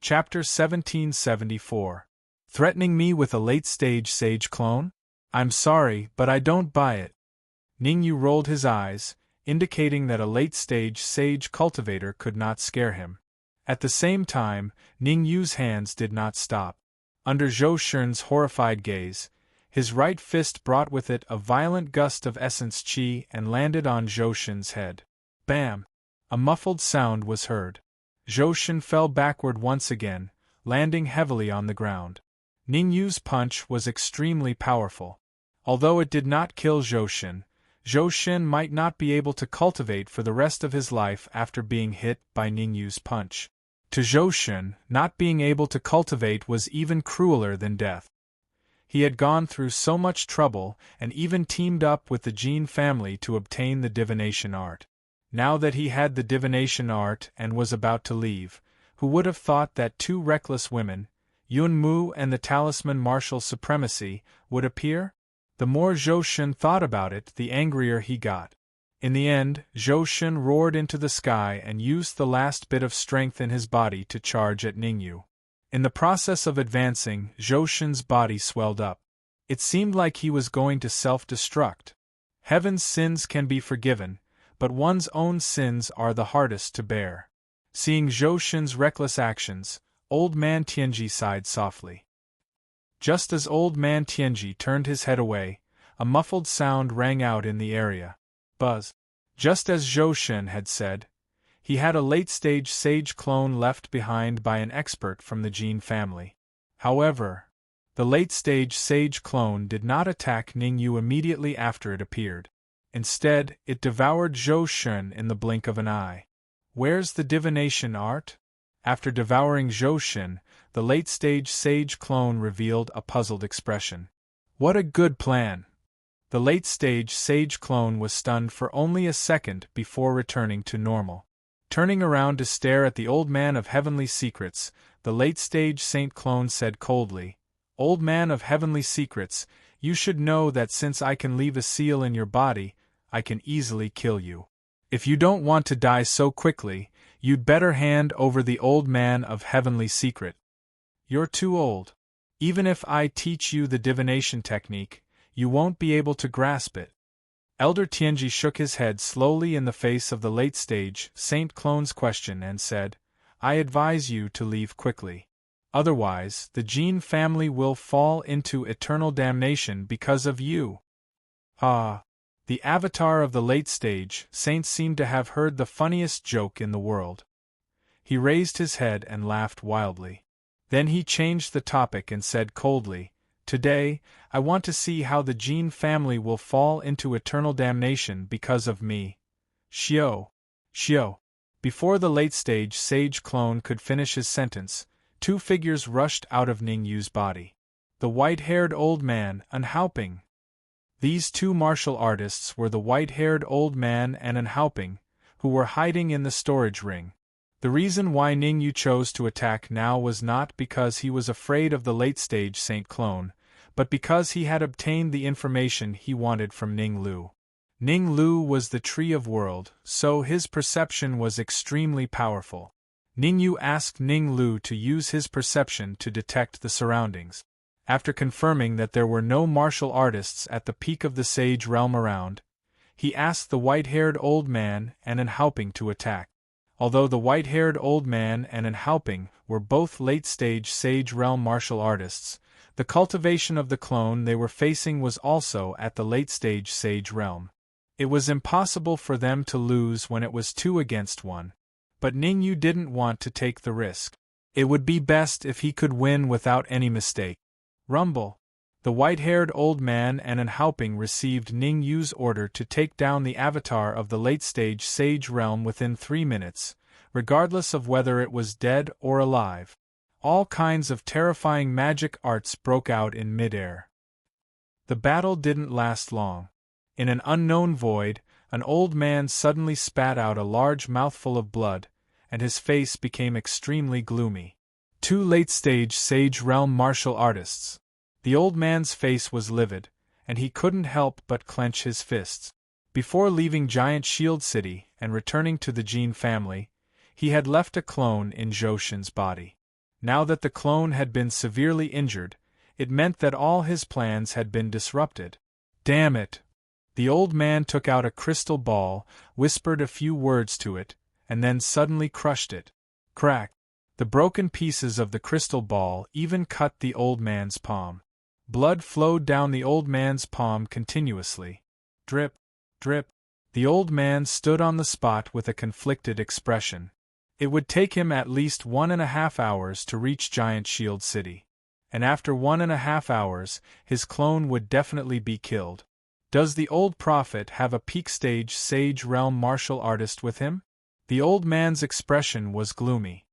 Chapter 1774. Threatening me with a late-stage sage clone? I'm sorry, but I don't buy it. Ningyu rolled his eyes, indicating that a late-stage sage cultivator could not scare him. At the same time, Ningyu's hands did not stop. Under Zhou Shun's horrified gaze, his right fist brought with it a violent gust of essence qi and landed on Zhou Shun's head. Bam! A muffled sound was heard. Zhou Shun fell backward once again, landing heavily on the ground. Ningyu's punch was extremely powerful. Although it did not kill Zhou Shun might not be able to cultivate for the rest of his life after being hit by Ningyu's punch. To Zhou Shun, not being able to cultivate was even crueler than death. He had gone through so much trouble and even teamed up with the Jin family to obtain the divination art. Now that he had the divination art and was about to leave, who would have thought that two reckless women, Yun Mu and the talisman martial supremacy, would appear? The more Zhou Shun thought about it, the angrier he got. In the end, Zhou Shun roared into the sky and used the last bit of strength in his body to charge at Ningyu. In the process of advancing, Zhou Shun's body swelled up. It seemed like he was going to self-destruct. Heaven's sins can be forgiven, but one's own sins are the hardest to bear. Seeing Zhou Shun's reckless actions, Old Man Tianji sighed softly. Just as Old Man Tianji turned his head away, a muffled sound rang out in the area. Buzz. Just as Zhou Shun had said, he had a late-stage sage clone left behind by an expert from the Jin family. However, the late-stage sage clone did not attack Ningyu immediately after it appeared. Instead, it devoured Zhou Shun in the blink of an eye. Where's the divination art? After devouring Zhou Shun, the late-stage sage clone revealed a puzzled expression. What a good plan! The late-stage sage clone was stunned for only a second before returning to normal. Turning around to stare at the old man of heavenly secrets, the late-stage saint clone said coldly, "Old man of heavenly secrets, you should know that since I can leave a seal in your body, I can easily kill you. If you don't want to die so quickly, you'd better hand over the old man of heavenly secret. You're too old. Even if I teach you the divination technique, you won't be able to grasp it." Elder Tianji shook his head slowly in the face of the late-stage saint clone's question and said, "I advise you to leave quickly. Otherwise, the Jin family will fall into eternal damnation because of you." Ah! The avatar of the late-stage saint seemed to have heard the funniest joke in the world. He raised his head and laughed wildly. Then he changed the topic and said coldly, "Today, I want to see how the Jin family will fall into eternal damnation because of me. Xiao! Xiao!" Before the late-stage sage clone could finish his sentence, two figures rushed out of Ningyu's body. The white-haired old man and Haoping. These two martial artists were the white-haired old man and an Haoping, who were hiding in the storage ring. The reason why Ningyu chose to attack now was not because he was afraid of the late-stage saint clone, but because he had obtained the information he wanted from Ning Lu. Ning Lu was the Tree of World, so his perception was extremely powerful. Ningyu asked Ning Lu to use his perception to detect the surroundings. After confirming that there were no martial artists at the peak of the sage realm around, he asked the white-haired old man and an Haoping to attack. Although the white-haired old man and an Haoping were both late-stage sage realm martial artists, the cultivation of the clone they were facing was also at the late-stage sage realm. It was impossible for them to lose when it was 2 against 1. But Ningyu didn't want to take the risk. It would be best if he could win without any mistake. Rumble! The white-haired old man and an Haoping received Ningyu's order to take down the avatar of the late-stage sage realm within 3 minutes, regardless of whether it was dead or alive. All kinds of terrifying magic arts broke out in mid-air. The battle didn't last long. In an unknown void, an old man suddenly spat out a large mouthful of blood, and his face became extremely gloomy. Two late-stage sage realm martial artists. The old man's face was livid, and he couldn't help but clench his fists. Before leaving Giant Shield City and returning to the Jin family, he had left a clone in Zhou Shun's body. Now that the clone had been severely injured, it meant that all his plans had been disrupted. Damn it! The old man took out a crystal ball, whispered a few words to it, and then suddenly crushed it. Crack! The broken pieces of the crystal ball even cut the old man's palm. Blood flowed down the old man's palm continuously. Drip, drip. The old man stood on the spot with a conflicted expression. It would take him at least 1.5 hours to reach Giant Shield City. And after 1.5 hours, his clone would definitely be killed. Does the old prophet have a peak stage Sage Realm martial artist with him? The old man's expression was gloomy.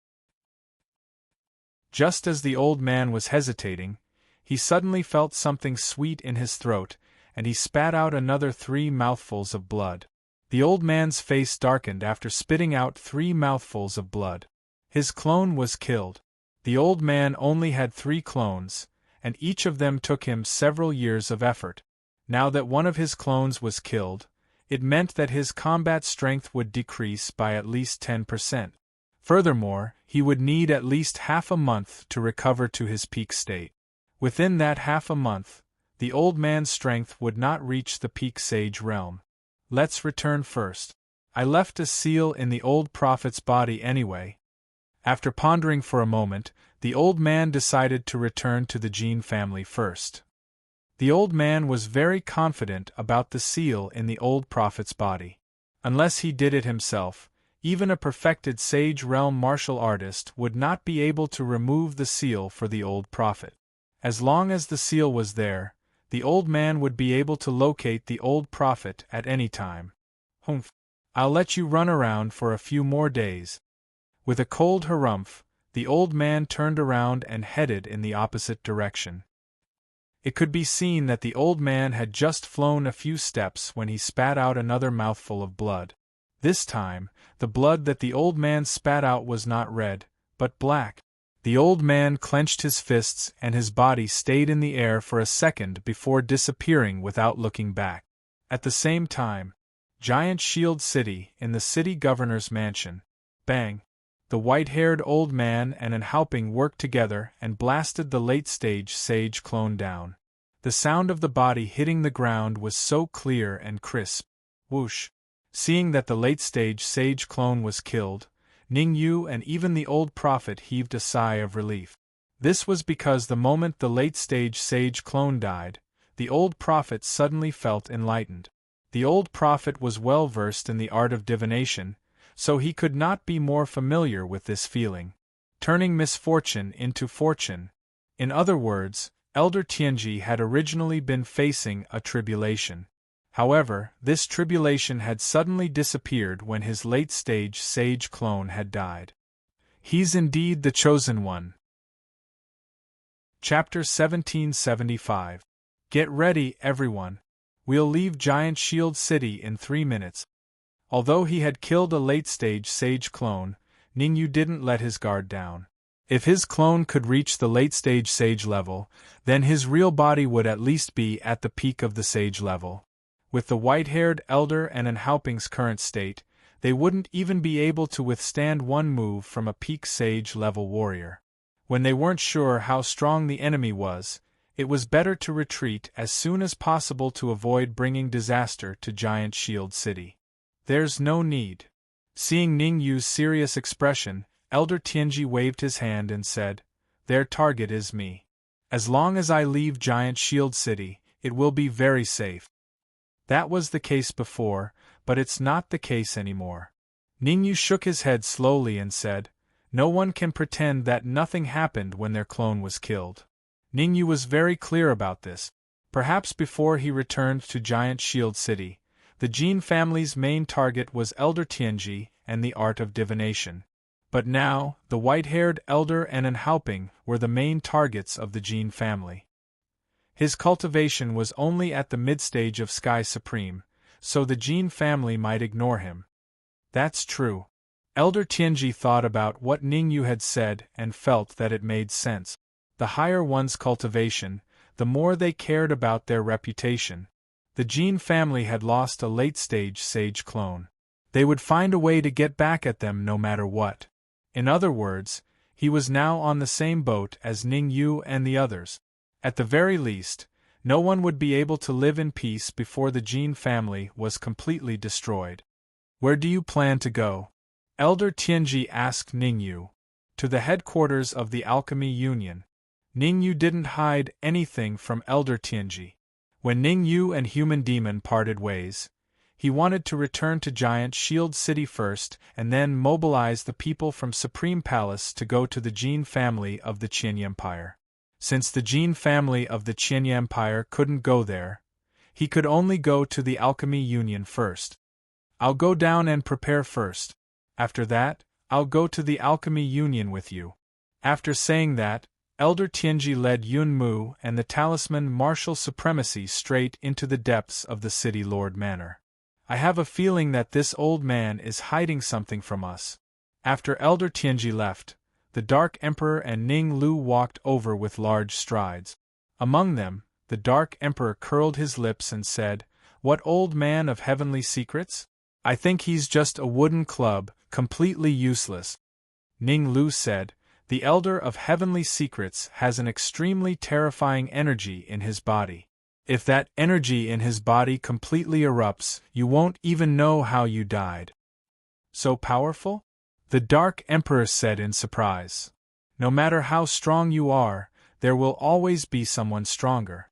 Just as the old man was hesitating, he suddenly felt something sweet in his throat, and he spat out another 3 mouthfuls of blood. The old man's face darkened after spitting out 3 mouthfuls of blood. His clone was killed. The old man only had 3 clones, and each of them took him several years of effort. Now that one of his clones was killed, it meant that his combat strength would decrease by at least 10%. Furthermore, he would need at least half a month to recover to his peak state. Within that half a month, the old man's strength would not reach the peak sage realm. Let's return first. I left a seal in the old prophet's body anyway. After pondering for a moment, the old man decided to return to the Jean family first. The old man was very confident about the seal in the old prophet's body. Unless he did it himself, even a perfected Sage Realm martial artist would not be able to remove the seal for the old prophet. As long as the seal was there, the old man would be able to locate the old prophet at any time. Humph! I'll let you run around for a few more days. With a cold harumph, the old man turned around and headed in the opposite direction. It could be seen that the old man had just flown a few steps when he spat out another mouthful of blood. This time, the blood that the old man spat out was not red, but black. The old man clenched his fists and his body stayed in the air for a second before disappearing without looking back. At the same time, Giant Shield City, in the city governor's mansion. Bang! The white-haired old man and an Halping worked together and blasted the late-stage sage clone down. The sound of the body hitting the ground was so clear and crisp. Whoosh! Seeing that the late-stage sage clone was killed, Ning Yu and even the old prophet heaved a sigh of relief. This was because the moment the late-stage sage clone died, the old prophet suddenly felt enlightened. The old prophet was well versed in the art of divination, so he could not be more familiar with this feeling. Turning misfortune into fortune. In other words, Elder Tianji had originally been facing a tribulation. However, this tribulation had suddenly disappeared when his late-stage sage clone had died. He's indeed the chosen one. Chapter 1775. Get ready, everyone. We'll leave Giant Shield City in 3 minutes. Although he had killed a late-stage sage clone, Ningyu didn't let his guard down. If his clone could reach the late-stage sage level, then his real body would at least be at the peak of the sage level. With the white-haired elder and an Halping's current state, they wouldn't even be able to withstand one move from a peak sage-level warrior. When they weren't sure how strong the enemy was, it was better to retreat as soon as possible to avoid bringing disaster to Giant Shield City. There's no need. Seeing Ning Yu's serious expression, Elder Tianji waved his hand and said, "Their target is me. As long as I leave Giant Shield City, it will be very safe." That was the case before, but it's not the case anymore. Ningyu shook his head slowly and said, "No one can pretend that nothing happened when their clone was killed." Ningyu was very clear about this. Perhaps before he returned to Giant Shield City, the Jin family's main target was Elder Tianji and the art of divination. But now, the white-haired elder and an Halping were the main targets of the Jin family. His cultivation was only at the mid-stage of Sky Supreme, so the Jin family might ignore him. That's true. Elder Tianji thought about what Ningyu had said and felt that it made sense. The higher one's cultivation, the more they cared about their reputation. The Jin family had lost a late-stage sage clone. They would find a way to get back at them no matter what. In other words, He was now on the same boat as Ning Yu and the others. At the very least, no one would be able to live in peace before the Jin family was completely destroyed. Where do you plan to go? Elder Tianji asked Ning Yu. To the headquarters of the Alchemy Union. Ning Yu didn't hide anything from Elder Tianji. When Ning Yu and Human Demon parted ways, he wanted to return to Giant Shield City first and then mobilize the people from Supreme Palace to go to the Jin family of the Qin Empire. Since the Jin family of the Qin Empire couldn't go there, he could only go to the Alchemy Union first. I'll go down and prepare first. After that, I'll go to the Alchemy Union with you. After saying that, Elder Tianji led Yun Mu and the Talisman Martial Supremacy straight into the depths of the City Lord Manor. I have a feeling that this old man is hiding something from us. After Elder Tianji left, the Dark Emperor and Ning Lu walked over with large strides. Among them, the Dark Emperor curled his lips and said, "What old man of heavenly secrets? I think he's just a wooden club, completely useless." Ning Lu said, "The Elder of Heavenly Secrets has an extremely terrifying energy in his body. If that energy in his body completely erupts, you won't even know how you died." "So powerful?" the Dark Emperor said in surprise. "No matter how strong you are, there will always be someone stronger."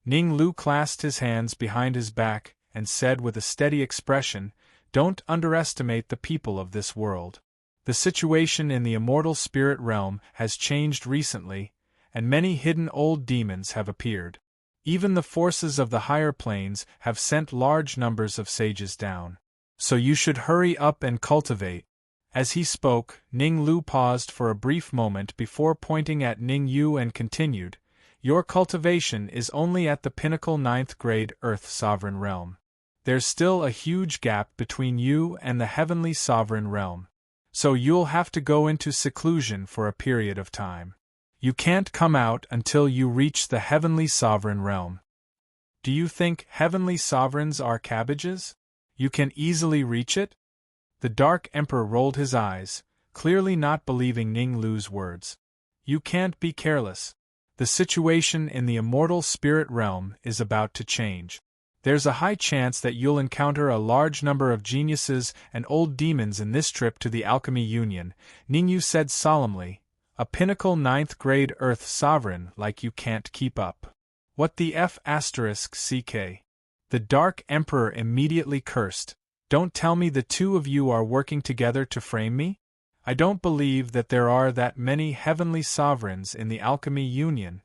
Ning Lu clasped his hands behind his back and said with a steady expression, "Don't underestimate the people of this world. The situation in the immortal spirit realm has changed recently, and many hidden old demons have appeared. Even the forces of the higher planes have sent large numbers of sages down. So you should hurry up and cultivate." As he spoke, Ning Lu paused for a brief moment before pointing at Ning Yu and continued, "Your cultivation is only at the pinnacle 9th grade Earth Sovereign Realm. There's still a huge gap between you and the Heavenly Sovereign Realm. So you'll have to go into seclusion for a period of time. You can't come out until you reach the Heavenly Sovereign Realm." "Do you think Heavenly Sovereigns are cabbages? You can easily reach it?" The Dark Emperor rolled his eyes, clearly not believing Ning Lu's words. "You can't be careless. The situation in the immortal spirit realm is about to change. There's a high chance that you'll encounter a large number of geniuses and old demons in this trip to the Alchemy Union," Ning Yu said solemnly. "A pinnacle 9th grade Earth Sovereign like you can't keep up. What the F***ck? The Dark Emperor immediately cursed. "Don't tell me the two of you are working together to frame me? I don't believe that there are that many heavenly sovereigns in the Alchemy Union."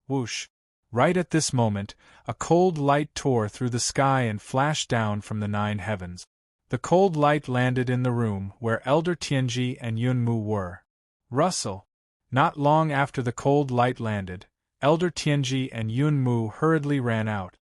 Whoosh! Right at this moment, a cold light tore through the sky and flashed down from the 9 heavens. The cold light landed in the room where Elder Tianji and Yun Mu were. Rustle! Not long after the cold light landed, Elder Tianji and Yun Mu hurriedly ran out.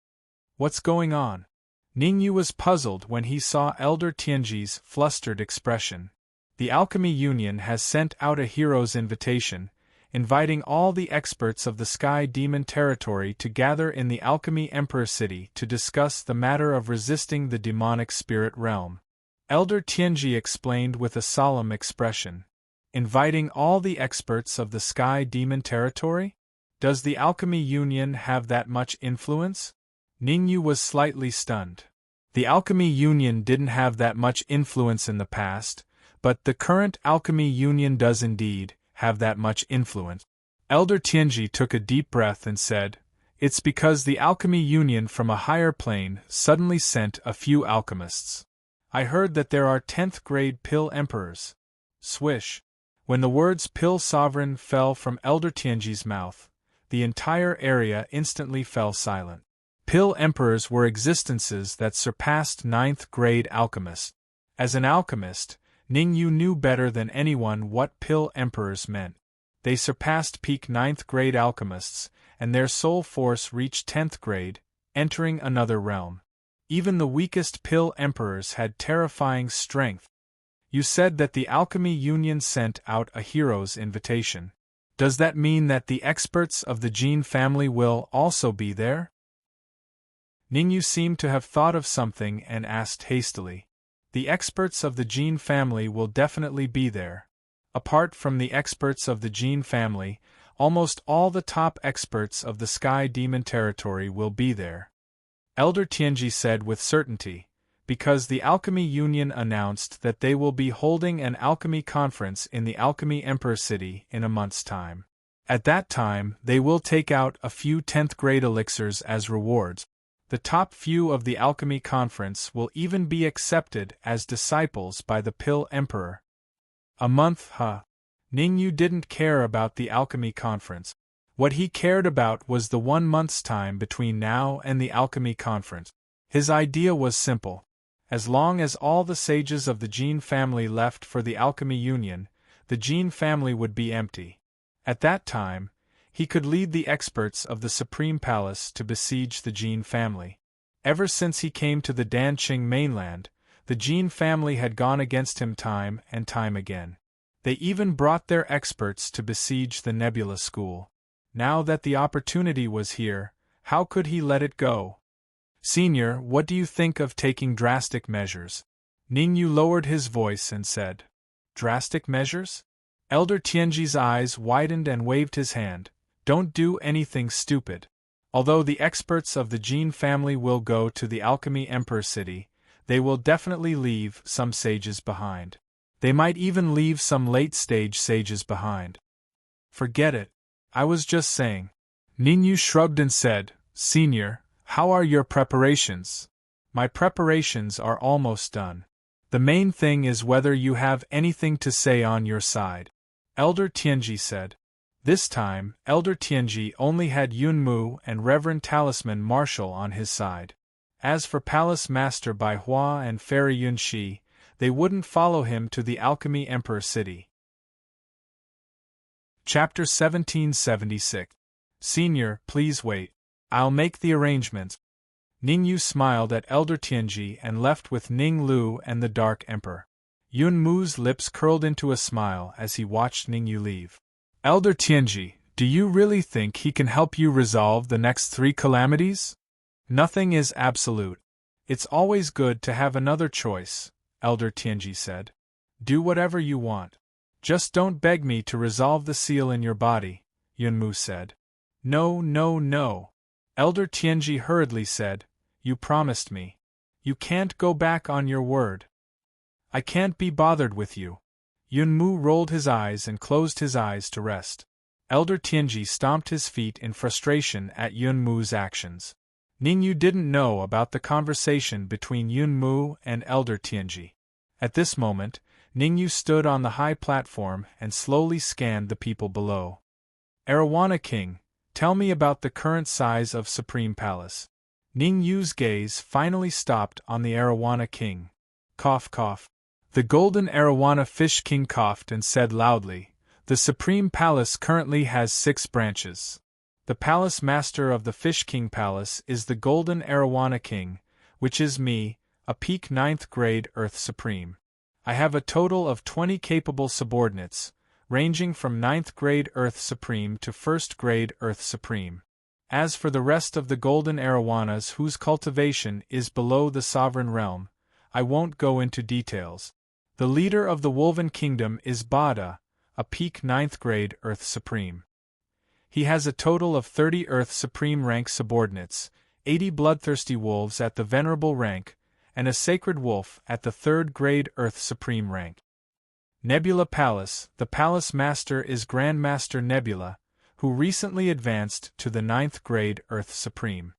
"What's going on?" Ning Yu was puzzled when he saw Elder Tianji's flustered expression. "The Alchemy Union has sent out a hero's invitation, inviting all the experts of the Sky Demon territory to gather in the Alchemy Emperor City to discuss the matter of resisting the demonic spirit realm." Elder Tianji explained with a solemn expression. "Inviting all the experts of the Sky Demon territory? Does the Alchemy Union have that much influence?" Ning Yu was slightly stunned. The Alchemy Union didn't have that much influence in the past, but the current Alchemy Union does indeed have that much influence. Elder Tianji took a deep breath and said, "It's because the Alchemy Union from a higher plane suddenly sent a few alchemists. I heard that there are 10th grade Pill Emperors." Swish! When the words Pill Sovereign fell from Elder Tianji's mouth, the entire area instantly fell silent. Pill Emperors were existences that surpassed 9th grade alchemists. As an alchemist, Ning Yu knew better than anyone what Pill Emperors meant. They surpassed peak 9th grade alchemists, and their soul force reached 10th grade, entering another realm. Even the weakest Pill Emperors had terrifying strength. "You said that the Alchemy Union sent out a hero's invitation. Does that mean that the experts of the Jin family will also be there?" Ning Yu seemed to have thought of something and asked hastily. "The experts of the Jin family will definitely be there. Apart from the experts of the Gene family, almost all the top experts of the Sky Demon territory will be there. Elder Tianji said with certainty, because the Alchemy Union announced that they will be holding an alchemy conference in the Alchemy Emperor City in a month's time. At that time, they will take out a few 10th grade elixirs as rewards. The top few of the Alchemy Conference will even be accepted as disciples by the Pill Emperor. A month, huh? Ningyu didn't care about the Alchemy Conference. What he cared about was the 1 month's time between now and the Alchemy Conference. His idea was simple. As long as all the sages of the Gene family left for the Alchemy Union, the Gene family would be empty. At that time, he could lead the experts of the Supreme Palace to besiege the Gene family. Ever since he came to the Danqing mainland, the Gene family had gone against him time and time again. They even brought their experts to besiege the Nebula School. Now that the opportunity was here, how could he let it go? Senior, what do you think of taking drastic measures? Ningyu lowered his voice and said. Drastic measures? Elder Tianji's eyes widened and waved his hand. Don't do anything stupid. Although the experts of the Gene family will go to the Alchemy Emperor City, they will definitely leave some sages behind. They might even leave some late-stage sages behind. Forget it. I was just saying. Ningyu shrugged and said, Senior, how are your preparations? My preparations are almost done. The main thing is whether you have anything to say on your side. Elder Tianji said. This time, Elder Tianji only had Yunmu and Reverend Talisman Marshall on his side. As for Palace Master Bai Hua and Fairy Yunxi, they wouldn't follow him to the Alchemy Emperor City. Chapter 1776. Senior, please wait. I'll make the arrangements. Ningyu smiled at Elder Tianji and left with Ning Lu and the Dark Emperor. Yunmu's lips curled into a smile as he watched Ningyu leave. Elder Tianji, do you really think he can help you resolve the next 3 calamities? Nothing is absolute. It's always good to have another choice, Elder Tianji said. Do whatever you want. Just don't beg me to resolve the seal in your body, Yunmu said. No, no, no. Elder Tianji hurriedly said, You promised me. You can't go back on your word. I can't be bothered with you. Yunmu rolled his eyes and closed his eyes to rest. Elder Tianji stomped his feet in frustration at Yunmu's actions. Ningyu didn't know about the conversation between Yunmu and Elder Tianji. At this moment, Ningyu stood on the high platform and slowly scanned the people below. Arowana King, tell me about the current size of Supreme Palace. Ningyu's gaze finally stopped on the Arowana King. Cough cough. The Golden Arowana Fish King coughed and said loudly, The Supreme Palace currently has 6 branches. The Palace Master of the Fish King Palace is the Golden Arowana King, which is me, a peak 9th grade Earth Supreme. I have a total of 20 capable subordinates, ranging from 9th grade Earth Supreme to 1st grade Earth Supreme. As for the rest of the Golden Arowanas whose cultivation is below the Sovereign Realm, I won't go into details. The leader of the Wolven Kingdom is Bada, a peak 9th grade Earth Supreme. He has a total of 30 Earth Supreme rank subordinates, 80 bloodthirsty wolves at the Venerable rank, and a Sacred Wolf at the 3rd grade Earth Supreme rank. Nebula Palace, the Palace Master is Grand Master Nebula, who recently advanced to the 9th grade Earth Supreme.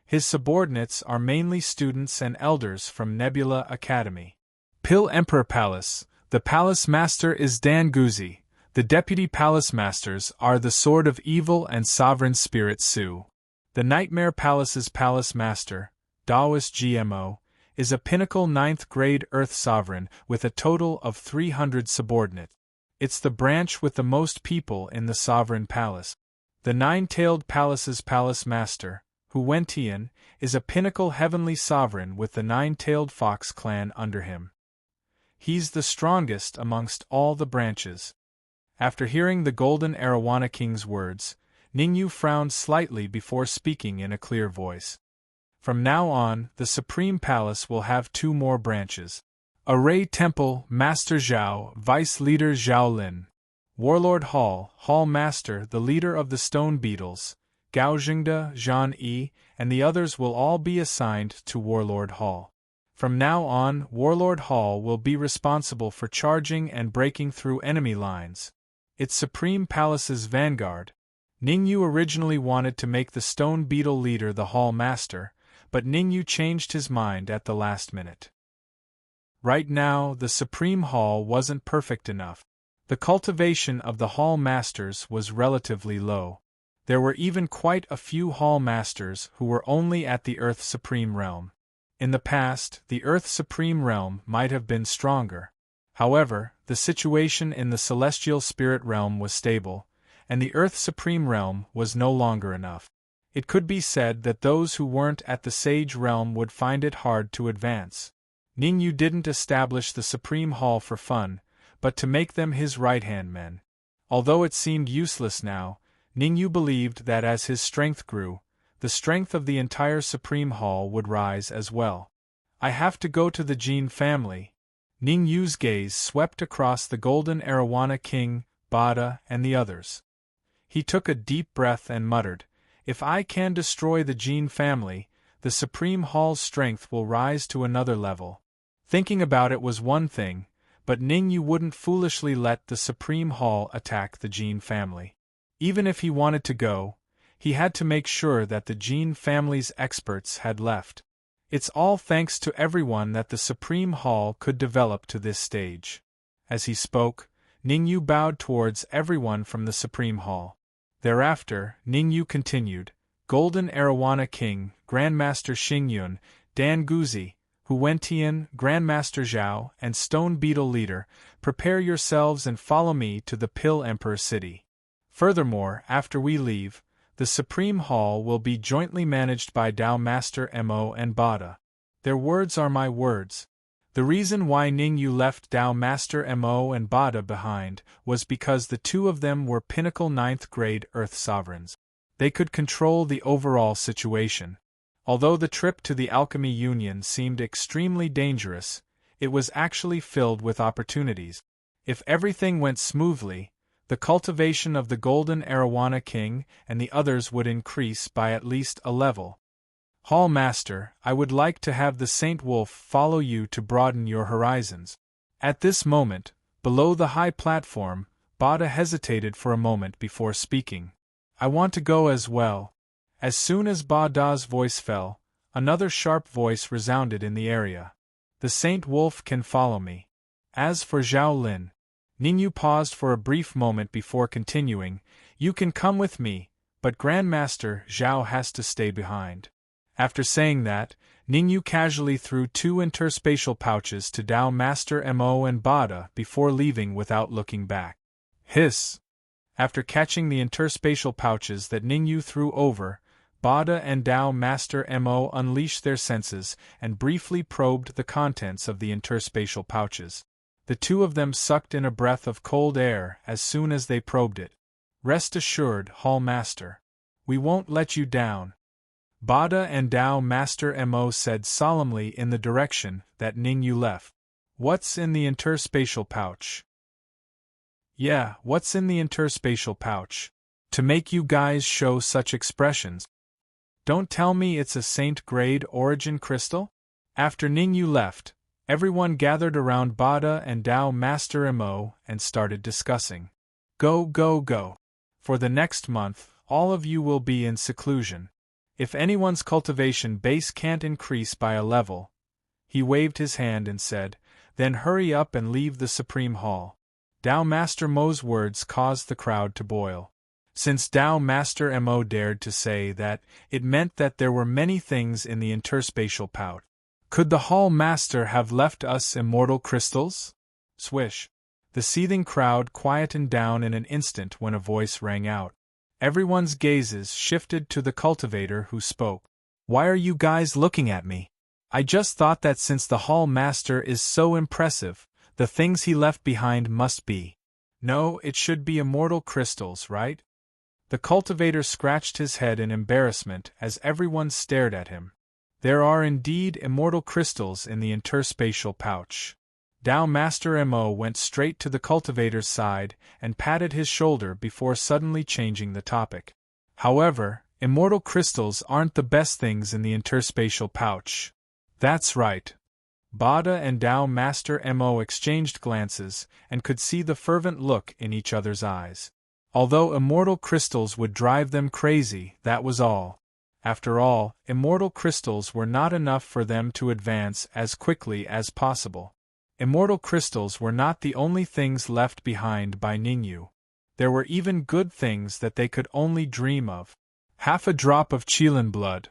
His subordinates are mainly students and elders from Nebula Academy. Pill Emperor Palace, the Palace Master is Dan Guzi. The Deputy Palace Masters are the Sword of Evil and Sovereign Spirit Su. The Nightmare Palace's Palace Master, Daoist GMO, is a pinnacle 9th grade Earth Sovereign with a total of 300 subordinates. It's the branch with the most people in the Sovereign Palace. The Nine-Tailed Palace's Palace Master, Hu Wentian, is a pinnacle heavenly sovereign with the Nine-Tailed Fox clan under him. He's the strongest amongst all the branches. After hearing the Golden Arowana King's words, Ningyu frowned slightly before speaking in a clear voice. From now on, the Supreme Palace will have 2 more branches. Array Temple, Master Zhao, Vice Leader Zhao Lin. Warlord Hall, Hall Master, the leader of the Stone Beetles, Gao Jingde, Zhan Yi, and the others will all be assigned to Warlord Hall. From now on, Warlord Hall will be responsible for charging and breaking through enemy lines. Its Supreme Palace's vanguard. Ningyu originally wanted to make the Stone Beetle leader the Hall Master, but Ningyu changed his mind at the last minute. Right now, the Supreme Hall wasn't perfect enough. The cultivation of the Hall Masters was relatively low. There were even quite a few Hall Masters who were only at the Earth Supreme Realm. In the past, the Earth Supreme Realm might have been stronger. However, the situation in the Celestial Spirit Realm was stable, and the Earth Supreme Realm was no longer enough. It could be said that those who weren't at the Sage Realm would find it hard to advance. Ningyu didn't establish the Supreme Hall for fun, but to make them his right-hand men. Although it seemed useless now, Ningyu believed that as his strength grew, the strength of the entire Supreme Hall would rise as well. I have to go to the Jin family. Ningyu's gaze swept across the Golden Arowana King, Bada, and the others. He took a deep breath and muttered, "If I can destroy the Jin family, the Supreme Hall's strength will rise to another level." Thinking about it was one thing, but Ningyu wouldn't foolishly let the Supreme Hall attack the Jin family. Even if he wanted to go, he had to make sure that the Jin family's experts had left. It's all thanks to everyone that the Supreme Hall could develop to this stage. As he spoke, Ningyu bowed towards everyone from the Supreme Hall. Thereafter, Ningyu continued, "Golden Arowana King, Grandmaster Xingyun, Dan Guzi, Huwentian, Grandmaster Zhao, and Stone Beetle Leader, prepare yourselves and follow me to the Pill Emperor City. Furthermore, after we leave, the Supreme Hall will be jointly managed by Dao Master Mo and Bada." Their words are my words. The reason why Ningyu left Dao Master Mo and Bada behind was because the two of them were pinnacle 9th grade Earth Sovereigns. They could control the overall situation. Although the trip to the Alchemy Union seemed extremely dangerous, it was actually filled with opportunities. If everything went smoothly, the cultivation of the Golden Arowana King and the others would increase by at least a level. "Hall Master, I would like to have the Saint Wolf follow you to broaden your horizons." At this moment, below the high platform, Bada hesitated for a moment before speaking. "I want to go as well." As soon as Bada's voice fell, another sharp voice resounded in the area. "The Saint Wolf can follow me. As for Zhao Lin..." Ningyu paused for a brief moment before continuing, "You can come with me, but Grandmaster Zhao has to stay behind." After saying that, Ningyu casually threw 2 interspatial pouches to Dao Master Mo and Bada before leaving without looking back. Hiss! After catching the interspatial pouches that Ningyu threw over, Bada and Dao Master Mo unleashed their senses and briefly probed the contents of the interspatial pouches. The two of them sucked in a breath of cold air as soon as they probed it. "Rest assured, Hall Master. We won't let you down," Bada and Dao Master Mo said solemnly in the direction that Ningyu left. "What's in the interspatial pouch?" "Yeah, what's in the interspatial pouch? To make you guys show such expressions. Don't tell me it's a Saint-grade origin crystal?" After Ningyu left, everyone gathered around Bada and Dao Master Mo and started discussing. Go, go, go. For the next month, all of you will be in seclusion. If anyone's cultivation base can't increase by a level, he waved his hand and said, then hurry up and leave the Supreme Hall. Dao Master Mo's words caused the crowd to boil. Since Dao Master Mo dared to say that, it meant that there were many things in the interspatial pouch. Could the Hall Master have left us immortal crystals? Swish. The seething crowd quietened down in an instant when a voice rang out. Everyone's gazes shifted to the cultivator who spoke. Why are you guys looking at me? I just thought that since the Hall Master is so impressive, the things he left behind must be. No, it should be immortal crystals, right? The cultivator scratched his head in embarrassment as everyone stared at him. There are indeed immortal crystals in the interspatial pouch. Tao Master Mo went straight to the cultivator's side and patted his shoulder before suddenly changing the topic. However, immortal crystals aren't the best things in the interspatial pouch. That's right. Bada and Tao Master Mo exchanged glances and could see the fervent look in each other's eyes. Although immortal crystals would drive them crazy, that was all. After all, immortal crystals were not enough for them to advance as quickly as possible. Immortal crystals were not the only things left behind by Ningyu. There were even good things that they could only dream of. Half a drop of Qilin blood.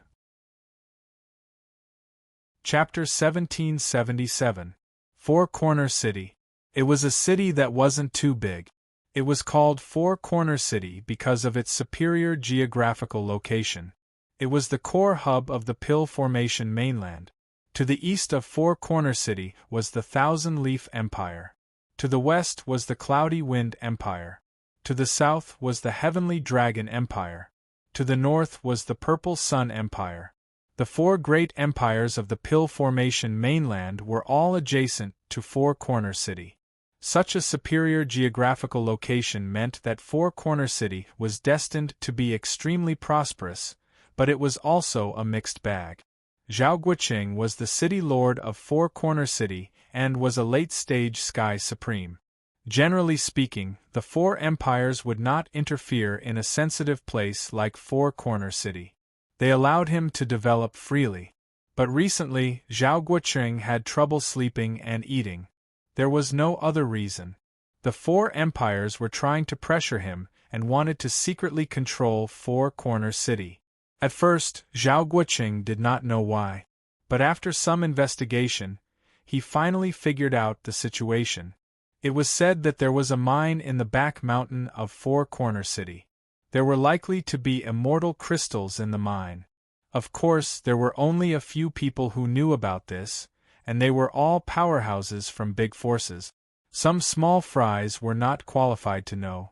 Chapter 1777. Four Corner City. It was a city that wasn't too big. It was called Four Corner City because of its superior geographical location. It was the core hub of the Pill Formation mainland. To the east of Four Corner City was the Thousand Leaf Empire. To the west was the Cloudy Wind Empire. To the south was the Heavenly Dragon Empire. To the north was the Purple Sun Empire. The four great empires of the Pill Formation mainland were all adjacent to Four Corner City. Such a superior geographical location meant that Four Corner City was destined to be extremely prosperous, but it was also a mixed bag. Zhao Guoqing was the city lord of Four Corner City and was a late-stage Sky Supreme. Generally speaking, the four empires would not interfere in a sensitive place like Four Corner City. They allowed him to develop freely. But recently, Zhao Guoqing had trouble sleeping and eating. There was no other reason. The four empires were trying to pressure him and wanted to secretly control Four Corner City. At first, Zhao Guoqing did not know why. But after some investigation, he finally figured out the situation. It was said that there was a mine in the back mountain of Four Corner City. There were likely to be immortal crystals in the mine. Of course, there were only a few people who knew about this, and they were all powerhouses from big forces. Some small fries were not qualified to know.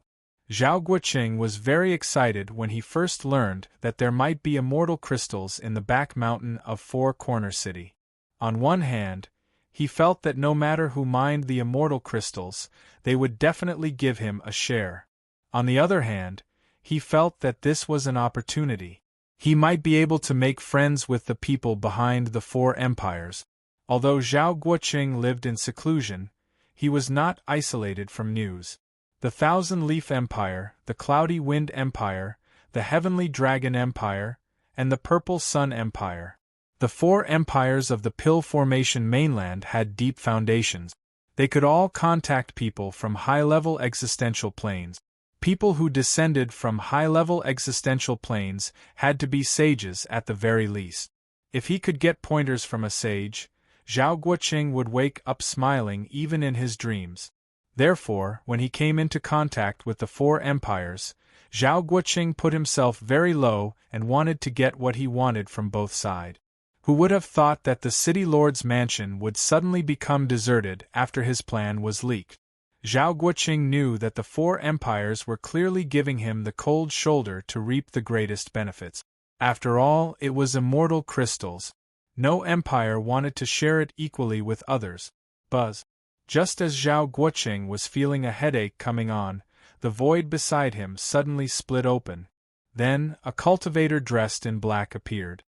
Zhao Guoqing was very excited when he first learned that there might be immortal crystals in the back mountain of Four Corner City. On one hand, he felt that no matter who mined the immortal crystals, they would definitely give him a share. On the other hand, he felt that this was an opportunity. He might be able to make friends with the people behind the four empires. Although Zhao Guoqing lived in seclusion, he was not isolated from news. The Thousand Leaf Empire, the Cloudy Wind Empire, the Heavenly Dragon Empire, and the Purple Sun Empire. The four empires of the Pill Formation mainland had deep foundations. They could all contact people from high-level existential planes. People who descended from high-level existential planes had to be sages at the very least. If he could get pointers from a sage, Zhao Guoqing would wake up smiling even in his dreams. Therefore, when he came into contact with the four empires, Zhao Guoqing put himself very low and wanted to get what he wanted from both sides. Who would have thought that the city lord's mansion would suddenly become deserted after his plan was leaked? Zhao Guoqing knew that the four empires were clearly giving him the cold shoulder to reap the greatest benefits. After all, it was immortal crystals. No empire wanted to share it equally with others. Buzz. Just as Zhao Guoqing was feeling a headache coming on, the void beside him suddenly split open. Then, a cultivator dressed in black appeared.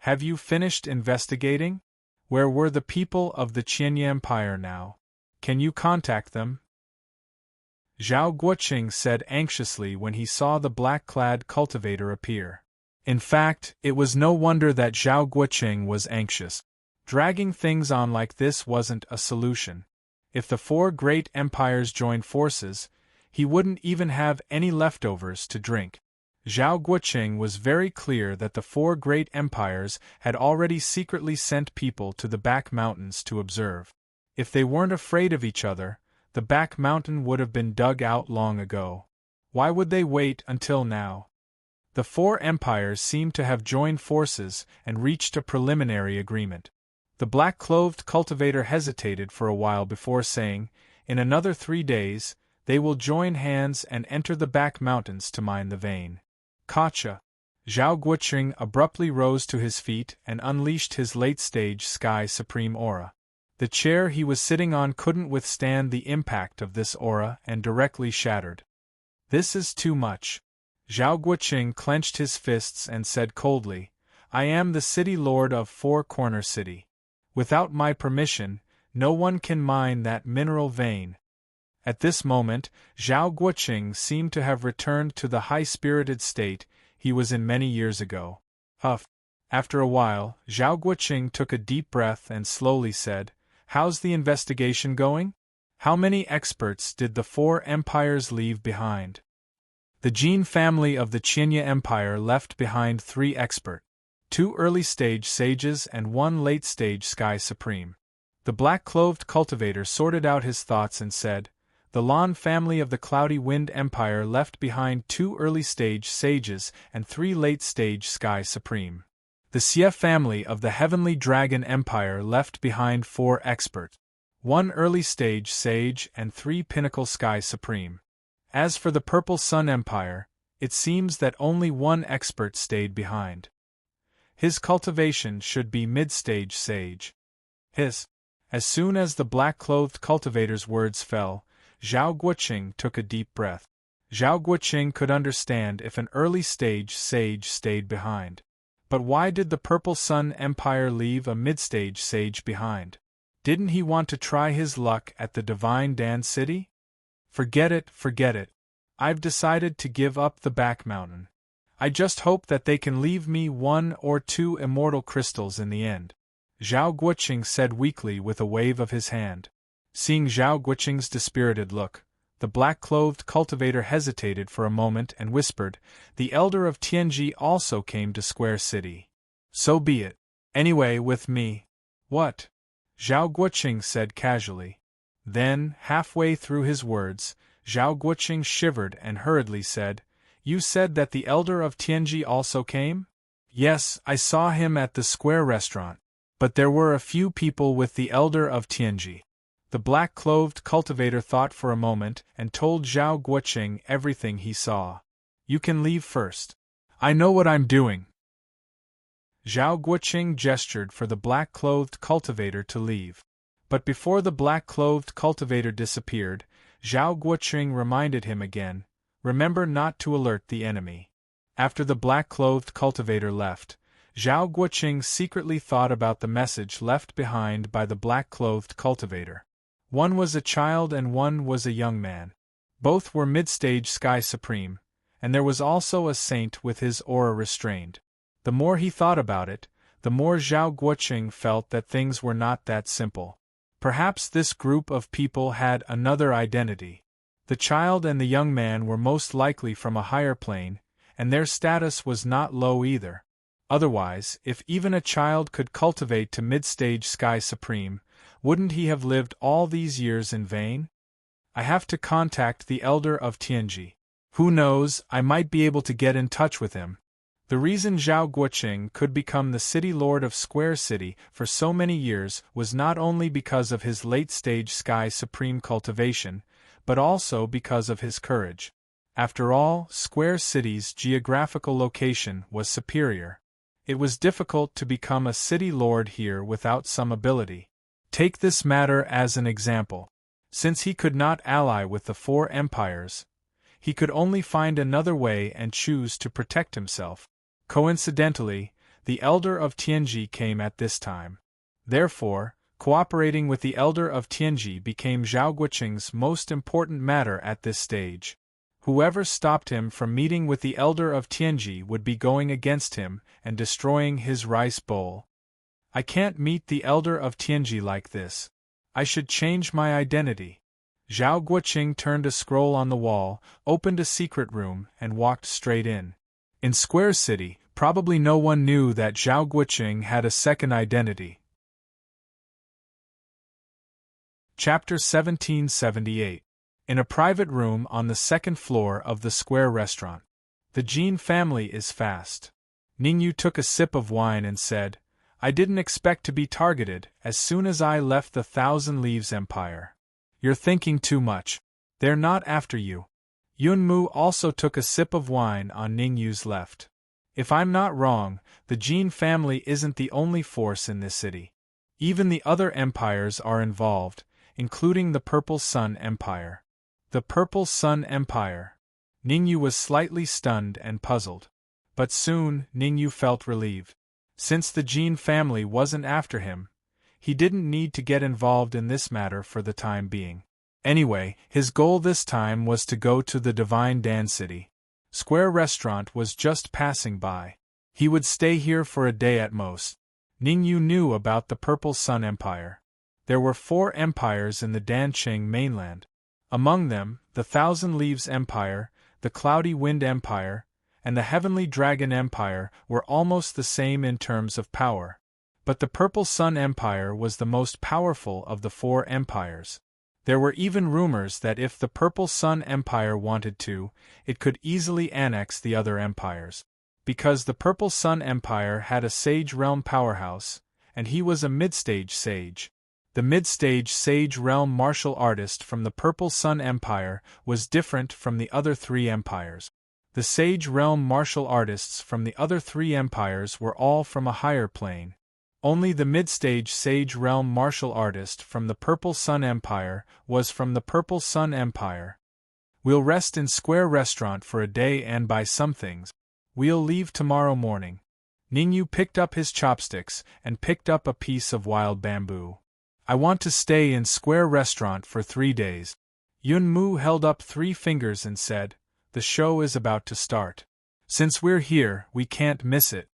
Have you finished investigating? Where were the people of the Qianye Empire now? Can you contact them? Zhao Guoqing said anxiously when he saw the black-clad cultivator appear. In fact, it was no wonder that Zhao Guoqing was anxious. Dragging things on like this wasn't a solution. If the four great empires joined forces, he wouldn't even have any leftovers to drink. Zhao Guoqing was very clear that the four great empires had already secretly sent people to the back mountains to observe. If they weren't afraid of each other, the back mountain would have been dug out long ago. Why would they wait until now? The four empires seemed to have joined forces and reached a preliminary agreement. The black-clothed cultivator hesitated for a while before saying, "In another 3 days, they will join hands and enter the back mountains to mine the vein." Gotcha! Zhao Guoqing abruptly rose to his feet and unleashed his late-stage Sky Supreme aura. The chair he was sitting on couldn't withstand the impact of this aura and directly shattered. This is too much. Zhao Guoqing clenched his fists and said coldly, I am the city lord of Four Corner City. Without my permission, no one can mine that mineral vein. At this moment, Zhao Guoqing seemed to have returned to the high-spirited state he was in many years ago. Huff. After a while, Zhao Guoqing took a deep breath and slowly said, How's the investigation going? How many experts did the Four Empires leave behind? The Jin family of the Qianye Empire left behind 3 experts, 2 early-stage sages and 1 late-stage Sky Supreme. The black-clothed cultivator sorted out his thoughts and said, The Lan family of the Cloudy Wind Empire left behind 2 early-stage sages and 3 late-stage Sky Supreme. The Xie family of the Heavenly Dragon Empire left behind 4 experts, 1 early-stage sage and 3 pinnacle Sky Supreme. As for the Purple Sun Empire, it seems that only 1 expert stayed behind. His cultivation should be mid-stage sage. As soon as the black-clothed cultivator's words fell, Zhao Guoqing took a deep breath. Zhao Guoqing could understand if an early-stage sage stayed behind. But why did the Purple Sun Empire leave a mid-stage sage behind? Didn't he want to try his luck at the Divine Dan City? Forget it. I've decided to give up the back mountain. I just hope that they can leave me 1 or 2 immortal crystals in the end. Zhao Guoqing said weakly with a wave of his hand. Seeing Zhao Guoqing's dispirited look, the black-clothed cultivator hesitated for a moment and whispered, The Elder of Tianji also came to Square City. So be it. Anyway, with me. What? Zhao Guoqing said casually. Then, halfway through his words, Zhao Guoqing shivered and hurriedly said, You said that the Elder of Tianji also came? Yes, I saw him at the Square restaurant. But there were a few people with the Elder of Tianji. The black-clothed cultivator thought for a moment and told Zhao Guoqing everything he saw. You can leave first. I know what I'm doing. Zhao Guoqing gestured for the black-clothed cultivator to leave. But before the black-clothed cultivator disappeared, Zhao Guoqing reminded him again, Remember not to alert the enemy. After the black-clothed cultivator left, Zhao Guoqing secretly thought about the message left behind by the black-clothed cultivator. 1 was a child and 1 was a young man. Both were mid-stage Sky Supreme, and there was also a saint with his aura restrained. The more he thought about it, the more Zhao Guoqing felt that things were not that simple. Perhaps this group of people had another identity. The child and the young man were most likely from a higher plane, and their status was not low either. Otherwise, if even a child could cultivate to mid-stage Sky Supreme, wouldn't he have lived all these years in vain? I have to contact the Elder of Tianji. Who knows, I might be able to get in touch with him. The reason Zhao Guoqing could become the city lord of Square City for so many years was not only because of his late-stage Sky Supreme cultivation, but also because of his courage. After all, Square City's geographical location was superior. It was difficult to become a city lord here without some ability. Take this matter as an example. Since he could not ally with the 4 empires, he could only find another way and choose to protect himself. Coincidentally, the Elder of Tianji came at this time. Therefore, cooperating with the Elder of Tianji became Zhao Guoqing's most important matter at this stage. Whoever stopped him from meeting with the Elder of Tianji would be going against him and destroying his rice bowl. I can't meet the Elder of Tianji like this. I should change my identity. Zhao Guoqing turned a scroll on the wall, opened a secret room, and walked straight in. In Square City, probably no one knew that Zhao Guoqing had a second identity. Chapter 1778. In a private room on the 2nd floor of the Square restaurant. The Jin family is fast. Ningyu took a sip of wine and said, I didn't expect to be targeted as soon as I left the Thousand Leaves Empire. You're thinking too much. They're not after you. Yunmu also took a sip of wine on Ningyu's left. If I'm not wrong, the Jin family isn't the only force in this city. Even the other empires are involved, including the Purple Sun Empire. The Purple Sun Empire. Ningyu was slightly stunned and puzzled. But soon, Ningyu felt relieved. Since the Jin family wasn't after him, he didn't need to get involved in this matter for the time being. Anyway, his goal this time was to go to the Divine Dan City. Square Restaurant was just passing by. He would stay here for a day at most. Ningyu knew about the Purple Sun Empire. There were 4 empires in the Danqing mainland. Among them, the Thousand Leaves Empire, the Cloudy Wind Empire, and the Heavenly Dragon Empire were almost the same in terms of power. But the Purple Sun Empire was the most powerful of the 4 empires. There were even rumors that if the Purple Sun Empire wanted to, it could easily annex the other empires. Because the Purple Sun Empire had a Sage Realm powerhouse, and he was a mid-stage sage. The mid-stage Sage Realm martial artist from the Purple Sun Empire was different from the other 3 empires. The Sage Realm martial artists from the other 3 empires were all from a higher plane. Only the mid-stage Sage Realm martial artist from the Purple Sun Empire was from the Purple Sun Empire. We'll rest in Square Restaurant for a day and buy some things. We'll leave tomorrow morning. Ningyu picked up his chopsticks and picked up a piece of wild bamboo. I want to stay in Square Restaurant for 3 days. Yunmu held up 3 fingers and said, "The show is about to start. Since we're here, we can't miss it."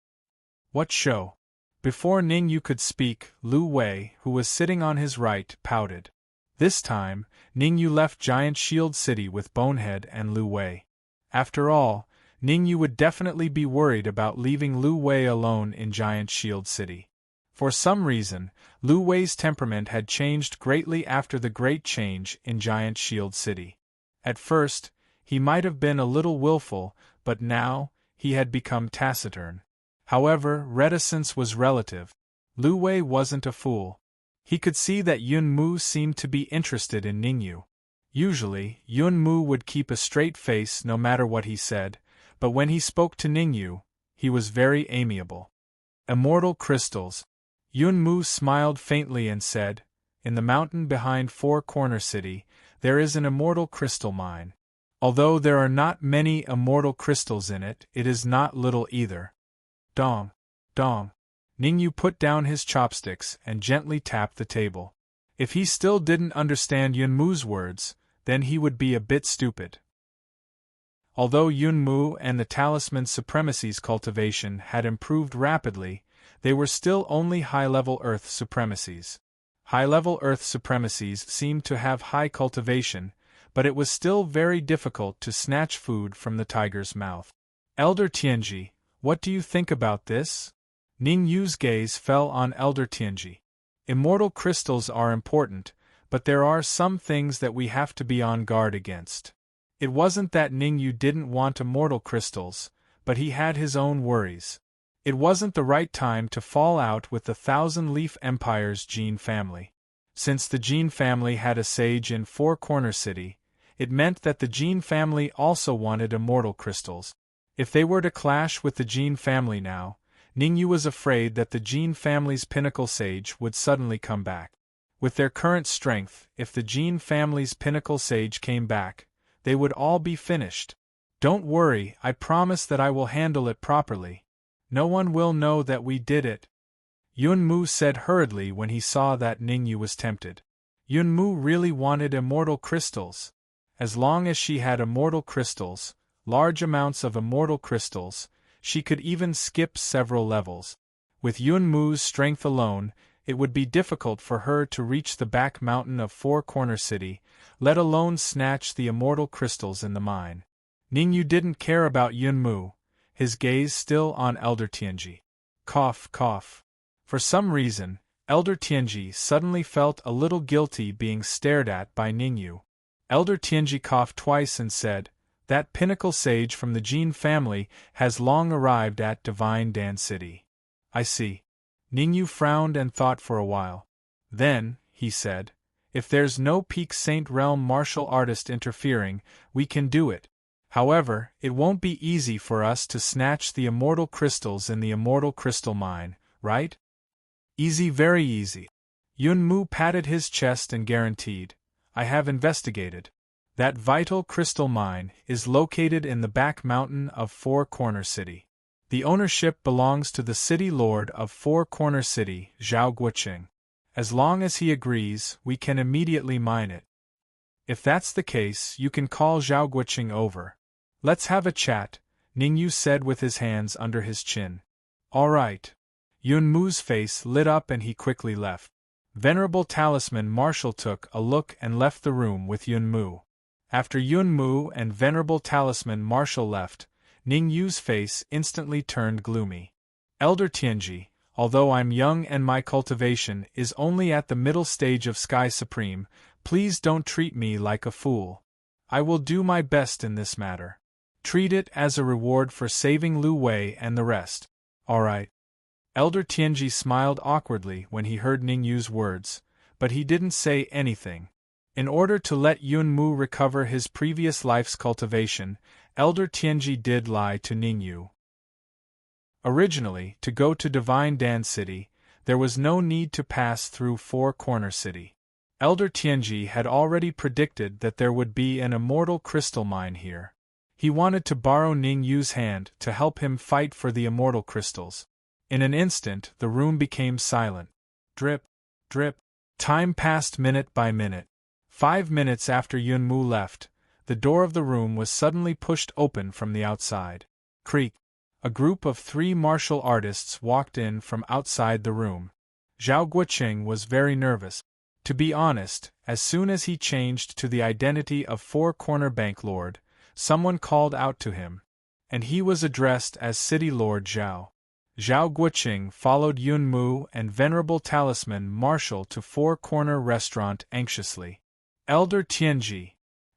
"What show?" Before Ningyu could speak, Lu Wei, who was sitting on his right, pouted. This time, Ningyu left Giant Shield City with Bonehead and Lu Wei. After all, Ningyu would definitely be worried about leaving Lu Wei alone in Giant Shield City. For some reason, Lu Wei's temperament had changed greatly after the Great Change in Giant Shield City. At first, he might have been a little willful, but now, he had become taciturn. However, reticence was relative. Lu Wei wasn't a fool. He could see that Yunmu seemed to be interested in Ningyu. Usually, Yunmu would keep a straight face no matter what he said, but when he spoke to Ningyu, he was very amiable. Immortal crystals. Yunmu smiled faintly and said, "In the mountain behind Four Corner City, there is an immortal crystal mine. Although there are not many immortal crystals in it, it is not little either." Dong, dong. Ningyu put down his chopsticks and gently tapped the table. If he still didn't understand Yunmu's words, then he would be a bit stupid. Although Yunmu and the Talisman Supremacy's cultivation had improved rapidly, they were still only high-level Earth Supremacies. High-level Earth Supremacies seemed to have high cultivation, but it was still very difficult to snatch food from the tiger's mouth. "Elder Tianji, what do you think about this?" Ningyu's gaze fell on Elder Tianji. "Immortal crystals are important, but there are some things that we have to be on guard against." It wasn't that Ningyu didn't want immortal crystals, but he had his own worries. It wasn't the right time to fall out with the Thousand Leaf Empire's Jin family. Since the Jin family had a sage in Four Corner City, it meant that the Jin family also wanted immortal crystals. If they were to clash with the Jin family now, Ningyu was afraid that the Jin family's pinnacle sage would suddenly come back. With their current strength, if the Jin family's pinnacle sage came back, they would all be finished. "Don't worry, I promise that I will handle it properly. No one will know that we did it," Yunmu said hurriedly when he saw that Ningyu was tempted. Yunmu really wanted immortal crystals. As long as she had immortal crystals, large amounts of immortal crystals, she could even skip several levels. With Yunmu's strength alone, it would be difficult for her to reach the back mountain of Four Corner City, let alone snatch the immortal crystals in the mine. Ningyu didn't care about Yunmu, his gaze still on Elder Tianji. Cough, cough. For some reason, Elder Tianji suddenly felt a little guilty being stared at by Ningyu. Elder Tianji coughed twice and said, "That pinnacle sage from the Jin family has long arrived at Divine Dan City." "I see." Ningyu frowned and thought for a while. Then, he said, "If there's no Peak Saint Realm martial artist interfering, we can do it. However, it won't be easy for us to snatch the immortal crystals in the immortal crystal mine, right?" "Easy, very easy." Yun Mu patted his chest and guaranteed, I have investigated. That vital crystal mine is located in the back mountain of Four Corner City. The ownership belongs to the city lord of Four Corner City, Zhao Guoqing. As long as he agrees, we can immediately mine it. If that's the case, you can call Zhao Guoqing over. Let's have a chat, Ningyu said with his hands under his chin. All right. Yun Mu's face lit up and he quickly left. Venerable Talisman Marshal took a look and left the room with Yun Mu. After Yun Mu and Venerable Talisman Marshal left, Ningyu's face instantly turned gloomy. Elder Tianji, although I'm young and my cultivation is only at the middle stage of Sky Supreme, please don't treat me like a fool. I will do my best in this matter. Treat it as a reward for saving Lu Wei and the rest. All right. Elder Tianji smiled awkwardly when he heard Ningyu's words, but he didn't say anything. In order to let Yun Mu recover his previous life's cultivation, Elder Tianji did lie to Ningyu. Originally, to go to Divine Dan City, there was no need to pass through Four Corner City. Elder Tianji had already predicted that there would be an immortal crystal mine here. He wanted to borrow Ningyu's hand to help him fight for the immortal crystals. In an instant, the room became silent. Drip, drip. Time passed minute by minute. 5 minutes after Yun Mu left, the door of the room was suddenly pushed open from the outside. Creak. A group of 3 martial artists walked in from outside the room. Zhao Guoqing was very nervous. To be honest, as soon as he changed to the identity of Four Corner Bank Lord, someone called out to him, and he was addressed as City Lord Zhao. Zhao Guoqing followed Yun Mu and Venerable Talisman Marshal to Four Corner Restaurant anxiously. Elder Tianji.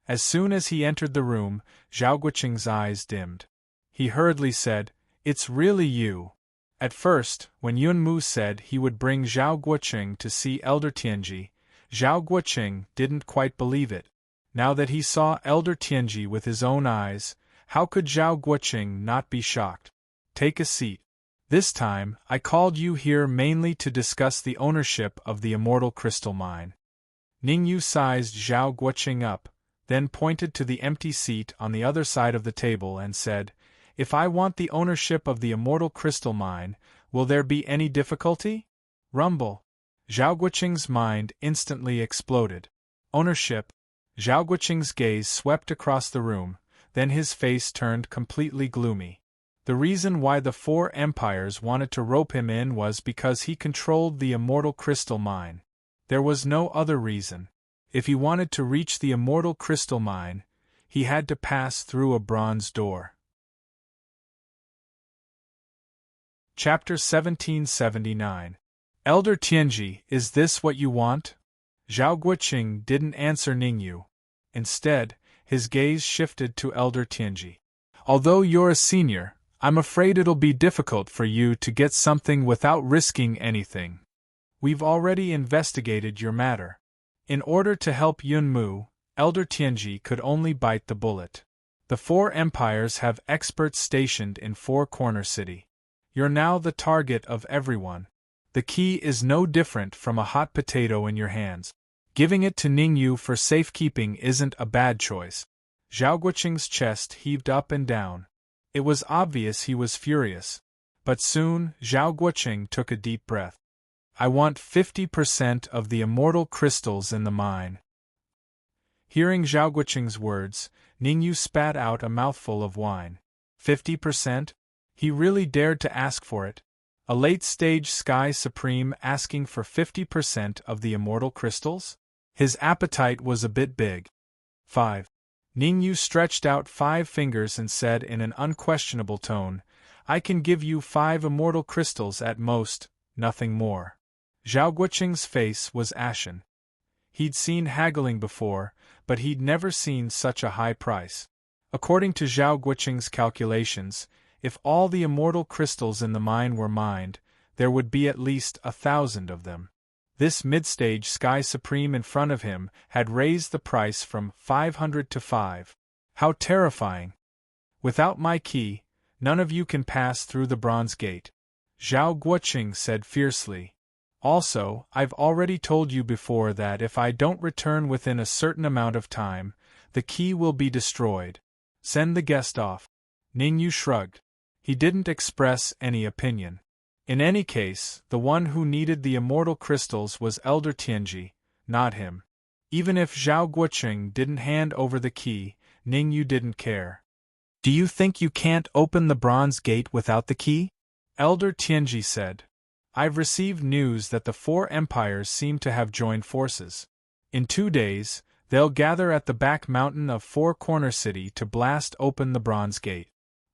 As soon as he entered the room, Zhao Guoqing's eyes dimmed. He hurriedly said, It's really you. At first, when Yun Mu said he would bring Zhao Guoqing to see Elder Tianji, Zhao Guoqing didn't quite believe it. Now that he saw Elder Tianji with his own eyes, how could Zhao Guoqing not be shocked? Take a seat. This time, I called you here mainly to discuss the ownership of the immortal crystal mine. Ningyu sized Zhao Guoqing up, then pointed to the empty seat on the other side of the table and said, If I want the ownership of the immortal crystal mine, will there be any difficulty? Rumble. Zhao Guoqing's mind instantly exploded. Ownership. Zhao Guoqing's gaze swept across the room, then his face turned completely gloomy. The reason why the 4 empires wanted to rope him in was because he controlled the immortal crystal mine. There was no other reason. If he wanted to reach the immortal crystal mine, he had to pass through a bronze door. Chapter 1779. Elder Tianji, is this what you want? Zhao Guoqing didn't answer Ningyu. Instead, his gaze shifted to Elder Tianji. Although you're a senior, I'm afraid it'll be difficult for you to get something without risking anything. We've already investigated your matter. In order to help Yun Mu, Elder Tianji could only bite the bullet. The 4 empires have experts stationed in Four Corner City. You're now the target of everyone. The key is no different from a hot potato in your hands. Giving it to Ningyu for safekeeping isn't a bad choice. Zhao Guoqing's chest heaved up and down. It was obvious he was furious. But soon, Zhao Guoqing took a deep breath. I want 50% of the immortal crystals in the mine. Hearing Zhao Guoqing's words, Ningyu spat out a mouthful of wine. 50%? He really dared to ask for it. A late-stage Sky Supreme asking for 50% of the immortal crystals? His appetite was a bit big. 5. Ningyu stretched out 5 fingers and said in an unquestionable tone, I can give you 5 immortal crystals at most, nothing more. Zhao Guoqing's face was ashen. He'd seen haggling before, but he'd never seen such a high price. According to Zhao Guoqing's calculations, if all the immortal crystals in the mine were mined, there would be at least 1,000 of them. This mid-stage Sky Supreme in front of him had raised the price from 500 to 5. How terrifying! Without my key, none of you can pass through the bronze gate. Zhao Guoqing said fiercely. Also, I've already told you before that if I don't return within a certain amount of time, the key will be destroyed. Send the guest off. Ningyu shrugged. He didn't express any opinion. In any case, the one who needed the immortal crystals was Elder Tianji, not him. Even if Zhao Guoqing didn't hand over the key, Ningyu didn't care. Do you think you can't open the bronze gate without the key? Elder Tianji said. I've received news that the four empires seem to have joined forces. In 2 days, they'll gather at the back mountain of Four Corner City to blast open the bronze gate.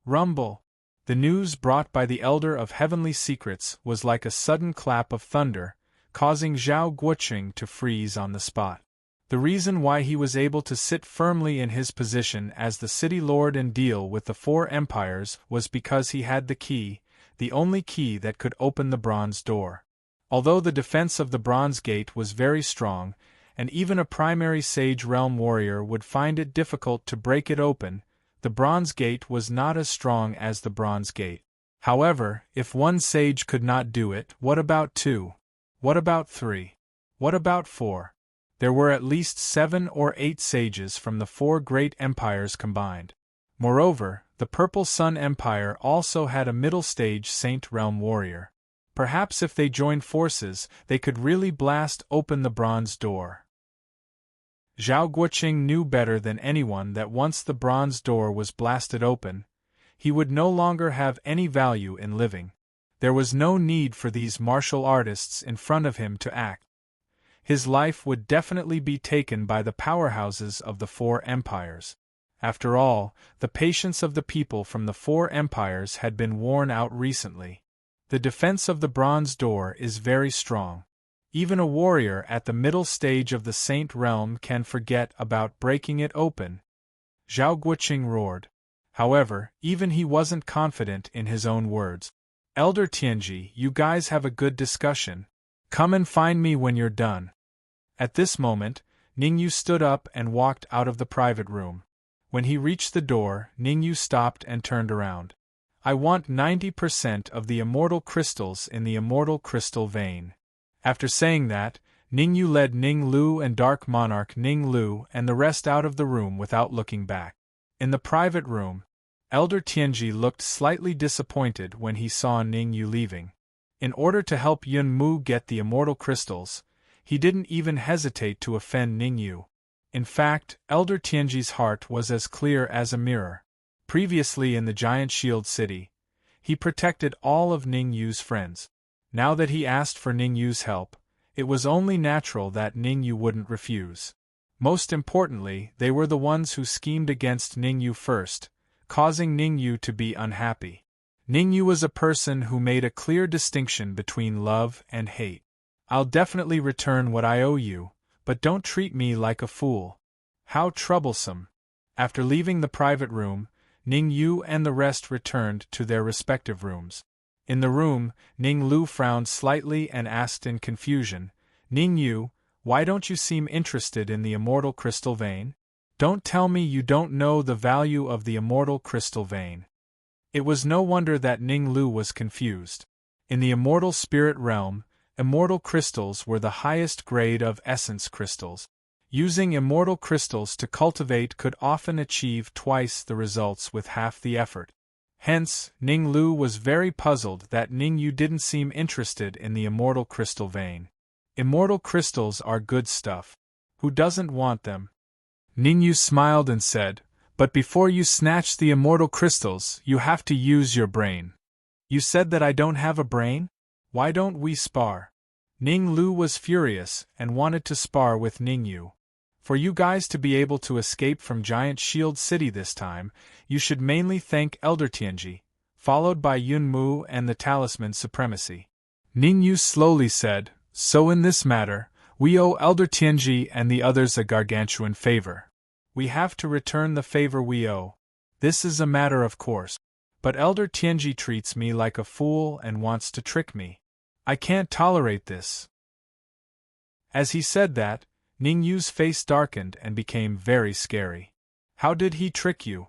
Rumble. The news brought by the Elder of Heavenly Secrets was like a sudden clap of thunder, causing Zhao Guoqing to freeze on the spot. The reason why he was able to sit firmly in his position as the city lord and deal with the four empires was because he had the key, the only key that could open the bronze door. Although the defense of the bronze gate was very strong, and even a primary Sage Realm warrior would find it difficult to break it open, the bronze gate was not as strong as the bronze gate. However, if one sage could not do it, what about 2? What about 3? What about 4? There were at least 7 or 8 sages from the 4 great empires combined. Moreover, the Purple Sun Empire also had a middle-stage Saint Realm warrior. Perhaps if they joined forces, they could really blast open the bronze door. Zhao Guoqing knew better than anyone that once the bronze door was blasted open, he would no longer have any value in living. There was no need for these martial artists in front of him to act. His life would definitely be taken by the powerhouses of the 4 empires. After all, the patience of the people from the 4 empires had been worn out recently. The defense of the bronze door is very strong. Even a warrior at the middle stage of the Saint Realm can forget about breaking it open. Zhao Guoqing roared. However, even he wasn't confident in his own words. Elder Tianji, you guys have a good discussion. Come and find me when you're done. At this moment, Ningyu stood up and walked out of the private room. When he reached the door, Ningyu stopped and turned around. I want 90% of the immortal crystals in the immortal crystal vein. After saying that, Ningyu led Ning Lu and Dark Monarch Ning Lu and the rest out of the room without looking back. In the private room, Elder Tianji looked slightly disappointed when he saw Ningyu leaving. In order to help Yun Mu get the immortal crystals, he didn't even hesitate to offend Ningyu. In fact, Elder Tianji's heart was as clear as a mirror. Previously in the Giant Shield City, he protected all of Ningyu's friends. Now that he asked for Ningyu's help, it was only natural that Ningyu wouldn't refuse. Most importantly, they were the ones who schemed against Ningyu first, causing Ningyu to be unhappy. Ningyu was a person who made a clear distinction between love and hate. I'll definitely return what I owe you, but don't treat me like a fool. How troublesome. After leaving the private room, Ningyu and the rest returned to their respective rooms. In the room, Ning Lu frowned slightly and asked in confusion, Ningyu, why don't you seem interested in the immortal crystal vein? Don't tell me you don't know the value of the immortal crystal vein. It was no wonder that Ning Lu was confused. In the immortal spirit realm, immortal crystals were the highest grade of essence crystals. Using immortal crystals to cultivate could often achieve twice the results with half the effort. Hence, Ning Lu was very puzzled that Ningyu didn't seem interested in the immortal crystal vein. Immortal crystals are good stuff. Who doesn't want them? Ningyu smiled and said, but before you snatch the immortal crystals, you have to use your brain. You said that I don't have a brain? Why don't we spar? Ning Lu was furious and wanted to spar with Ningyu. For you guys to be able to escape from Giant Shield City this time, you should mainly thank Elder Tianji, followed by Yun Mu and the Talisman Supremacy. Ningyu slowly said, so in this matter, we owe Elder Tianji and the others a gargantuan favor. We have to return the favor we owe. This is a matter of course. But Elder Tianji treats me like a fool and wants to trick me. I can't tolerate this. As he said that, Ningyu's face darkened and became very scary. How did he trick you?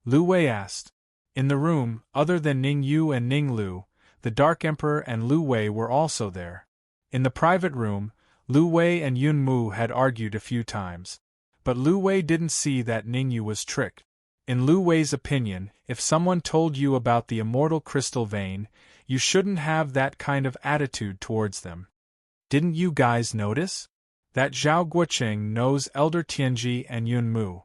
Lu Wei asked. In the room, other than Ningyu and Ning Lu, the Dark Emperor and Lu Wei were also there. In the private room, Lu Wei and Yun Mu had argued a few times. But Lu Wei didn't see that Ningyu was tricked. In Lu Wei's opinion, if someone told you about the immortal crystal vein, you shouldn't have that kind of attitude towards them. Didn't you guys notice? That Zhao Guoqing knows Elder Tianji and Yun Mu.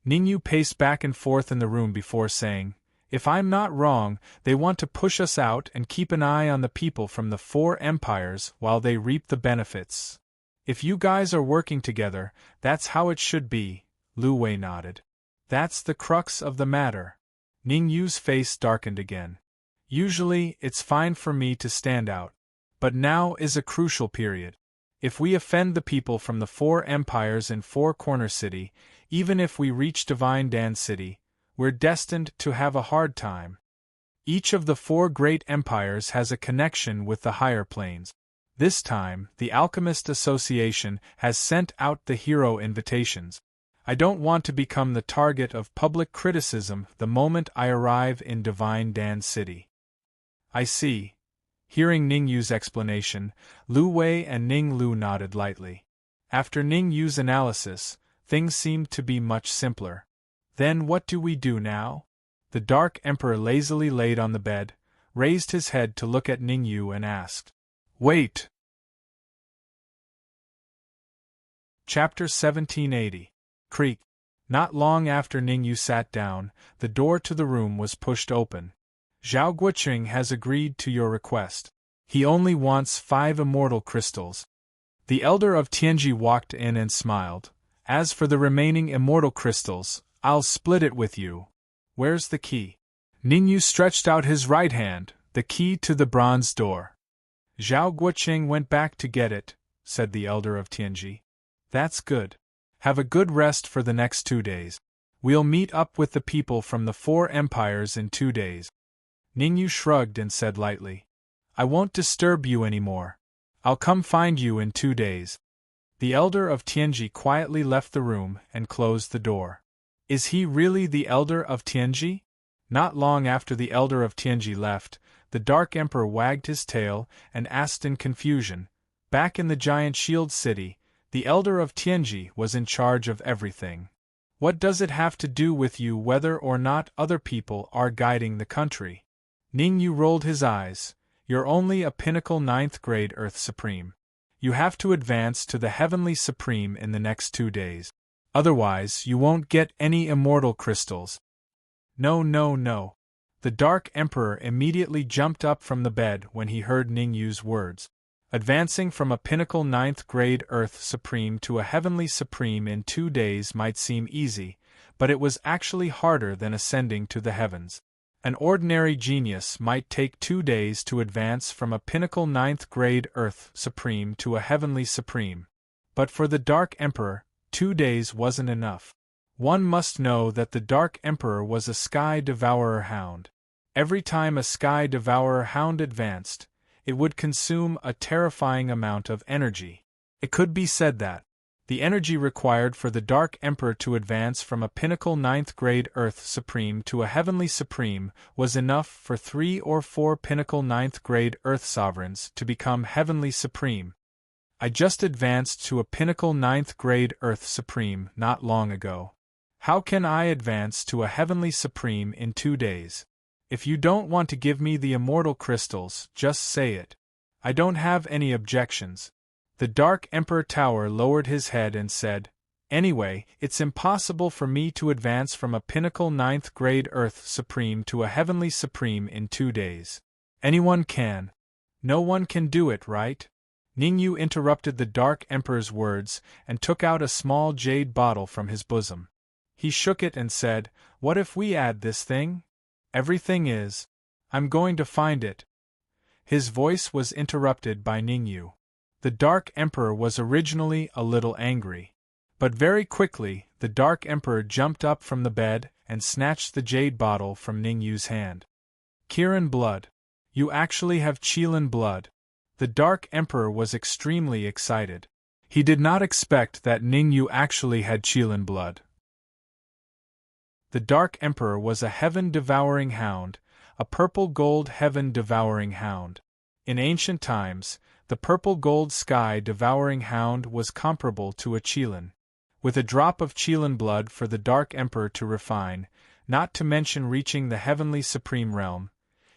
Ningyu paced back and forth in the room before saying, "If I'm not wrong, they want to push us out and keep an eye on the people from the 4 empires while they reap the benefits. If you guys are working together, that's how it should be," Lu Wei nodded. "That's the crux of the matter." Ningyu's face darkened again. "Usually, it's fine for me to stand out. But now is a crucial period. If we offend the people from the 4 empires in Four Corner City, even if we reach Divine Dan City, we're destined to have a hard time. Each of the 4 great empires has a connection with the higher planes. This time, the Alchemist Association has sent out the hero invitations. I don't want to become the target of public criticism the moment I arrive in Divine Dan City." "I see." Hearing Ningyu's explanation, Lu Wei and Ning Lu nodded lightly. After Ningyu's analysis, things seemed to be much simpler. "Then what do we do now?" The Dark Emperor lazily laid on the bed, raised his head to look at Ningyu and asked, "Wait." Chapter 1780. Creak. Not long after Ningyu sat down, the door to the room was pushed open. "Zhao Guoqing has agreed to your request. He only wants 5 immortal crystals." The elder of Tianji walked in and smiled. "As for the remaining immortal crystals, I'll split it with you. Where's the key?" Ningyu stretched out his right hand, the key to the bronze door. "Zhao Guoqing went back to get it," said the elder of Tianji. "That's good. Have a good rest for the next 2 days. We'll meet up with the people from the 4 empires in 2 days." Ningyu shrugged and said lightly, "I won't disturb you anymore. I'll come find you in 2 days." The elder of Tianji quietly left the room and closed the door. Is he really the elder of Tianji? Not long after the elder of Tianji left, the Dark Emperor wagged his tail and asked in confusion. Back in the giant shield city, the elder of Tianji was in charge of everything. "What does it have to do with you whether or not other people are guiding the country?" Ningyu rolled his eyes. "You're only a pinnacle 9th grade Earth Supreme. You have to advance to the Heavenly Supreme in the next 2 days. Otherwise, you won't get any immortal crystals." "No, no, no." The Dark Emperor immediately jumped up from the bed when he heard Ningyu's words. Advancing from a pinnacle 9th grade Earth Supreme to a Heavenly Supreme in 2 days might seem easy, but it was actually harder than ascending to the heavens. An ordinary genius might take 2 days to advance from a pinnacle 9th grade Earth Supreme to a Heavenly Supreme. But for the Dark Emperor, 2 days wasn't enough. One must know that the Dark Emperor was a Sky Devourer hound. Every time a Sky Devourer hound advanced, it would consume a terrifying amount of energy. It could be said that the energy required for the Dark Emperor to advance from a pinnacle 9th grade Earth Supreme to a Heavenly Supreme was enough for 3 or 4 pinnacle 9th grade Earth Sovereigns to become Heavenly Supreme. I just advanced to a pinnacle 9th grade Earth Supreme not long ago. How can I advance to a Heavenly Supreme in 2 days? If you don't want to give me the immortal crystals, just say it. I don't have any objections." The Dark Emperor Tower lowered his head and said, "Anyway, it's impossible for me to advance from a pinnacle 9th grade Earth Supreme to a Heavenly Supreme in 2 days. Anyone can. No one can do it, right?" Ningyu interrupted the Dark Emperor's words and took out a small jade bottle from his bosom. He shook it and said, "What if we add this thing? Everything is. I'm going to find it." His voice was interrupted by Ningyu. The Dark Emperor was originally a little angry. But very quickly, the Dark Emperor jumped up from the bed and snatched the jade bottle from Ningyu's hand. "Kirin blood. You actually have Qilin blood." The Dark Emperor was extremely excited. He did not expect that Ningyu actually had Qilin blood. The Dark Emperor was a heaven-devouring hound, a purple-gold heaven-devouring hound. In ancient times, The purple-gold sky-devouring hound was comparable to a Qilin. With a drop of Qilin blood for the Dark Emperor to refine, not to mention reaching the heavenly supreme realm,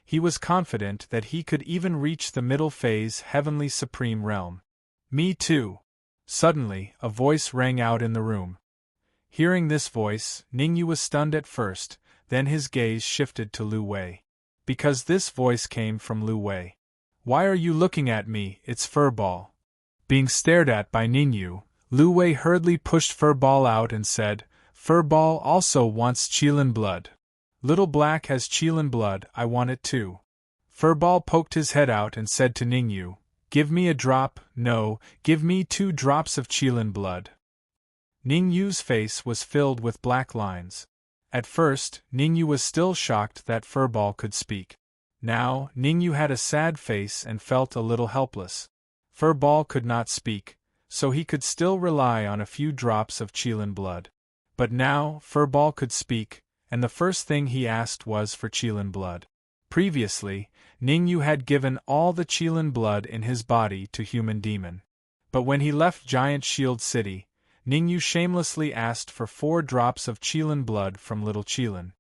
he was confident that he could even reach the middle phase heavenly supreme realm. Me too. Suddenly, a voice rang out in the room. Hearing this voice, Ningyu was stunned at first, then his gaze shifted to Lu Wei. Because this voice came from Lu Wei. Why are you looking at me? It's Furball. Being stared at by Ningyu, Lu Wei hurriedly pushed Furball out and said, Furball also wants Qilin blood. Little Black has Qilin blood, I want it too. Furball poked his head out and said to Ningyu, Give me a drop, no, give me 2 drops of Qilin blood. Ningyu's face was filled with black lines. At first, Ningyu was still shocked that Furball could speak. Now, Ningyu had a sad face and felt a little helpless. Furball could not speak, so he could still rely on a few drops of Qilin blood. But now, Furball could speak, and the first thing he asked was for Qilin blood. Previously, Ningyu had given all the Qilin blood in his body to Human Demon. But when he left Giant Shield City, Ningyu shamelessly asked for 4 drops of Qilin blood from Little Qilin.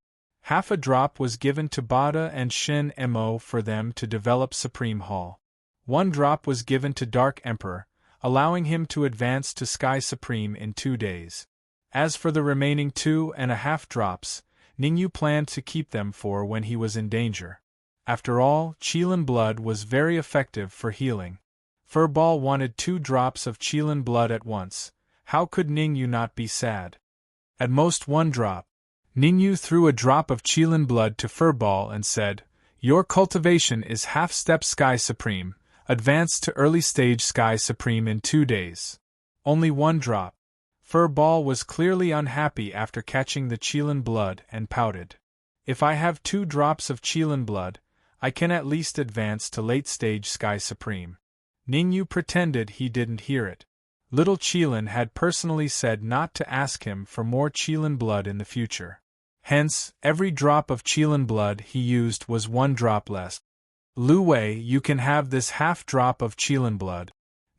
Half a drop was given to Bada and Shin Mo for them to develop Supreme Hall. 1 drop was given to Dark Emperor, allowing him to advance to Sky Supreme in 2 days. As for the remaining 2.5 drops, Ningyu planned to keep them for when he was in danger. After all, Qilin blood was very effective for healing. Furball wanted 2 drops of Qilin blood at once. How could Ningyu not be sad? At most 1 drop. Ningyu threw a drop of Qilin blood to Furball and said, Your cultivation is half-step Sky Supreme. Advance to early stage Sky Supreme in 2 days. Only 1 drop. Furball was clearly unhappy after catching the Qilin blood and pouted. If I have 2 drops of Qilin blood, I can at least advance to late stage Sky Supreme. Ningyu pretended he didn't hear it. Little Qilin had personally said not to ask him for more Qilin blood in the future. Hence, every drop of Qilin blood he used was 1 drop less. Lu Wei, you can have this half drop of Qilin blood.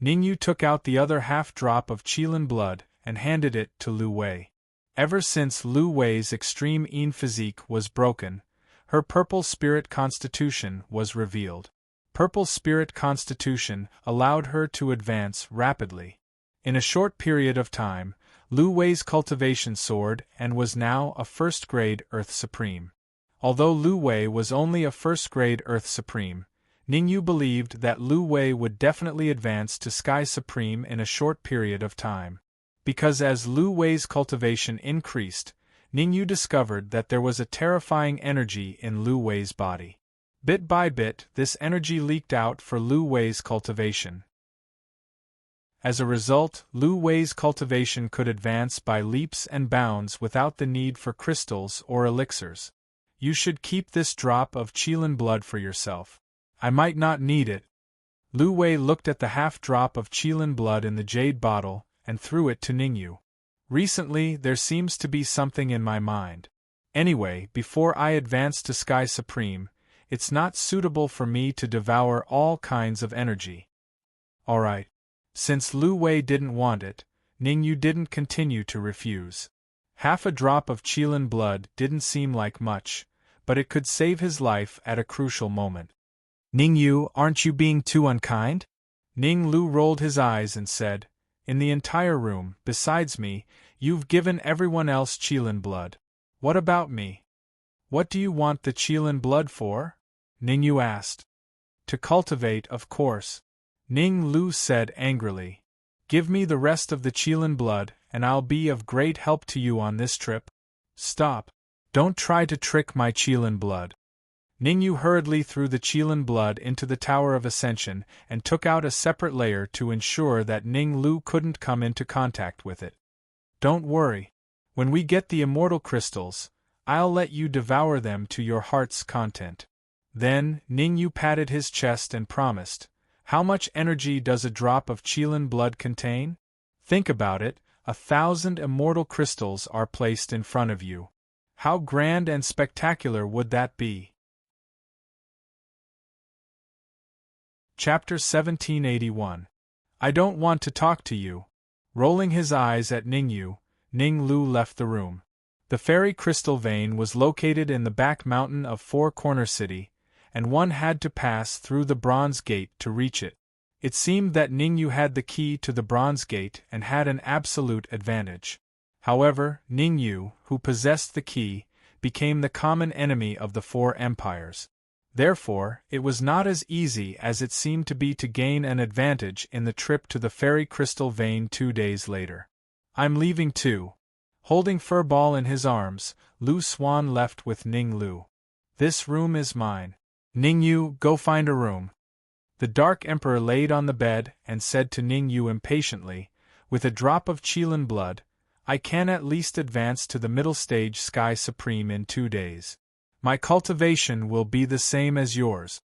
Ningyu took out the other half drop of Qilin blood and handed it to Lu Wei. Ever since Lu Wei's extreme Yin physique was broken, her purple spirit constitution was revealed. Purple spirit constitution allowed her to advance rapidly. In a short period of time, Lu Wei's cultivation soared and was now a first-grade Earth Supreme. Although Lu Wei was only a first-grade Earth Supreme, Ningyu believed that Lu Wei would definitely advance to Sky Supreme in a short period of time. Because as Lu Wei's cultivation increased, Ningyu discovered that there was a terrifying energy in Lu Wei's body. Bit by bit, this energy leaked out for Lu Wei's cultivation. As a result, Lu Wei's cultivation could advance by leaps and bounds without the need for crystals or elixirs. You should keep this drop of Qilin blood for yourself. I might not need it. Lu Wei looked at the half drop of Qilin blood in the jade bottle and threw it to Ningyu. Recently, there seems to be something in my mind. Anyway, before I advance to Sky Supreme, it's not suitable for me to devour all kinds of energy. Alright. Since Lu Wei didn't want it, Ningyu didn't continue to refuse. Half a drop of Qilin blood didn't seem like much, but it could save his life at a crucial moment. Ningyu, aren't you being too unkind? Ning Lu rolled his eyes and said, In the entire room, besides me, you've given everyone else Qilin blood. What about me? What do you want the Qilin blood for? Ningyu asked. To cultivate, of course. Ning Lu said angrily. Give me the rest of the Qilin blood, and I'll be of great help to you on this trip. Stop. Don't try to trick my Qilin blood. Ningyu hurriedly threw the Qilin blood into the Tower of Ascension and took out a separate layer to ensure that Ning Lu couldn't come into contact with it. Don't worry. When we get the immortal crystals, I'll let you devour them to your heart's content. Then, Ningyu patted his chest and promised, How much energy does a drop of Qilin blood contain? Think about it, 1,000 immortal crystals are placed in front of you. How grand and spectacular would that be? Chapter 1781. I don't want to talk to you. Rolling his eyes at Ningyu, Ning Lu left the room. The fairy crystal vein was located in the back mountain of Four Corner City, and one had to pass through the Bronze Gate to reach it. It seemed that Ningyu had the key to the Bronze Gate and had an absolute advantage. However, Ningyu, who possessed the key, became the common enemy of the Four Empires. Therefore, it was not as easy as it seemed to be to gain an advantage in the trip to the fairy crystal vein 2 days later. I'm leaving too. Holding Furball in his arms, Lu Swan left with Ning Lu. This room is mine. Ningyu, go find a room. The Dark Emperor laid on the bed and said to Ningyu impatiently, with a drop of Qilin blood, I can at least advance to the middle stage Sky Supreme in 2 days. My cultivation will be the same as yours.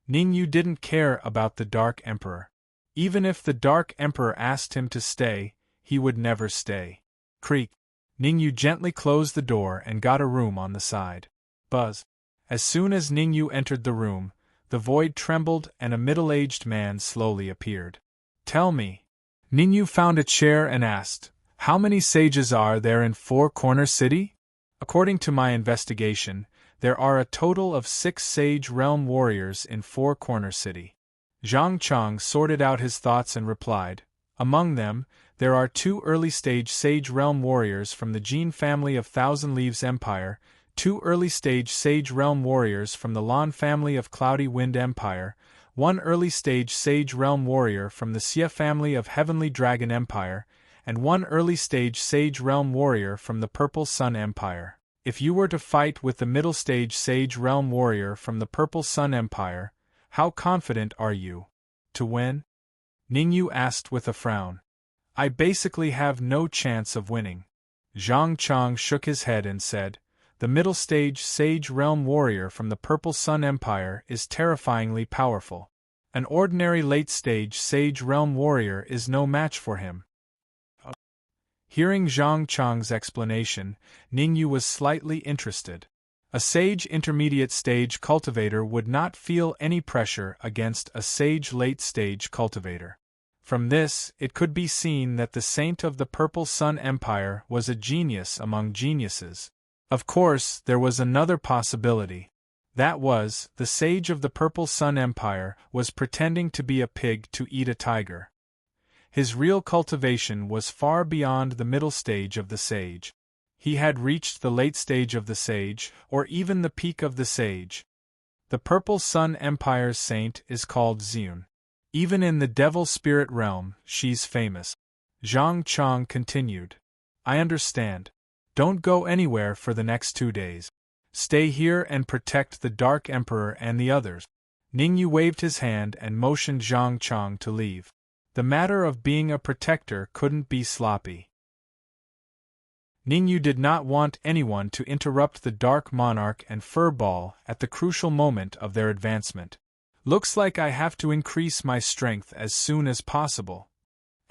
Ningyu didn't care about the Dark Emperor. Even if the Dark Emperor asked him to stay, he would never stay. Creak. Ningyu gently closed the door and got a room on the side. Buzz. As soon as Ningyu entered the room, the void trembled and a middle-aged man slowly appeared. Tell me. Ningyu found a chair and asked, how many sages are there in Four Corner City? According to my investigation, there are a total of 6 Sage Realm warriors in Four Corner City. Zhang Chang sorted out his thoughts and replied, among them, there are 2 early-stage Sage Realm warriors from the Jin family of Thousand Leaves Empire, 2 early-stage Sage Realm warriors from the Lan family of Cloudy Wind Empire, 1 early-stage Sage Realm warrior from the Xia family of Heavenly Dragon Empire, and 1 early-stage Sage Realm warrior from the Purple Sun Empire. If you were to fight with the middle-stage Sage Realm warrior from the Purple Sun Empire, how confident are you to win? Ningyu asked with a frown. I basically have no chance of winning. Zhang Chang shook his head and said, the middle-stage Sage Realm warrior from the Purple Sun Empire is terrifyingly powerful. An ordinary late-stage Sage Realm warrior is no match for him. Hearing Zhang Chang's explanation, Ningyu was slightly interested. A Sage Intermediate Stage cultivator would not feel any pressure against a Sage Late Stage cultivator. From this, it could be seen that the Saint of the Purple Sun Empire was a genius among geniuses. Of course, there was another possibility. That was, the Sage of the Purple Sun Empire was pretending to be a pig to eat a tiger. His real cultivation was far beyond the middle stage of the Sage. He had reached the late stage of the Sage, or even the peak of the Sage. The Purple Sun Empire's saint is called Xiun. Even in the Devil Spirit realm, she's famous. Zhang Chang continued. I understand. Don't go anywhere for the next 2 days. Stay here and protect the Dark Emperor and the others. Ningyu waved his hand and motioned Zhang Chang to leave. The matter of being a protector couldn't be sloppy. Ningyu did not want anyone to interrupt the Dark Monarch and Furball at the crucial moment of their advancement. Looks like I have to increase my strength as soon as possible.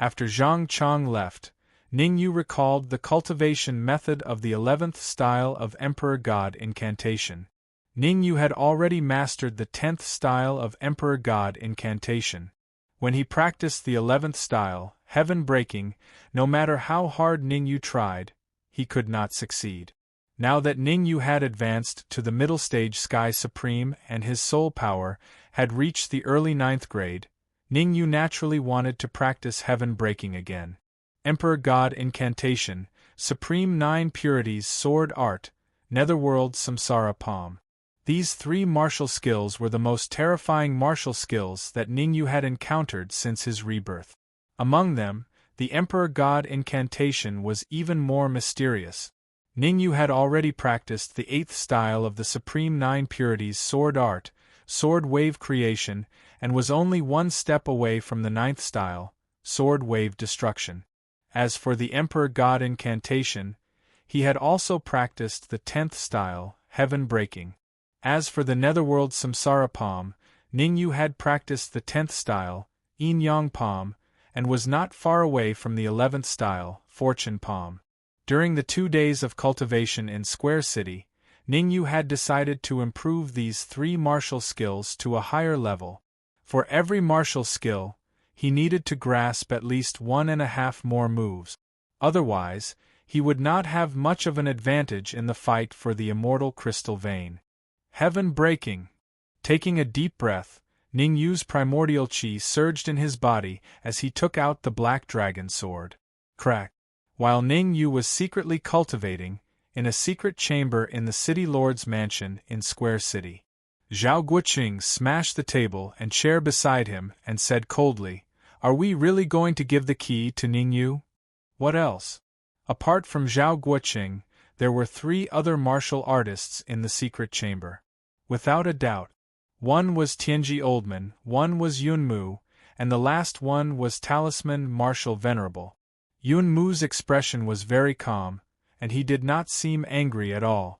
After Zhang Chang left, Ningyu recalled the cultivation method of the 11th style of Emperor God incantation. Ningyu had already mastered the 10th style of Emperor God incantation. When he practiced the 11th style, heaven breaking, no matter how hard Ningyu tried, he could not succeed. Now that Ningyu had advanced to the middle stage Sky Supreme and his soul power had reached the early 9th grade, Ningyu naturally wanted to practice heaven breaking again. Emperor God incantation, Supreme 9 Purities Sword Art, Netherworld Samsara Palm. These 3 martial skills were the most terrifying martial skills that Ningyu had encountered since his rebirth. Among them, the Emperor God incantation was even more mysterious. Ningyu had already practiced the 8th style of the Supreme 9 Purities Sword Art, Sword Wave Creation, and was only 1 step away from the 9th style, Sword Wave Destruction. As for the Emperor God incantation, he had also practiced the 10th style, Heaven Breaking. As for the Netherworld Samsara Palm, Ningyu had practiced the 10th style, Yin Yang Palm, and was not far away from the 11th style, Fortune Palm. During the 2 days of cultivation in Square City, Ningyu had decided to improve these 3 martial skills to a higher level. For every martial skill, he needed to grasp at least 1.5 more moves. Otherwise, he would not have much of an advantage in the fight for the immortal crystal vein. Heaven-breaking! Taking a deep breath, Ning Yu's primordial chi surged in his body as he took out the black dragon sword. Crack! While Ning Yu was secretly cultivating, in a secret chamber in the city lord's mansion in Square City, Zhao Guoqing smashed the table and chair beside him and said coldly, "Are we really going to give the key to Ning Yu? What else?" Apart from Zhao Guoqing, there were 3 other martial artists in the secret chamber. Without a doubt. One was Tianji Oldman, one was Yun Mu, and the last one was Talisman Martial Venerable. Yun Mu's expression was very calm, and he did not seem angry at all.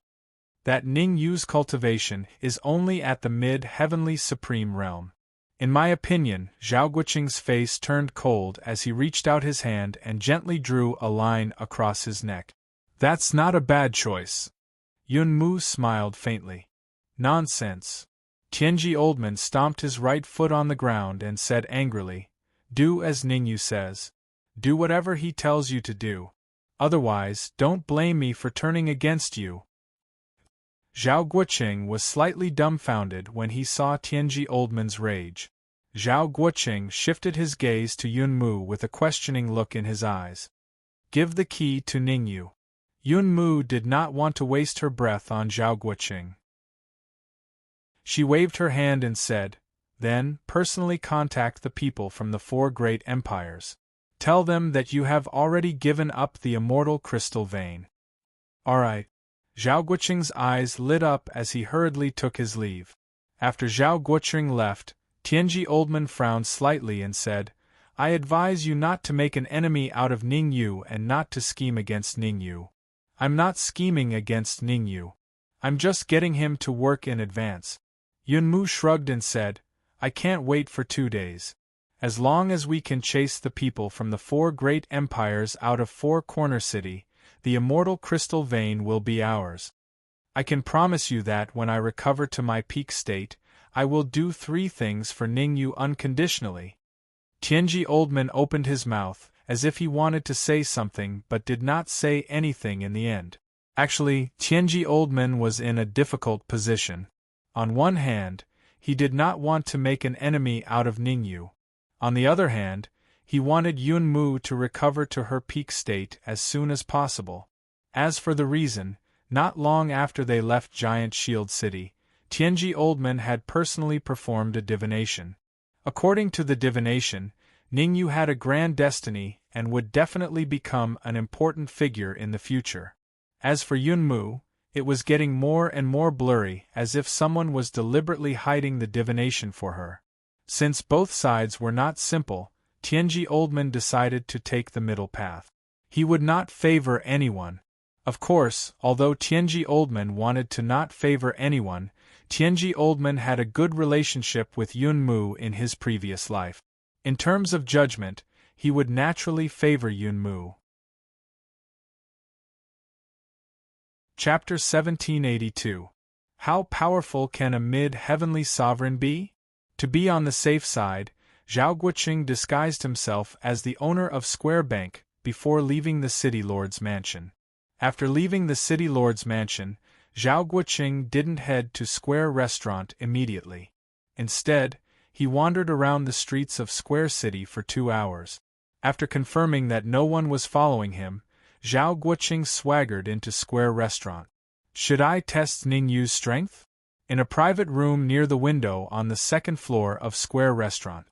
That Ning Yu's cultivation is only at the mid-heavenly supreme realm. In my opinion, Zhao Guoqing's face turned cold as he reached out his hand and gently drew a line across his neck. "That's not a bad choice." Yun Mu smiled faintly. "Nonsense." Tianji Oldman stomped his right foot on the ground and said angrily, "Do as Ning Yu says. Do whatever he tells you to do. Otherwise, don't blame me for turning against you." Zhao Guoqing was slightly dumbfounded when he saw Tianji Oldman's rage. Zhao Guoqing shifted his gaze to Yun Mu with a questioning look in his eyes. "Give the key to Ning Yu." Yun Mu did not want to waste her breath on Zhao Guoqing. She waved her hand and said, "Then, personally contact the people from the 4 great empires. Tell them that you have already given up the immortal crystal vein." "All right." Zhao Guoqing's eyes lit up as he hurriedly took his leave. After Zhao Guoqing left, Tianji Oldman frowned slightly and said, "I advise you not to make an enemy out of Ning Yu and not to scheme against Ning Yu." "I'm not scheming against Ning Yu. I'm just getting him to work in advance." Yun Mu shrugged and said, "I can't wait for 2 days. As long as we can chase the people from the 4 great empires out of Four Corner City, the immortal crystal vein will be ours. I can promise you that when I recover to my peak state, I will do 3 things for Ning Yu unconditionally." Tianji Oldman opened his mouth, as if he wanted to say something but did not say anything in the end. Actually, Tianji Oldman was in a difficult position. On one hand, he did not want to make an enemy out of Ning Yu. On the other hand, he wanted Yun Mu to recover to her peak state as soon as possible. As for the reason, not long after they left Giant Shield City, Tianji Oldman had personally performed a divination. According to the divination, Ning Yu had a grand destiny and would definitely become an important figure in the future. As for Yun Mu, it was getting more and more blurry, as if someone was deliberately hiding the divination for her. Since both sides were not simple, Tianji Oldman decided to take the middle path. He would not favor anyone. Of course, although Tianji Oldman wanted to not favor anyone, Tianji Oldman had a good relationship with Yun Mu in his previous life. In terms of judgment, he would naturally favor Yun Mu. Chapter 1782. How powerful can a mid-heavenly sovereign be? To be on the safe side, Zhao Guoqing disguised himself as the owner of Square Bank before leaving the city lord's mansion. After leaving the city lord's mansion, Zhao Guoqing didn't head to Square Restaurant immediately. Instead, he wandered around the streets of Square City for 2 hours. After confirming that no one was following him, Zhao Guoqing swaggered into Square Restaurant. Should I test Ning Yu's strength? In a private room near the window on the 2nd floor of Square Restaurant,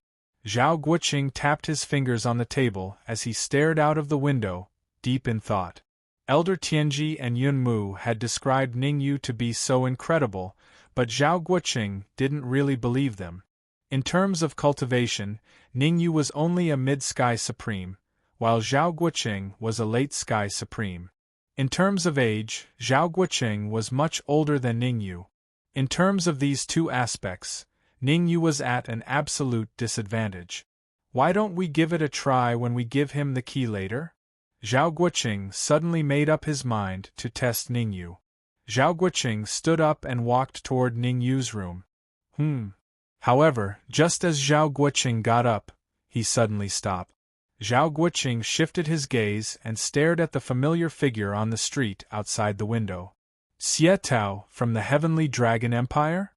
Zhao Guoqing tapped his fingers on the table as he stared out of the window, deep in thought. Elder Tianji and Yun Mu had described Ning Yu to be so incredible, but Zhao Guoqing didn't really believe them. In terms of cultivation, Ning Yu was only a mid-sky supreme, while Zhao Guoqing was a late-sky supreme. In terms of age, Zhao Guoqing was much older than Ning Yu. In terms of these 2 aspects, Ning Yu was at an absolute disadvantage. Why don't we give it a try when we give him the key later? Zhao Guoqing suddenly made up his mind to test Ning Yu. Zhao Guoqing stood up and walked toward Ning Yu's room. However, just as Zhao Guoqing got up, he suddenly stopped. Zhao Guoqing shifted his gaze and stared at the familiar figure on the street outside the window. Xie Tao, from the Heavenly Dragon Empire?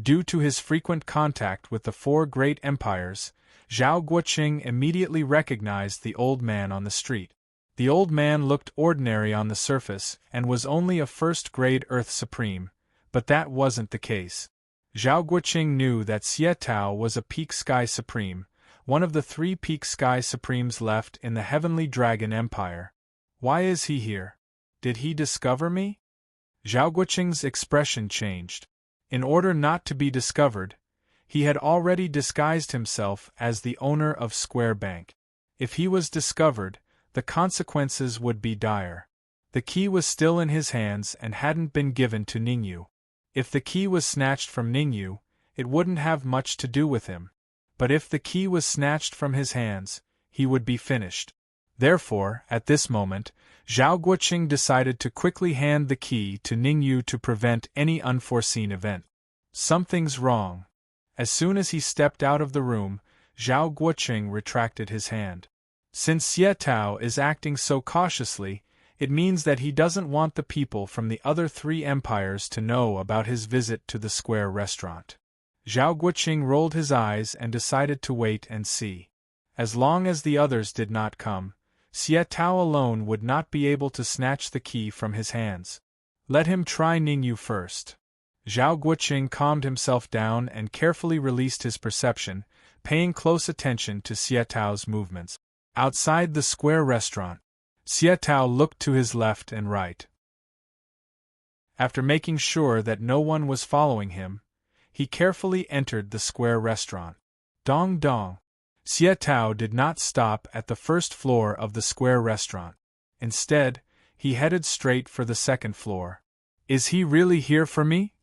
Due to his frequent contact with the four great empires, Zhao Guoqing immediately recognized the old man on the street. The old man looked ordinary on the surface and was only a first-grade Earth Supreme, but that wasn't the case. Zhao Guoqing knew that Xie Tao was a Peak Sky Supreme, one of the 3 Peak Sky Supremes left in the Heavenly Dragon Empire. Why is he here? Did he discover me? Zhao Guoqing's expression changed. In order not to be discovered, he had already disguised himself as the owner of Square Bank. If he was discovered, the consequences would be dire. The key was still in his hands and hadn't been given to Ningyu. If the key was snatched from Ningyu, it wouldn't have much to do with him. But if the key was snatched from his hands, he would be finished. Therefore, at this moment, Zhao Guoqing decided to quickly hand the key to Ningyu to prevent any unforeseen event. Something's wrong. As soon as he stepped out of the room, Zhao Guoqing retracted his hand. Since Xie Tao is acting so cautiously, it means that he doesn't want the people from the other 3 empires to know about his visit to the Square restaurant. Zhao Guoqing rolled his eyes and decided to wait and see. As long as the others did not come, Xie Tao alone would not be able to snatch the key from his hands. Let him try Ningyu first. Zhao Guoqing calmed himself down and carefully released his perception, paying close attention to Xie Tao's movements. Outside the Square restaurant, Xie Tao looked to his left and right. After making sure that no one was following him, he carefully entered the Square restaurant. Dong dong. Xie Tao did not stop at the first floor of the Square restaurant. Instead, he headed straight for the second floor. Is he really here for me?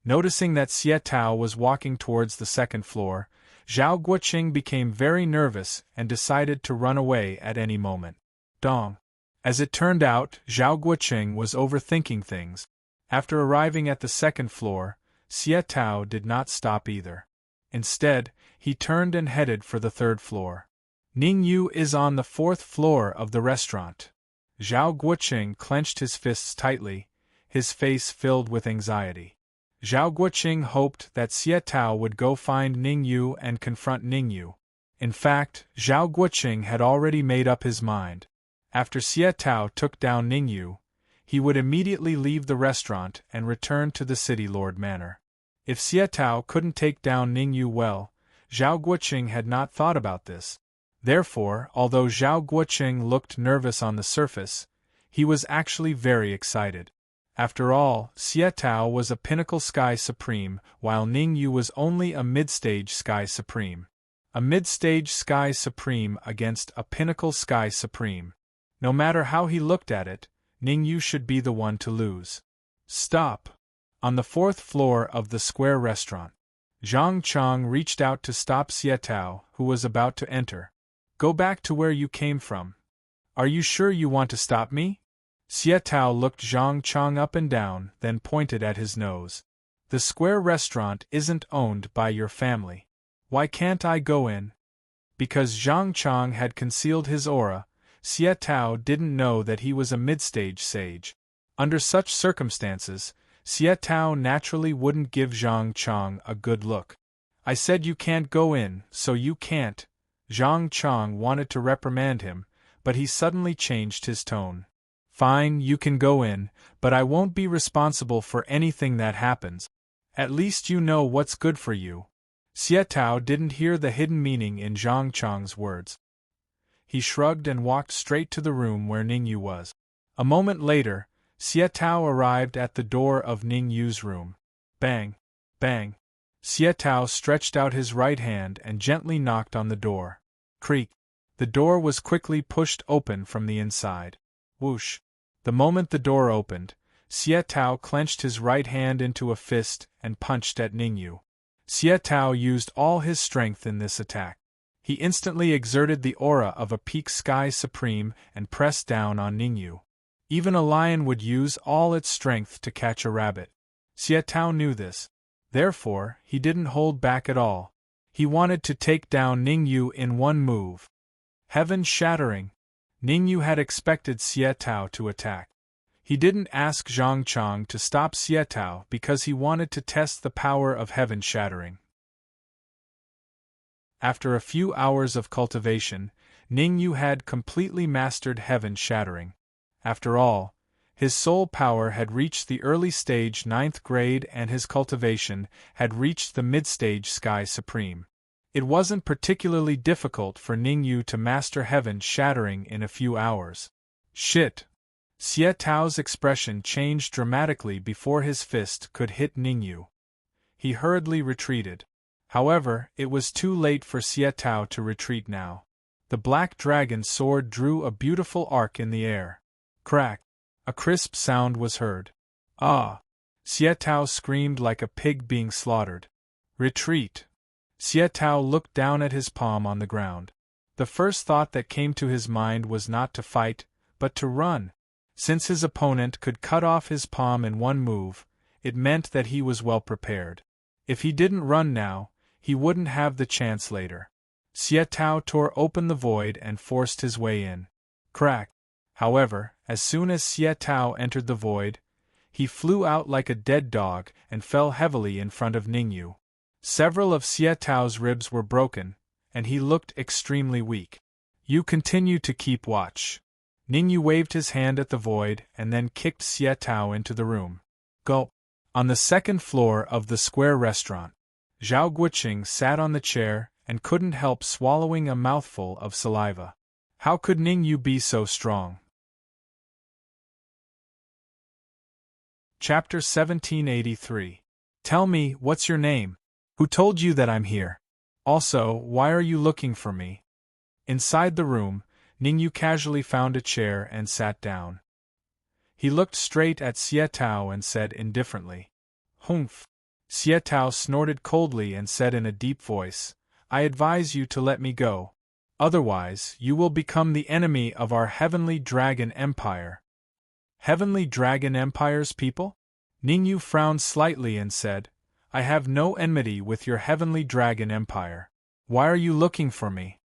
Noticing that Xie Tao was walking towards the second floor, Zhao Guoqing became very nervous and decided to run away at any moment. Dong. As it turned out, Zhao Guoqing was overthinking things. After arriving at the second floor, Xie Tao did not stop either. Instead, he turned and headed for the third floor. Ningyu is on the 4th floor of the restaurant. Zhao Guoqing clenched his fists tightly, his face filled with anxiety. Zhao Guoqing hoped that Xie Tao would go find Ningyu and confront Ningyu. In fact, Zhao Guoqing had already made up his mind. After Xie Tao took down Ningyu, he would immediately leave the restaurant and return to the City Lord Manor. If Xie Tao couldn't take down Ningyu well, Zhao Guoqing had not thought about this. Therefore, although Zhao Guoqing looked nervous on the surface, he was actually very excited. After all, Xie Tao was a Pinnacle Sky Supreme, while Ningyu was only a Mid-Stage Sky Supreme. A Mid-Stage Sky Supreme against a Pinnacle Sky Supreme. No matter how he looked at it, Ningyu should be the one to lose. Stop! On the 4th floor of the Square restaurant, Zhang Chang reached out to stop Xie Tao, who was about to enter. Go back to where you came from. Are you sure you want to stop me? Xie Tao looked Zhang Chang up and down, then pointed at his nose. The Square restaurant isn't owned by your family. Why can't I go in? Because Zhang Chang had concealed his aura, Xie Tao didn't know that he was a mid-stage sage. Under such circumstances, Xie Tao naturally wouldn't give Zhang Chang a good look. I said you can't go in, so you can't. Zhang Chang wanted to reprimand him, but he suddenly changed his tone. Fine, you can go in, but I won't be responsible for anything that happens. At least you know what's good for you. Xie Tao didn't hear the hidden meaning in Zhang Chang's words. He shrugged and walked straight to the room where Ningyu was. A moment later, Xie Tao arrived at the door of Ningyu's room. Bang! Bang! Xie Tao stretched out his right hand and gently knocked on the door. Creak! The door was quickly pushed open from the inside. Whoosh! The moment the door opened, Xie Tao clenched his right hand into a fist and punched at Ningyu. Xie Tao used all his strength in this attack. He instantly exerted the aura of a Peak Sky Supreme and pressed down on Ningyu. Even a lion would use all its strength to catch a rabbit. Xie Tao knew this. Therefore, he didn't hold back at all. He wanted to take down Ningyu in one move. Heaven-shattering. Ningyu had expected Xietao to attack. He didn't ask Zhang Chang to stop Xietao because he wanted to test the power of heaven-shattering. After a few hours of cultivation, Ningyu had completely mastered heaven-shattering. After all, his soul power had reached the early stage 9th grade and his cultivation had reached the mid-stage sky supreme. It wasn't particularly difficult for Ningyu to master heaven-shattering in a few hours. Shit! Xietao's expression changed dramatically before his fist could hit Ningyu. He hurriedly retreated. However, it was too late for Xietao to retreat now. The black dragon sword drew a beautiful arc in the air. Crack! A crisp sound was heard. Ah! Xietao screamed like a pig being slaughtered. Retreat! Xietao looked down at his palm on the ground. The first thought that came to his mind was not to fight, but to run. Since his opponent could cut off his palm in one move, it meant that he was well prepared. If he didn't run now, he wouldn't have the chance later. Xietao tore open the void and forced his way in. Crack! However, as soon as Xietao entered the void, he flew out like a dead dog and fell heavily in front of Ningyu. Several of Xietao's ribs were broken, and he looked extremely weak. You continue to keep watch. Ningyu waved his hand at the void and then kicked Xietao into the room. Gulp! On the second floor of the square restaurant, Zhao Guoqing sat on the chair and couldn't help swallowing a mouthful of saliva. How could Ningyu be so strong? Chapter 1783. Tell me, what's your name? Who told you that I'm here? Also, why are you looking for me? Inside the room, Ningyu casually found a chair and sat down. He looked straight at Xietao and said indifferently, "Humph." Xietao snorted coldly and said in a deep voice, "I advise you to let me go. Otherwise, you will become the enemy of our Heavenly Dragon Empire." Heavenly Dragon Empire's people? Ningyu frowned slightly and said, "I have no enmity with your Heavenly Dragon Empire. Why are you looking for me?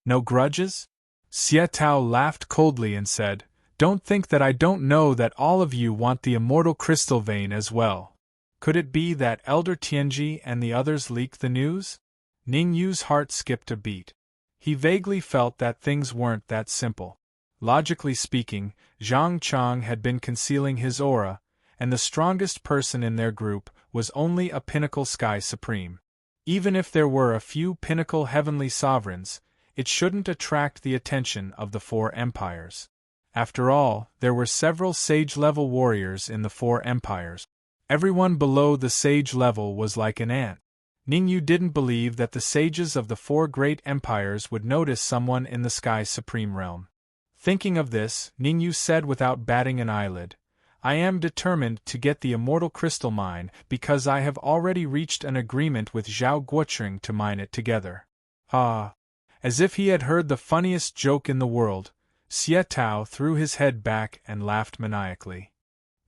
No grudges?" Xietao laughed coldly and said, "Don't think that I don't know that all of you want the immortal crystal vein as well. Could it be that Elder Tianji and the others leaked the news?" Ningyu's heart skipped a beat. He vaguely felt that things weren't that simple. Logically speaking, Zhang Chang had been concealing his aura, and the strongest person in their group was only a pinnacle sky supreme. Even if there were a few pinnacle heavenly sovereigns, it shouldn't attract the attention of the four empires. After all, there were several sage-level warriors in the four empires. Everyone below the sage level was like an ant. Ningyu didn't believe that the sages of the four great empires would notice someone in the sky supreme realm. Thinking of this, Ningyu said without batting an eyelid, "I am determined to get the immortal crystal mine because I have already reached an agreement with Zhao Guoqing to mine it together." Ah! As if he had heard the funniest joke in the world, Xietao threw his head back and laughed maniacally.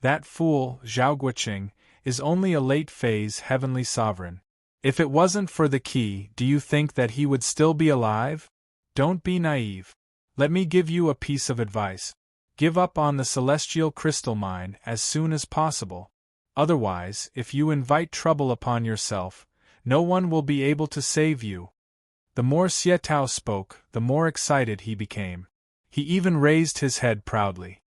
That fool, Zhao Guoqing, is only a late-phase heavenly sovereign. If it wasn't for the key, do you think that he would still be alive? Don't be naive. Let me give you a piece of advice. Give up on the celestial crystal mine as soon as possible. Otherwise, if you invite trouble upon yourself, no one will be able to save you. The more Xietao spoke, the more excited he became. He even raised his head proudly.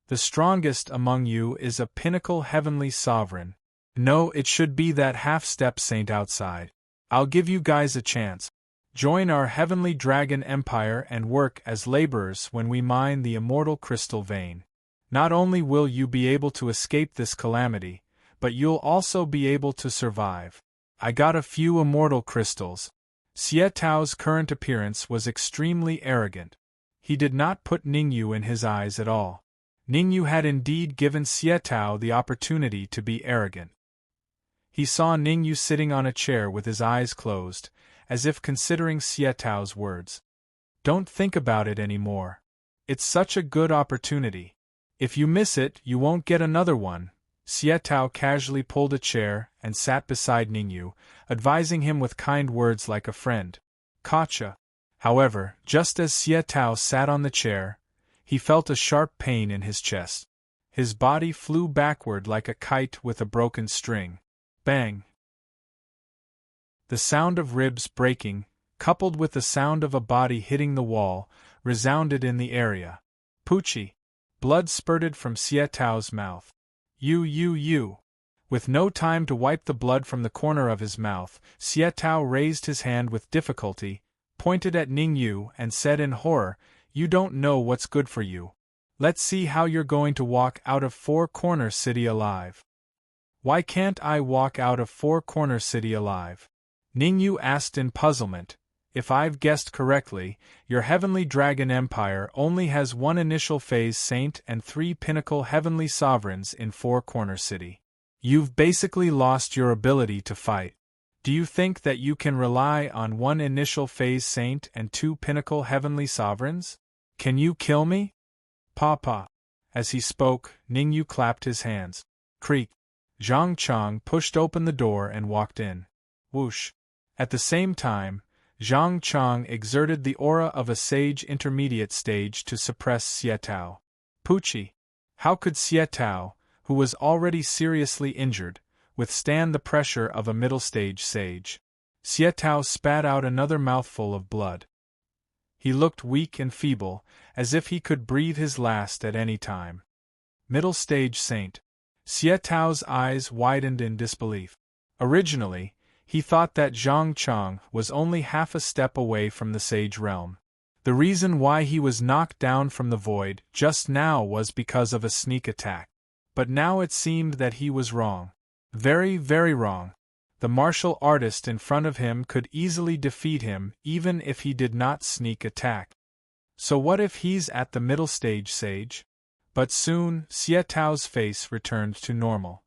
The strongest among you is a pinnacle heavenly sovereign. No, it should be that half-step saint outside. I'll give you guys a chance. Join our Heavenly Dragon Empire and work as laborers when we mine the immortal crystal vein. Not only will you be able to escape this calamity, but you'll also be able to survive. I got a few immortal crystals. Xietao's current appearance was extremely arrogant. He did not put Ningyu in his eyes at all. Ningyu had indeed given Xietao the opportunity to be arrogant. He saw Ningyu sitting on a chair with his eyes closed, as if considering Xietao's words. Don't think about it anymore. It's such a good opportunity. If you miss it, you won't get another one, Xie Tao casually pulled a chair and sat beside Ningyu, advising him with kind words like a friend. Gotcha. However, just as Xie Tao sat on the chair, he felt a sharp pain in his chest. His body flew backward like a kite with a broken string. Bang! The sound of ribs breaking, coupled with the sound of a body hitting the wall, resounded in the area. Poochie! Blood spurted from Xie Tao's mouth. You! With no time to wipe the blood from the corner of his mouth, Xie Tao raised his hand with difficulty, pointed at Ningyu and said in horror, "You don't know what's good for you. Let's see how you're going to walk out of Four Corner City alive." "Why can't I walk out of Four Corner City alive?" Ningyu asked in puzzlement. "If I've guessed correctly, your Heavenly Dragon Empire only has one initial phase saint and 3 pinnacle heavenly sovereigns in Four Corner City. You've basically lost your ability to fight. Do you think that you can rely on one initial phase saint and 2 pinnacle heavenly sovereigns? Can you kill me?" "Papa." As he spoke, Ningyu clapped his hands. Creak. Zhang Chang pushed open the door and walked in. Whoosh. At the same time, Zhang Chang exerted the aura of a sage intermediate stage to suppress Xie Tao. Poochie! How could Xie Tao, who was already seriously injured, withstand the pressure of a middle stage sage? Xie Tao spat out another mouthful of blood. He looked weak and feeble, as if he could breathe his last at any time. Middle stage saint. Xie Tao's eyes widened in disbelief. Originally, he thought that Zhang Chang was only half a step away from the sage realm. The reason why he was knocked down from the void just now was because of a sneak attack. But now it seemed that he was wrong. Very, very wrong. The martial artist in front of him could easily defeat him even if he did not sneak attack. So what if he's at the middle stage sage? But soon, Xie Tao's face returned to normal.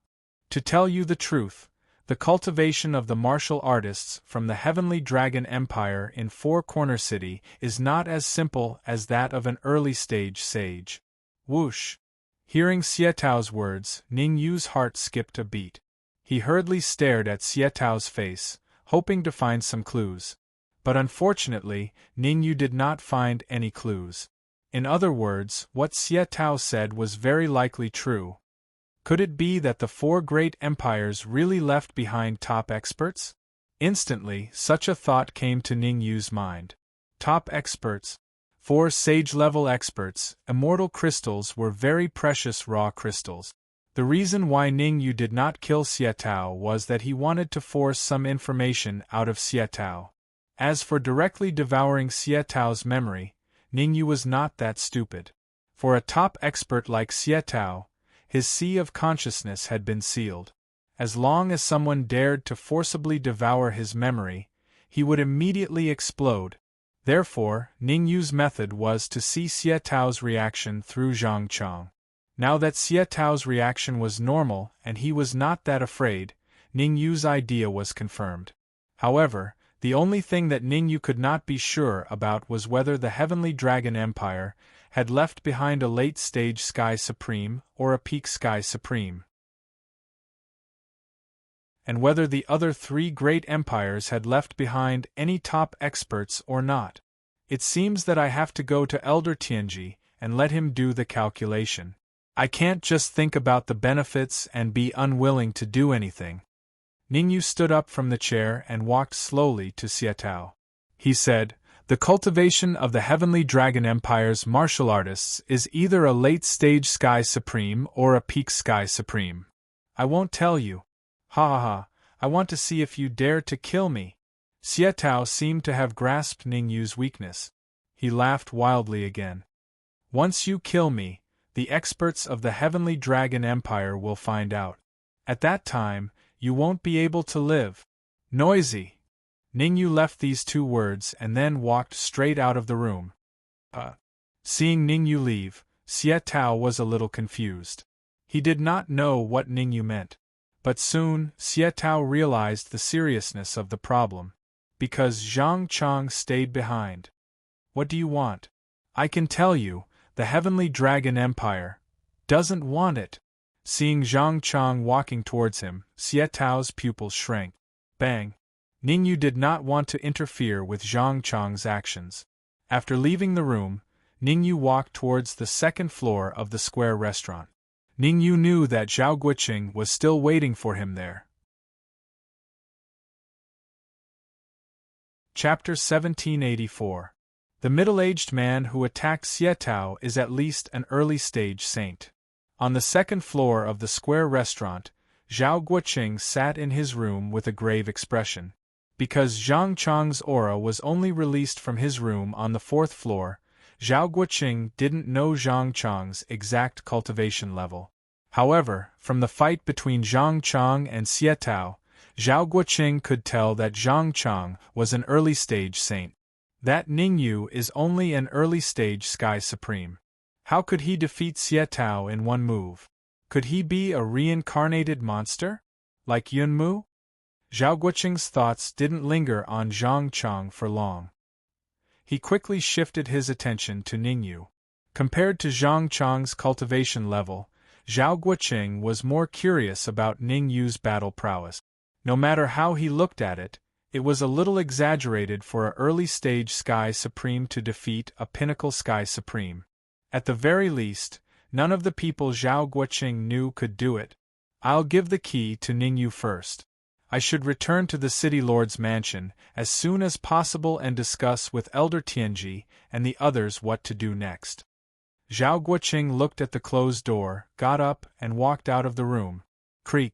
To tell you the truth, the cultivation of the martial artists from the Heavenly Dragon Empire in Four Corner City is not as simple as that of an early stage sage. Whoosh! Hearing Xie Tao's words, Ningyu's heart skipped a beat. He hurriedly stared at Xie Tao's face, hoping to find some clues. But unfortunately, Ningyu did not find any clues. In other words, what Xie Tao said was very likely true. Could it be that the 4 great empires really left behind top experts? Instantly, such a thought came to Ningyu's mind. Top experts. 4 sage-level experts, immortal crystals were very precious raw crystals. The reason why Ningyu did not kill Xie Tao was that he wanted to force some information out of Xie Tao. As for directly devouring Xie Tao's memory, Ningyu was not that stupid. For a top expert like Xie Tao, his sea of consciousness had been sealed. As long as someone dared to forcibly devour his memory, he would immediately explode. Therefore, Ningyu's method was to see Xie Tao's reaction through Zhang Chang. Now that Xie Tao's reaction was normal and he was not that afraid, Ningyu's idea was confirmed. However, the only thing that Ningyu could not be sure about was whether the Heavenly Dragon Empire had left behind a late-stage Sky Supreme or a peak Sky Supreme, and whether the other 3 great empires had left behind any top experts or not. It seems that I have to go to Elder Tianji and let him do the calculation. I can't just think about the benefits and be unwilling to do anything. Ningyu stood up from the chair and walked slowly to Xie Tao. He said, "The cultivation of the Heavenly Dragon Empire's martial artists is either a late-stage Sky Supreme or a peak Sky Supreme. I won't tell you. Ha ha ha, I want to see if you dare to kill me." Xie Tao seemed to have grasped Ningyu's weakness. He laughed wildly again. "Once you kill me, the experts of the Heavenly Dragon Empire will find out. At that time, you won't be able to live. Noisy!" Ningyu left these 2 words and then walked straight out of the room. Seeing Ningyu leave, Xie Tao was a little confused. He did not know what Ningyu meant. But soon, Xie Tao realized the seriousness of the problem. Because Zhang Chang stayed behind. "What do you want?" "I can tell you, the Heavenly Dragon Empire doesn't want it." Seeing Zhang Chang walking towards him, Xie Tao's pupils shrank. Bang! Ningyu did not want to interfere with Zhang Chang's actions. After leaving the room, Ningyu walked towards the second floor of the square restaurant. Ningyu knew that Zhao Guoqing was still waiting for him there. Chapter 1784. The middle-aged man who attacked Xie Tao is at least an early-stage saint. On the second floor of the square restaurant, Zhao Guoqing sat in his room with a grave expression. Because Zhang Chang's aura was only released from his room on the fourth floor, Zhao Guoqing didn't know Zhang Chang's exact cultivation level. However, from the fight between Zhang Chang and Xie Tao, Zhao Guoqing could tell that Zhang Chang was an early-stage saint. That Ningyu is only an early-stage Sky Supreme. How could he defeat Xie Tao in one move? Could he be a reincarnated monster? Like Yunmu? Zhao Guoqing's thoughts didn't linger on Zhang Chang for long. He quickly shifted his attention to Ningyu. Compared to Zhang Chang's cultivation level, Zhao Guoqing was more curious about Ningyu's battle prowess. No matter how he looked at it, it was a little exaggerated for an early-stage Sky Supreme to defeat a pinnacle Sky Supreme. At the very least, none of the people Zhao Guoqing knew could do it. I'll give the key to Ningyu first. I should return to the city lord's mansion as soon as possible and discuss with Elder Tianji and the others what to do next. Zhao Guoqing looked at the closed door, got up, and walked out of the room. Creak.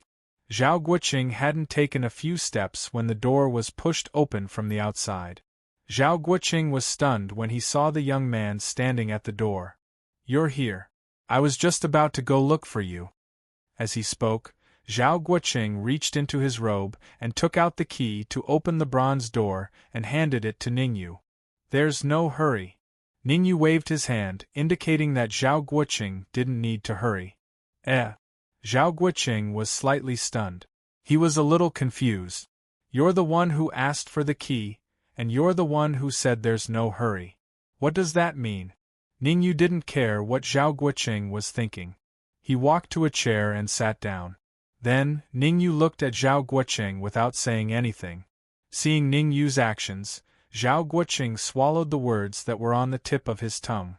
Zhao Guoqing hadn't taken a few steps when the door was pushed open from the outside. Zhao Guoqing was stunned when he saw the young man standing at the door. You're here. I was just about to go look for you. As he spoke, Zhao Guoqing reached into his robe and took out the key to open the bronze door and handed it to Ningyu. There's no hurry. Ningyu waved his hand, indicating that Zhao Guoqing didn't need to hurry. Zhao Guoqing was slightly stunned. He was a little confused. You're the one who asked for the key, and you're the one who said there's no hurry. What does that mean? Ningyu didn't care what Zhao Guoqing was thinking. He walked to a chair and sat down. Then, Ningyu looked at Zhao Guoqing without saying anything. Seeing Ningyu's actions, Zhao Guoqing swallowed the words that were on the tip of his tongue.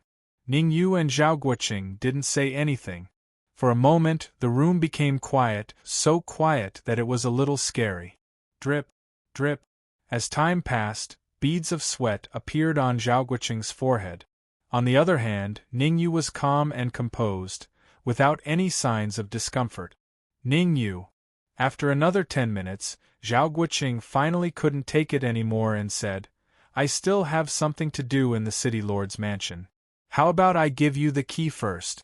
Ningyu and Zhao Guoqing didn't say anything. For a moment, the room became quiet, so quiet that it was a little scary. Drip, drip. As time passed, beads of sweat appeared on Zhao Guoqing's forehead. On the other hand, Ningyu was calm and composed, without any signs of discomfort. Ningyu. After another 10 minutes, Zhao Guoqing finally couldn't take it anymore and said, I still have something to do in the city lord's mansion. How about I give you the key first?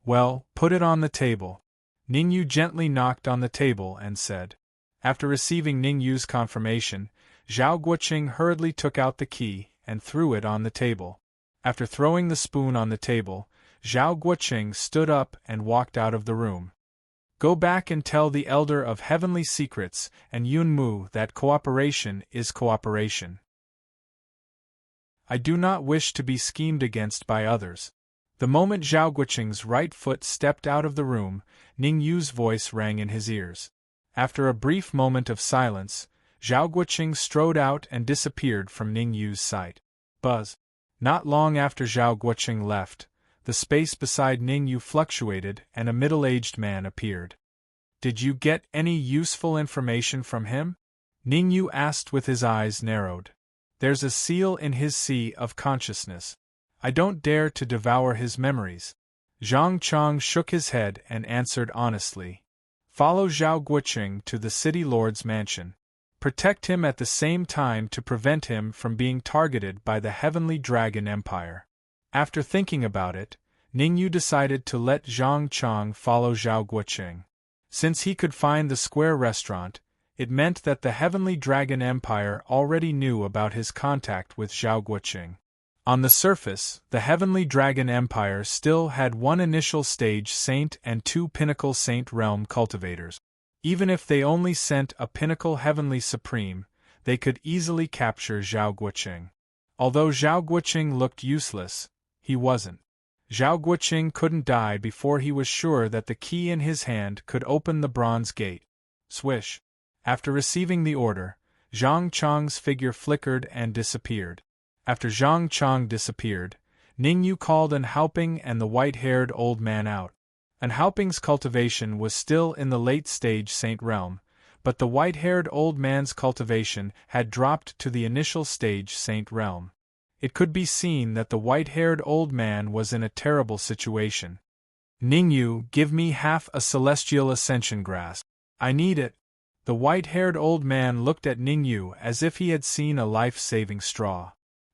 Well, put it on the table. Ningyu gently knocked on the table and said. After receiving Ningyu's confirmation, Zhao Guoqing hurriedly took out the key and threw it on the table. After throwing the spoon on the table, Zhao Guoqing stood up and walked out of the room. Go back and tell the Elder of Heavenly Secrets and Yunmu that cooperation is cooperation. I do not wish to be schemed against by others. The moment Zhao Guoqing's right foot stepped out of the room, Ningyu's voice rang in his ears. After a brief moment of silence, Zhao Guoqing strode out and disappeared from Ningyu's sight. Buzz. Not long after Zhao Guoqing left, the space beside Ningyu fluctuated and a middle-aged man appeared. Did you get any useful information from him? Ningyu asked with his eyes narrowed. There's a seal in his sea of consciousness. I don't dare to devour his memories. Zhang Chang shook his head and answered honestly. Follow Zhao Guoqing to the city lord's mansion. Protect him at the same time to prevent him from being targeted by the Heavenly Dragon Empire. After thinking about it, Ningyu decided to let Zhang Chang follow Zhao Guoqing. Since he could find the square restaurant, it meant that the Heavenly Dragon Empire already knew about his contact with Zhao Guoqing. On the surface, the Heavenly Dragon Empire still had one initial stage saint and 2 pinnacle saint realm cultivators. Even if they only sent a pinnacle Heavenly Supreme, they could easily capture Zhao Guoqing. Although Zhao Guoqing looked useless, he wasn't. Zhao Guoqing couldn't die before he was sure that the key in his hand could open the bronze gate. Swish. After receiving the order, Zhang Chang's figure flickered and disappeared. After Zhang Chang disappeared, Ningyu called An Haoping and the white-haired old man out. An Haoping's cultivation was still in the late-stage saint realm, but the white-haired old man's cultivation had dropped to the initial stage saint realm. It could be seen that the white-haired old man was in a terrible situation. Ningyu, give me half a celestial ascension grass. I need it. The white-haired old man looked at Ningyu as if he had seen a life-saving straw.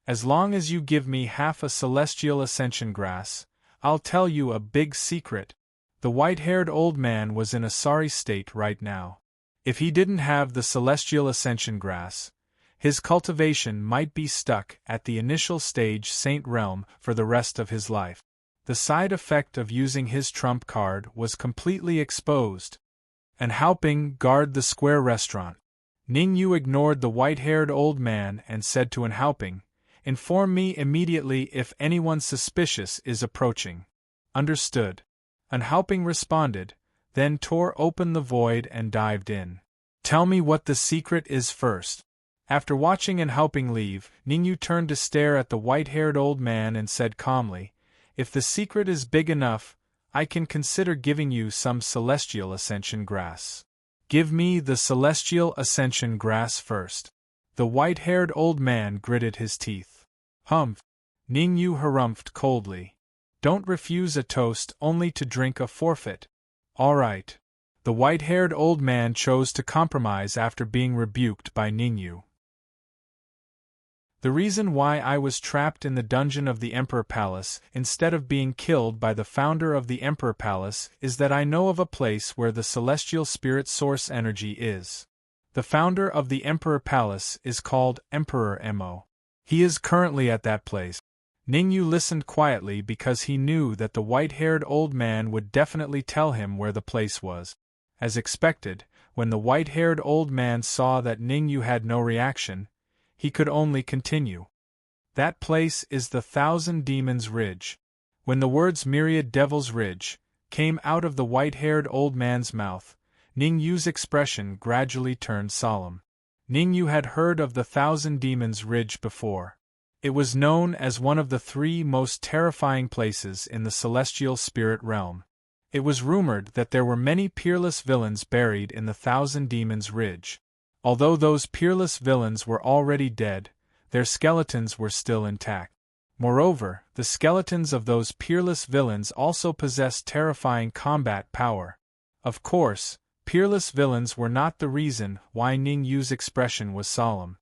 As long as you give me half a celestial ascension grass, I'll tell you a big secret. The white-haired old man was in a sorry state right now. If he didn't have the celestial ascension grass, his cultivation might be stuck at the initial stage saint realm for the rest of his life. The side effect of using his trump card was completely exposed. An Haoping, guard the square restaurant. Ningyu ignored the white-haired old man and said to An Haoping, inform me immediately if anyone suspicious is approaching. Understood. An Haoping responded, then tore open the void and dived in. Tell me what the secret is first. After watching An Haoping leave, Ningyu turned to stare at the white-haired old man and said calmly, if the secret is big enough, I can consider giving you some celestial ascension grass. Give me the celestial ascension grass first. The white-haired old man gritted his teeth. Humph! Ningyu harumphed coldly. Don't refuse a toast only to drink a forfeit. All right. The white-haired old man chose to compromise after being rebuked by Ningyu. The reason why I was trapped in the dungeon of the Emperor Palace instead of being killed by the founder of the Emperor Palace is that I know of a place where the celestial spirit source energy is. The founder of the Emperor Palace is called Emperor Mo. He is currently at that place. Ningyu listened quietly because he knew that the white-haired old man would definitely tell him where the place was. As expected, when the white-haired old man saw that Ningyu had no reaction, he could only continue. That place is the Thousand Demons Ridge. When the words Myriad Devil's Ridge came out of the white-haired old man's mouth, Ningyu's expression gradually turned solemn. Ningyu had heard of the Thousand Demons Ridge before. It was known as one of the 3 most terrifying places in the celestial spirit realm. It was rumored that there were many peerless villains buried in the Thousand Demons Ridge. Although those peerless villains were already dead, their skeletons were still intact. Moreover, the skeletons of those peerless villains also possessed terrifying combat power. Of course, peerless villains were not the reason why Ningyu's expression was solemn.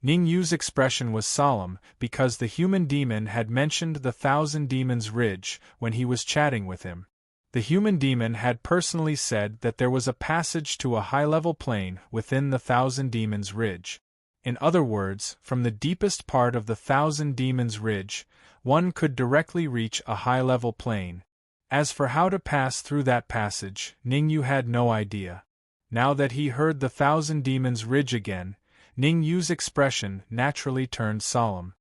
Ningyu's expression was solemn because the human demon had mentioned the Thousand Demons Ridge when he was chatting with him. The human demon had personally said that there was a passage to a high-level plane within the Thousand Demons Ridge. In other words, from the deepest part of the Thousand Demons Ridge, one could directly reach a high-level plane. As for how to pass through that passage, Ningyu had no idea. Now that he heard the Thousand Demons Ridge again, Ningyu's expression naturally turned solemn.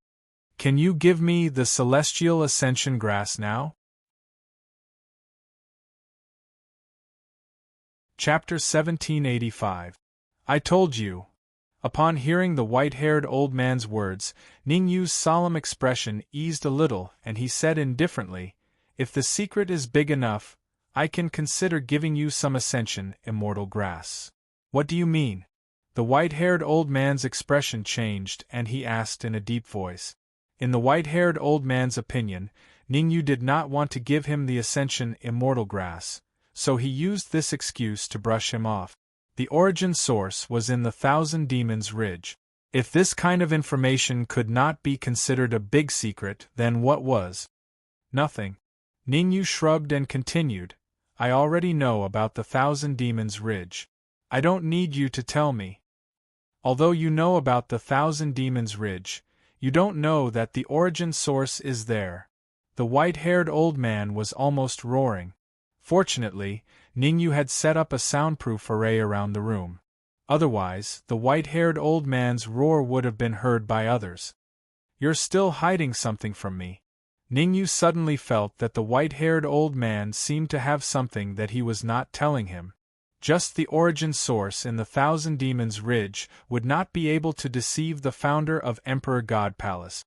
Can you give me the celestial ascension grass now? Chapter 1785. I told you. Upon hearing the white-haired old man's words, Ningyu's solemn expression eased a little and he said indifferently, if the secret is big enough, I can consider giving you some ascension immortal grass. What do you mean? The white-haired old man's expression changed and he asked in a deep voice. In the white-haired old man's opinion, Ningyu did not want to give him the ascension immortal grass, so he used this excuse to brush him off. The origin source was in the Thousand Demons Ridge. If this kind of information could not be considered a big secret, then what was? Nothing. Ningyu shrugged and continued, I already know about the Thousand Demons Ridge. I don't need you to tell me. Although you know about the Thousand Demons Ridge, you don't know that the origin source is there. The white-haired old man was almost roaring. Fortunately, Ningyu had set up a soundproof array around the room. Otherwise, the white-haired old man's roar would have been heard by others. You're still hiding something from me. Ningyu suddenly felt that the white-haired old man seemed to have something that he was not telling him. Just the origin source in the Thousand Demons Ridge would not be able to deceive the founder of Emperor God Palace.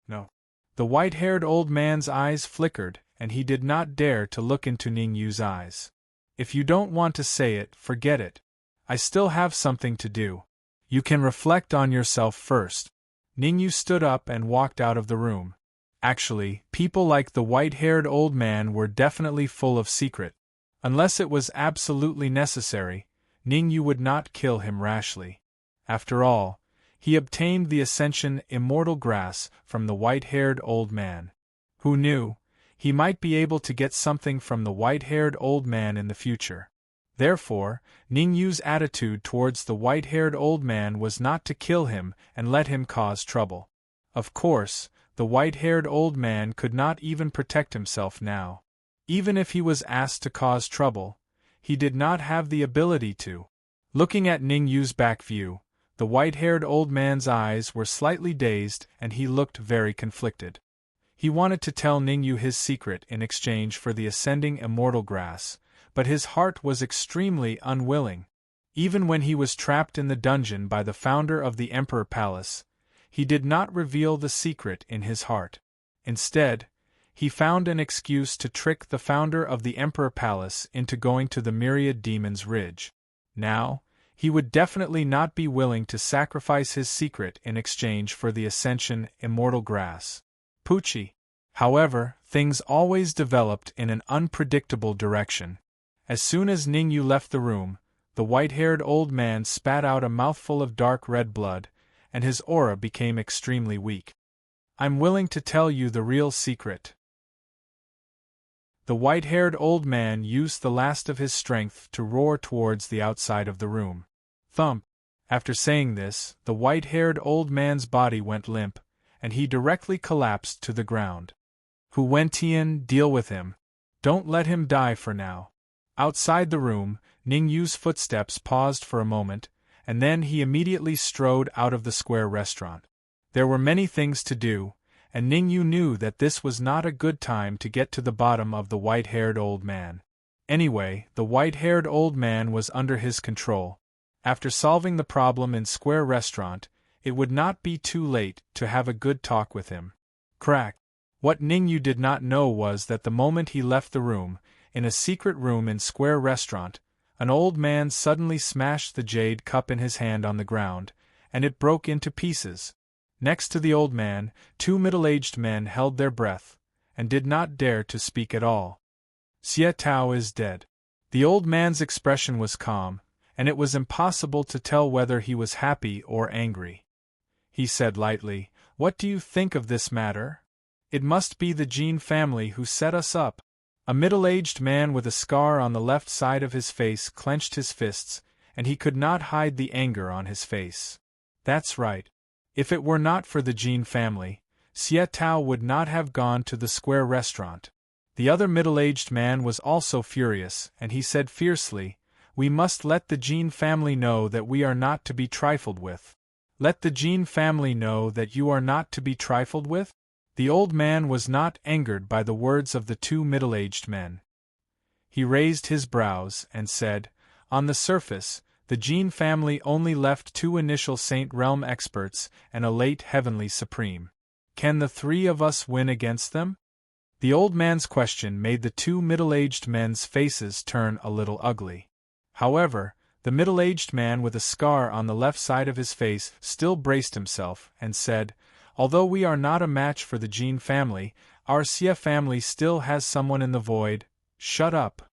No. The white-haired old man's eyes flickered, and he did not dare to look into Ningyu's eyes. If you don't want to say it, forget it. I still have something to do. You can reflect on yourself first. Ningyu stood up and walked out of the room. Actually, people like the white-haired old man were definitely full of secret. Unless it was absolutely necessary, Ningyu would not kill him rashly. After all, he obtained the Ascension Immortal Grass from the white-haired old man. Who knew? He might be able to get something from the white-haired old man in the future. Therefore, Ningyu's attitude towards the white-haired old man was not to kill him and let him cause trouble. Of course, the white-haired old man could not even protect himself now. Even if he was asked to cause trouble, he did not have the ability to. Looking at Ningyu's back view, the white-haired old man's eyes were slightly dazed and he looked very conflicted. He wanted to tell Ningyu his secret in exchange for the ascending immortal grass, but his heart was extremely unwilling. Even when he was trapped in the dungeon by the founder of the Emperor Palace, he did not reveal the secret in his heart. Instead, he found an excuse to trick the founder of the Emperor Palace into going to the Myriad Demons Ridge. Now, he would definitely not be willing to sacrifice his secret in exchange for the Ascension Immortal Grass. Pucci. However, things always developed in an unpredictable direction. As soon as Ningyu left the room, the white-haired old man spat out a mouthful of dark red blood, and his aura became extremely weak. I'm willing to tell you the real secret. The white-haired old man used the last of his strength to roar towards the outside of the room. Thump! After saying this, the white-haired old man's body went limp, and he directly collapsed to the ground. Hu Wentian, deal with him. Don't let him die for now. Outside the room, Ningyu's footsteps paused for a moment, and then he immediately strode out of the square restaurant. There were many things to do, and Ningyu knew that this was not a good time to get to the bottom of the white-haired old man. Anyway, the white-haired old man was under his control. After solving the problem in Square Restaurant, it would not be too late to have a good talk with him. Crack! What Ningyu did not know was that the moment he left the room, in a secret room in Square Restaurant, an old man suddenly smashed the jade cup in his hand on the ground, and it broke into pieces. Next to the old man, two middle-aged men held their breath, and did not dare to speak at all. Xie Tao is dead. The old man's expression was calm, and it was impossible to tell whether he was happy or angry. He said lightly, "What do you think of this matter? It must be the Jin family who set us up." A middle-aged man with a scar on the left side of his face clenched his fists, and he could not hide the anger on his face. That's right. If it were not for the Jin family, Xie Tao would not have gone to the Square Restaurant. The other middle-aged man was also furious, and he said fiercely, "We must let the Jin family know that we are not to be trifled with." Let the Jin family know that you are not to be trifled with? The old man was not angered by the words of the two middle-aged men. He raised his brows and said, "On the surface, the Jin family only left two initial Saint Realm experts and a late Heavenly Supreme. Can the three of us win against them?" The old man's question made the two middle-aged men's faces turn a little ugly. However, the middle-aged man with a scar on the left side of his face still braced himself and said, "Although we are not a match for the Jin family, our Xie family still has someone in the void." "Shut up."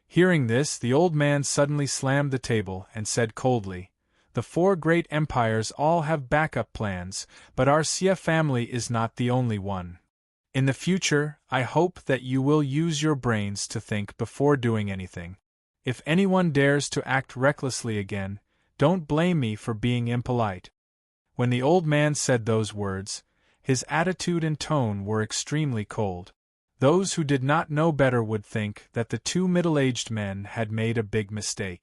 Hearing this, the old man suddenly slammed the table and said coldly, "The four great empires all have backup plans, but our Xie family is not the only one. In the future, I hope that you will use your brains to think before doing anything. If anyone dares to act recklessly again, don't blame me for being impolite." When the old man said those words, his attitude and tone were extremely cold. Those who did not know better would think that the two middle-aged men had made a big mistake.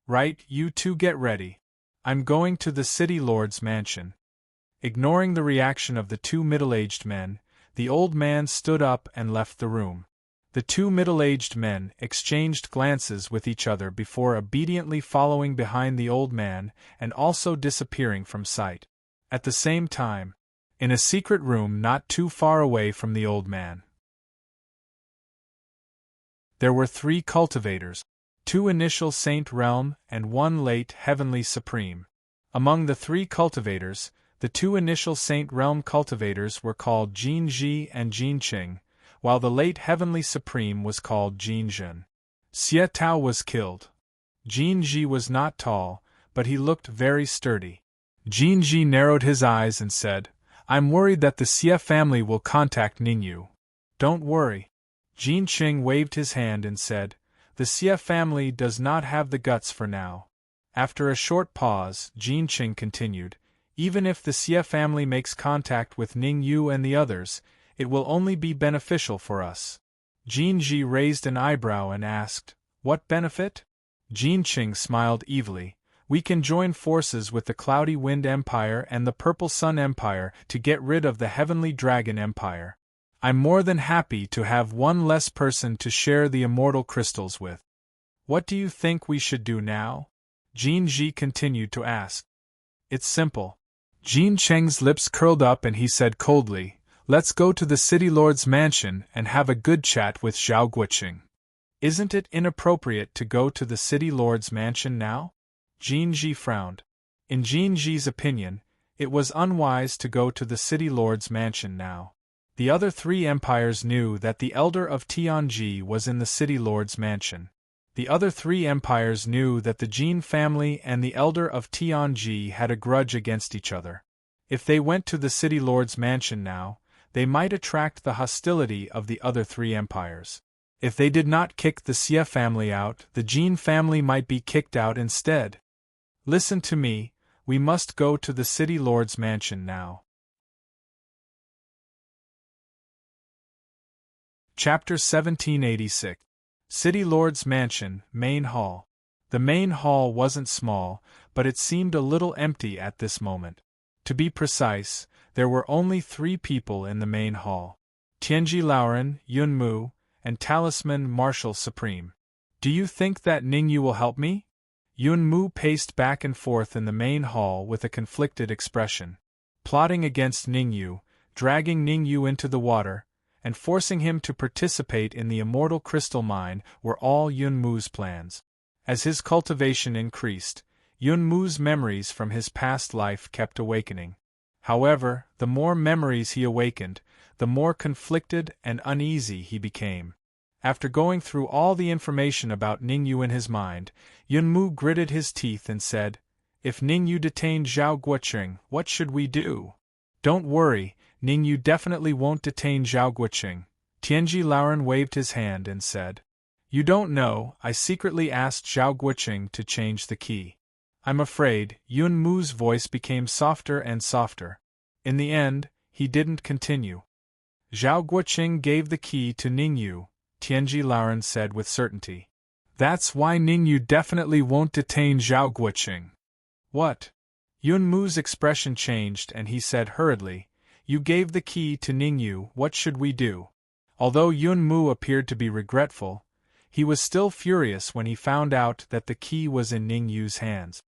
"Right, you two get ready. I'm going to the city lord's mansion." Ignoring the reaction of the two middle-aged men, The old man stood up and left the room. The two middle-aged men exchanged glances with each other before obediently following behind the old man and also disappearing from sight. At the same time, in a secret room not too far away from the old man, there were 3 cultivators, 2 initial Saint Realm and 1 late Heavenly Supreme. Among the 3 cultivators, the 2 initial Saint Realm cultivators were called Jin Ji and Jin Qing, while the late Heavenly Supreme was called Jin Jun. Xie Tao was killed. Jin Ji was not tall, but he looked very sturdy. Jin Ji narrowed his eyes and said, "I'm worried that the Xie family will contact Ningyu." "Don't worry." Jin Qing waved his hand and said, "The Xie family does not have the guts for now." After a short pause, Jin Qing continued, "Even if the Xie family makes contact with Ningyu and the others, it will only be beneficial for us." Jin Ji raised an eyebrow and asked, "What benefit?" Jin Qing smiled evilly. "We can join forces with the Cloudy Wind Empire and the Purple Sun Empire to get rid of the Heavenly Dragon Empire. I'm more than happy to have one less person to share the immortal crystals with." "What do you think we should do now?" Jin Ji continued to ask. "It's simple." Jin Cheng's lips curled up and he said coldly, "Let's go to the City Lord's mansion and have a good chat with Zhao Guoqing." "Isn't it inappropriate to go to the City Lord's mansion now?" Jin Ji frowned. In Jin Ji's opinion, it was unwise to go to the City Lord's mansion now. The other 3 empires knew that the Elder of Tianji was in the City Lord's mansion. The other 3 empires knew that the Jin family and the Elder of Tianji had a grudge against each other. If they went to the City Lord's mansion now, they might attract the hostility of the other 3 empires. If they did not kick the Xie family out, the Jin family might be kicked out instead. "Listen to me, we must go to the City Lord's mansion now." Chapter 1786. City Lord's Mansion, Main Hall. The main hall wasn't small, but it seemed a little empty at this moment. To be precise, there were only 3 people in the main hall: Tianji Lauren, Yun Mu, and Talisman Marshal Supreme. "Do you think that Ningyu will help me?" Yun Mu paced back and forth in the main hall with a conflicted expression. Plotting against Ningyu, dragging Ningyu into the water, and forcing him to participate in the immortal crystal mine were all Yun Mu's plans. As his cultivation increased, Yun Mu's memories from his past life kept awakening. However, the more memories he awakened, the more conflicted and uneasy he became. After going through all the information about Ningyu in his mind, Yun Mu gritted his teeth and said, "If Ningyu detained Zhao Guoqing, what should we do?" "Don't worry, Ningyu definitely won't detain Zhao Guoqing." Tianji Lauren waved his hand and said, "You don't know, I secretly asked Zhao Guoqing to change the key." "I'm afraid," Yun Mu's voice became softer and softer. In the end, he didn't continue. "Zhao Guoqing gave the key to Ningyu," Tianji Lauren said with certainty. "That's why Ningyu definitely won't detain Zhao Guoqing." "What?" Yun Mu's expression changed and he said hurriedly, "You gave the key to Ningyu, what should we do?" Although Yun Mu appeared to be regretful, he was still furious when he found out that the key was in Ningyu's hands.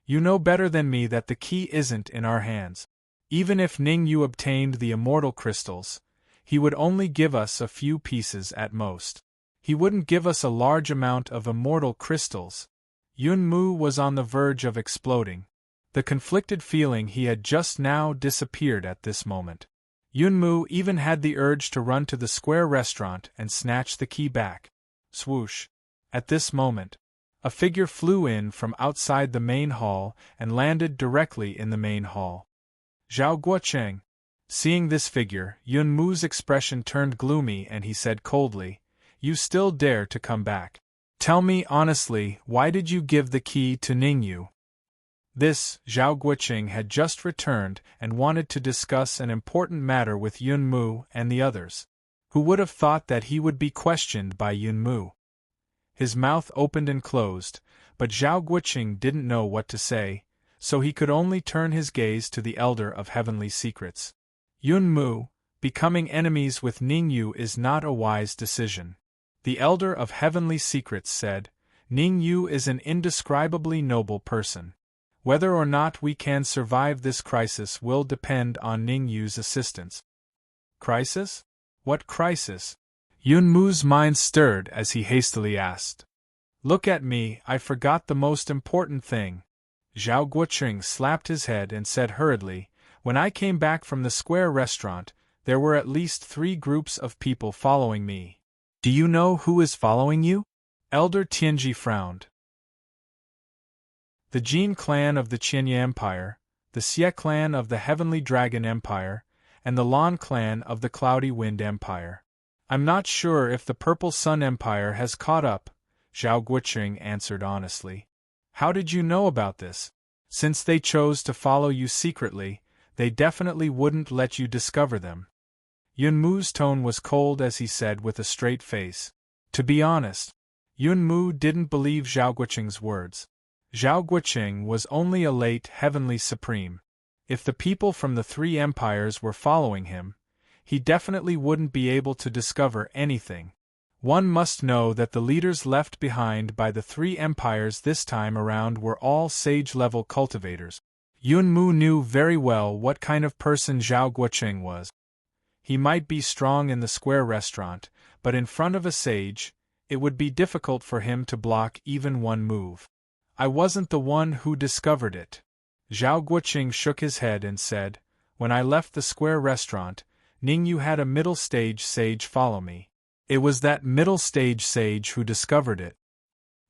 "You know better than me that the key isn't in our hands. Even if Ningyu obtained the immortal crystals, he would only give us a few pieces at most. He wouldn't give us a large amount of immortal crystals." Yun Mu was on the verge of exploding. The conflicted feeling he had just now disappeared at this moment. Yun Mu even had the urge to run to the square restaurant and snatch the key back. Swoosh! At this moment, a figure flew in from outside the main hall and landed directly in the main hall. Zhao Guoqing. Seeing this figure, Yun Mu's expression turned gloomy and he said coldly, "You still dare to come back? Tell me honestly, why did you give the key to Ningyu?" This, Zhao Guoqing had just returned and wanted to discuss an important matter with Yun Mu and the others. Who would have thought that he would be questioned by Yun Mu? His mouth opened and closed, but Zhao Guoqing didn't know what to say, so he could only turn his gaze to the Elder of Heavenly Secrets. "Yun Mu, becoming enemies with Ningyu is not a wise decision. The Elder of Heavenly Secrets said, Ningyu is an indescribably noble person. Whether or not we can survive this crisis will depend on Ningyu's assistance. Crisis? What crisis? Yunmu's mind stirred as he hastily asked. Look at me, I forgot the most important thing. Zhao Guoqing slapped his head and said hurriedly, when I came back from the square restaurant, there were at least 3 groups of people following me. Do you know who is following you? Elder Tianji frowned. The Jin clan of the Qinye Empire, the Xie clan of the Heavenly Dragon Empire, and the Lan clan of the Cloudy Wind Empire. I'm not sure if the Purple Sun Empire has caught up, Zhao Guoqing answered honestly. How did you know about this? Since they chose to follow you secretly, they definitely wouldn't let you discover them. Yunmu's tone was cold as he said with a straight face. To be honest, Yunmu didn't believe Zhao Guoqing's words. Zhao Guoqing was only a late Heavenly Supreme. If the people from the 3 empires were following him, he definitely wouldn't be able to discover anything. One must know that the leaders left behind by the 3 empires this time around were all sage-level cultivators. Yunmu knew very well what kind of person Zhao Guoqing was. He might be strong in the square restaurant, but in front of a sage, it would be difficult for him to block even one move. I wasn't the one who discovered it. Zhao Guoqing shook his head and said, when I left the square restaurant, Ningyu had a middle-stage sage follow me. It was that middle-stage sage who discovered it.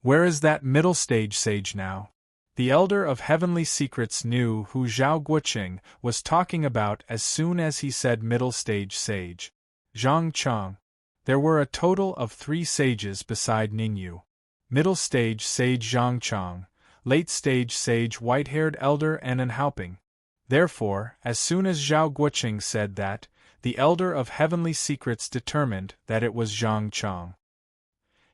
Where is that middle-stage sage now? The Elder of Heavenly Secrets knew who Zhao Guoqing was talking about as soon as he said middle-stage sage. Zhang Chang. There were a total of 3 sages beside Ningyu. Middle-stage sage Zhang Chang, late-stage sage white-haired elder Anan Haoping. Therefore, as soon as Zhao Guoqing said that, the Elder of Heavenly Secrets determined that it was Zhang Chang.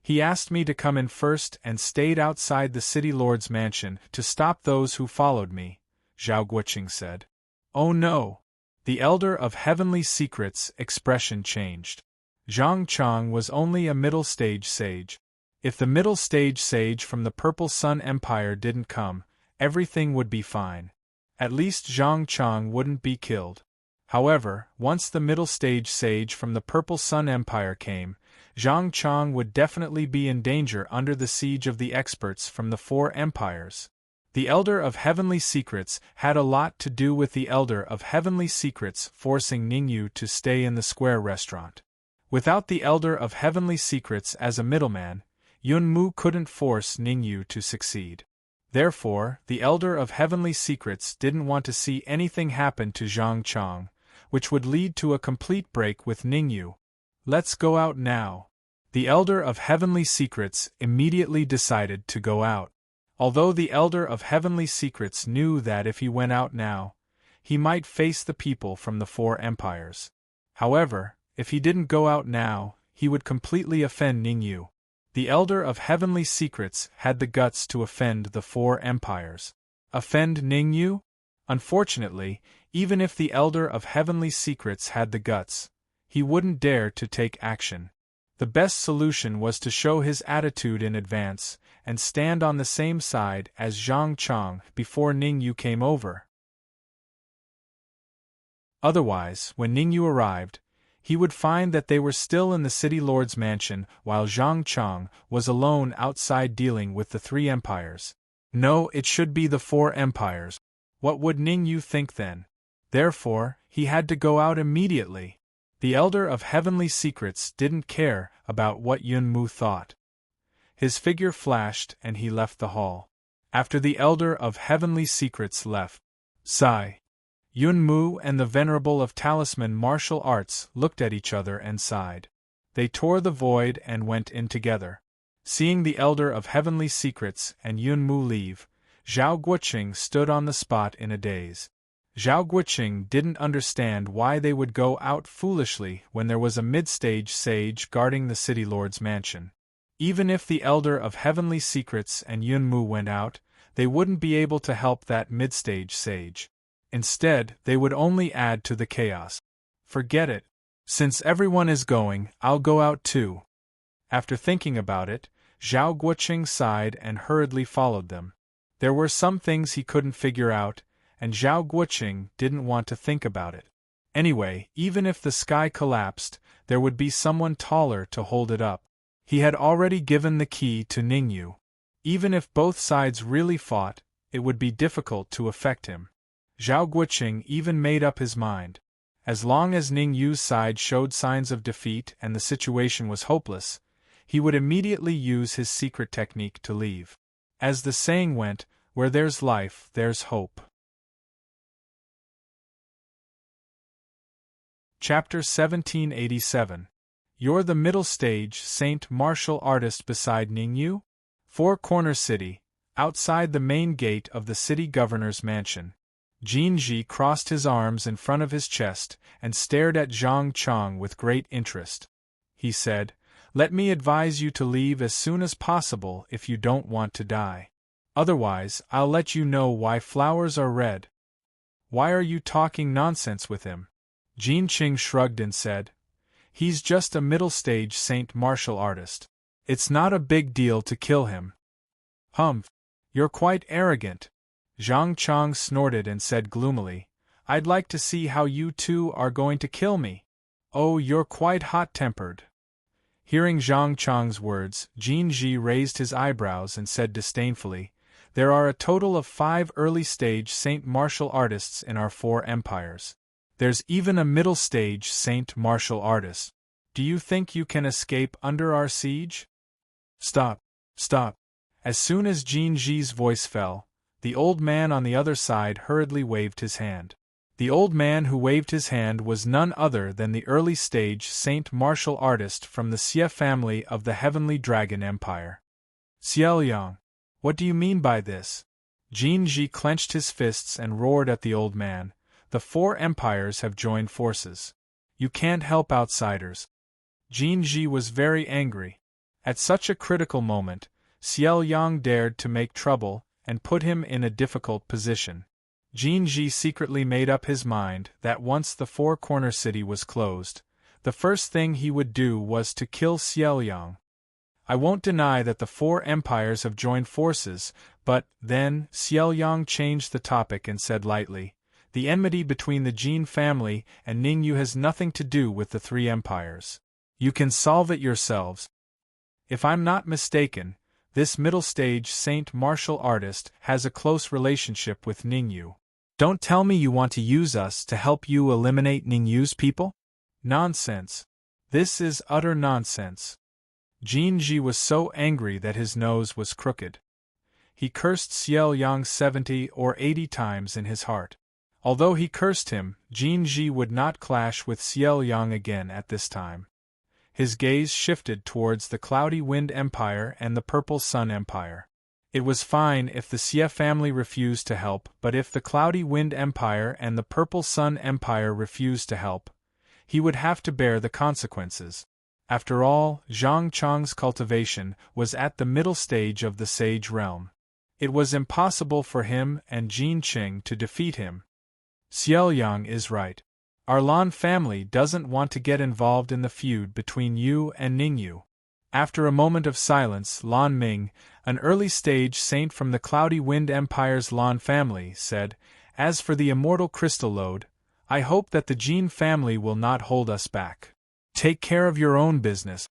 He asked me to come in first and stayed outside the city lord's mansion to stop those who followed me, Zhao Guoqing said. Oh no! The Elder of Heavenly Secrets' expression changed. Zhang Chang was only a middle-stage sage. If the middle-stage sage from the Purple Sun Empire didn't come, everything would be fine. At least Zhang Chang wouldn't be killed. However, once the middle-stage sage from the Purple Sun Empire came, Zhang Chang would definitely be in danger under the siege of the experts from the 4 empires. The Elder of Heavenly Secrets had a lot to do with the Elder of Heavenly Secrets forcing Ningyu to stay in the square restaurant. Without the Elder of Heavenly Secrets as a middleman, Yunmu couldn't force Ningyu to succeed. Therefore, the Elder of Heavenly Secrets didn't want to see anything happen to Zhang Chang, which would lead to a complete break with Ningyu. Let's go out now. The Elder of Heavenly Secrets immediately decided to go out. Although the Elder of Heavenly Secrets knew that if he went out now, he might face the people from the 4 empires. However, if he didn't go out now, he would completely offend Ningyu. The Elder of Heavenly Secrets had the guts to offend the 4 empires. Offend Ningyu? Unfortunately, even if the Elder of Heavenly Secrets had the guts, he wouldn't dare to take action. The best solution was to show his attitude in advance and stand on the same side as Zhang Chang before Ningyu came over. Otherwise, when Ningyu arrived, he would find that they were still in the city lord's mansion while Zhang Chang was alone outside dealing with the 3 empires. No, it should be the 4 empires. What would Ningyu think then? Therefore, he had to go out immediately. The Elder of Heavenly Secrets didn't care about what Yunmu thought. His figure flashed and he left the hall. After the Elder of Heavenly Secrets left, sigh. Yunmu and the Venerable of Talisman Martial Arts looked at each other and sighed. They tore the void and went in together. Seeing the Elder of Heavenly Secrets and Yunmu leave, Zhao Guoqing stood on the spot in a daze. Zhao Guoqing didn't understand why they would go out foolishly when there was a mid-stage sage guarding the city lord's mansion. Even if the Elder of Heavenly Secrets and Yunmu went out, they wouldn't be able to help that mid-stage sage. Instead, they would only add to the chaos. Forget it. Since everyone is going, I'll go out too. After thinking about it, Zhao Guoqing sighed and hurriedly followed them. There were some things he couldn't figure out, and Zhao Guoqing didn't want to think about it. Anyway, even if the sky collapsed, there would be someone taller to hold it up. He had already given the key to Ningyu. Even if both sides really fought, it would be difficult to affect him. Zhao Guoqing even made up his mind. As long as Ningyu's side showed signs of defeat and the situation was hopeless, he would immediately use his secret technique to leave. As the saying went, where there's life, there's hope. Chapter 1787. You're the middle stage saint martial artist beside Ningyu? Four Corner City, outside the main gate of the city governor's mansion. Jinji crossed his arms in front of his chest and stared at Zhang Chang with great interest. He said, "Let me advise you to leave as soon as possible if you don't want to die. Otherwise, I'll let you know why flowers are red." "Why are you talking nonsense with him?" Jin Qing shrugged and said, "He's just a middle-stage saint martial artist. It's not a big deal to kill him." "Humph! You're quite arrogant." Zhang Chang snorted and said gloomily, "I'd like to see how you two are going to kill me. Oh, you're quite hot-tempered." Hearing Zhang Chang's words, Jin Ji raised his eyebrows and said disdainfully, "There are a total of 5 early-stage saint martial artists in our 4 empires. There's even a middle-stage saint martial artist. Do you think you can escape under our siege?" "Stop! Stop!" As soon as Jin Ji's voice fell, the old man on the other side hurriedly waved his hand. The old man who waved his hand was none other than the early-stage saint martial artist from the Xie family of the Heavenly Dragon Empire. "Xiaoliang, what do you mean by this?" Jin Ji clenched his fists and roared at the old man. "The 4 empires have joined forces. You can't help outsiders." Jin Ji was very angry. At such a critical moment, Xiaoliang dared to make trouble and put him in a difficult position. Jin Ji secretly made up his mind that once the 4 Corner City was closed, the first thing he would do was to kill Xiaoliang. "I won't deny that the 4 empires have joined forces, but, then," Xiaoliang changed the topic and said lightly, "the enmity between the Jin family and Ningyu has nothing to do with the 3 empires. You can solve it yourselves. If I'm not mistaken, this middle-stage saint martial artist has a close relationship with Ningyu. Don't tell me you want to use us to help you eliminate Ningyu's people?" "Nonsense. This is utter nonsense." Jin Ji was so angry that his nose was crooked. He cursed Xiaoliang 70 or 80 times in his heart. Although he cursed him, Jin Ji would not clash with Xiaoliang again at this time. His gaze shifted towards the Cloudy Wind Empire and the Purple Sun Empire. It was fine if the Xie family refused to help, but if the Cloudy Wind Empire and the Purple Sun Empire refused to help, he would have to bear the consequences. After all, Zhang Chang's cultivation was at the middle stage of the Sage Realm. It was impossible for him and Jin Qing to defeat him. "Xiaoliang is right. Our Lan family doesn't want to get involved in the feud between you and Ningyu." After a moment of silence, Lan Ming, an early-stage saint from the Cloudy Wind Empire's Lan family, said, "As for the immortal crystal lode, I hope that the Jin family will not hold us back. Take care of your own business."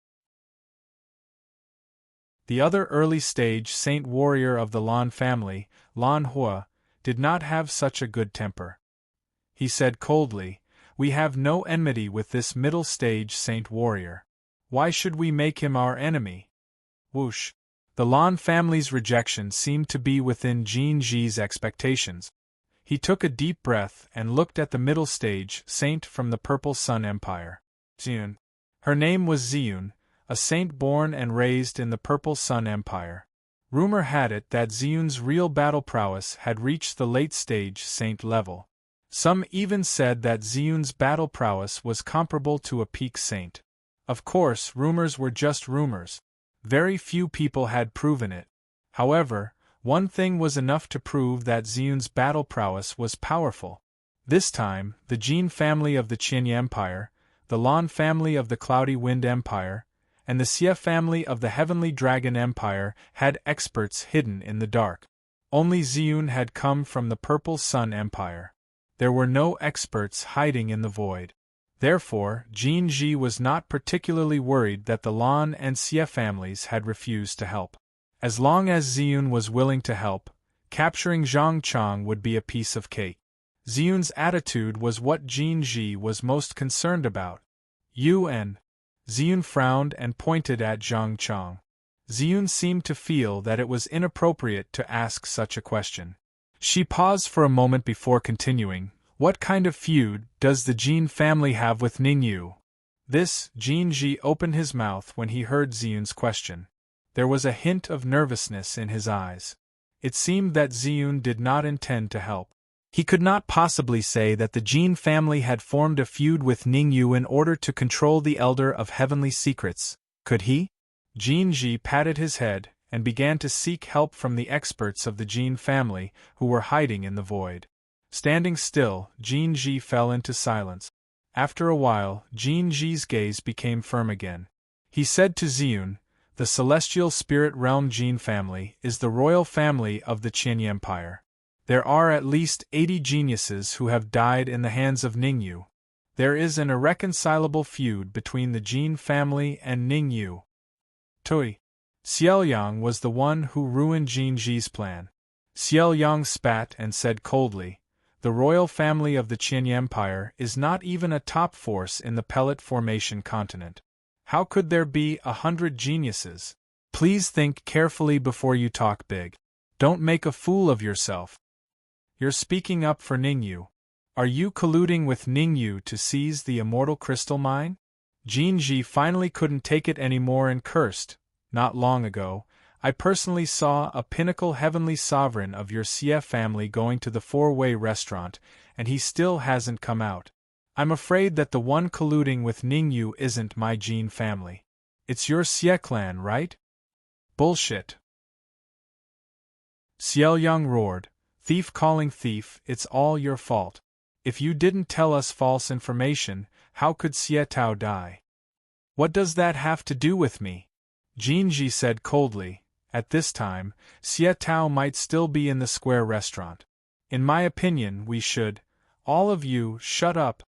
The other early-stage saint warrior of the Lan family, Lan Hua, did not have such a good temper. He said coldly, "We have no enmity with this middle-stage saint warrior. Why should we make him our enemy?" Whoosh! The Lan family's rejection seemed to be within Jin Ji's expectations. He took a deep breath and looked at the middle-stage saint from the Purple Sun Empire. Ziyun. Her name was Ziyun, a saint born and raised in the Purple Sun Empire. Rumor had it that Ziyun's real battle prowess had reached the late-stage saint level. Some even said that Ziyun's battle prowess was comparable to a peak saint. Of course, rumors were just rumors. Very few people had proven it. However, one thing was enough to prove that Ziyun's battle prowess was powerful. This time, the Jin family of the Qin Empire, the Lan family of the Cloudy Wind Empire, and the Xie family of the Heavenly Dragon Empire had experts hidden in the dark. Only Ziyun had come from the Purple Sun Empire. There were no experts hiding in the void. Therefore, Jin Ji was not particularly worried that the Lan and Xie families had refused to help. As long as Ziyun was willing to help, capturing Zhang Chang would be a piece of cake. Ziyun's attitude was what Jin Ji was most concerned about. Ziyun frowned and pointed at Zhang Chang. Ziyun seemed to feel that it was inappropriate to ask such a question. She paused for a moment before continuing. What kind of feud does the Jin family have with Ningyu? Jin Ji opened his mouth when he heard Ziyun's question. There was a hint of nervousness in his eyes. It seemed that Ziyun did not intend to help. He could not possibly say that the Jin family had formed a feud with Ningyu in order to control the Elder of Heavenly Secrets, could he? Jin Ji patted his head and began to seek help from the experts of the Jin family who were hiding in the void. Standing still, Jin Ji fell into silence. After a while, Jin Ji's gaze became firm again. He said to Ziyun, "The Celestial Spirit Realm Jin family is the royal family of the Qin Empire. There are at least 80 geniuses who have died in the hands of Ningyu. There is an irreconcilable feud between the Jin family and Ningyu. Xiaoyang was the one who ruined Jin Ji's plan." Xiaoyang spat and said coldly, "The royal family of the Qin Empire is not even a top force in the pellet formation continent. How could there be 100 geniuses? Please think carefully before you talk big. Don't make a fool of yourself. You're speaking up for Ningyu. Are you colluding with Ningyu to seize the immortal crystal mine?" Jin Ji finally couldn't take it anymore and cursed. "Not long ago, I personally saw a pinnacle heavenly sovereign of your Xie family going to the four-way restaurant, and he still hasn't come out. I'm afraid that the one colluding with Ningyu isn't my Jin family. It's your Xie clan, right?" "Bullshit!" Xiaoyang roared. "Thief calling thief, it's all your fault. If you didn't tell us false information, how could Xie Tao die?" "What does that have to do with me?" Jin Ji said coldly. "At this time, Xie Tao might still be in the square restaurant. In my opinion, we should, all of you, shut up."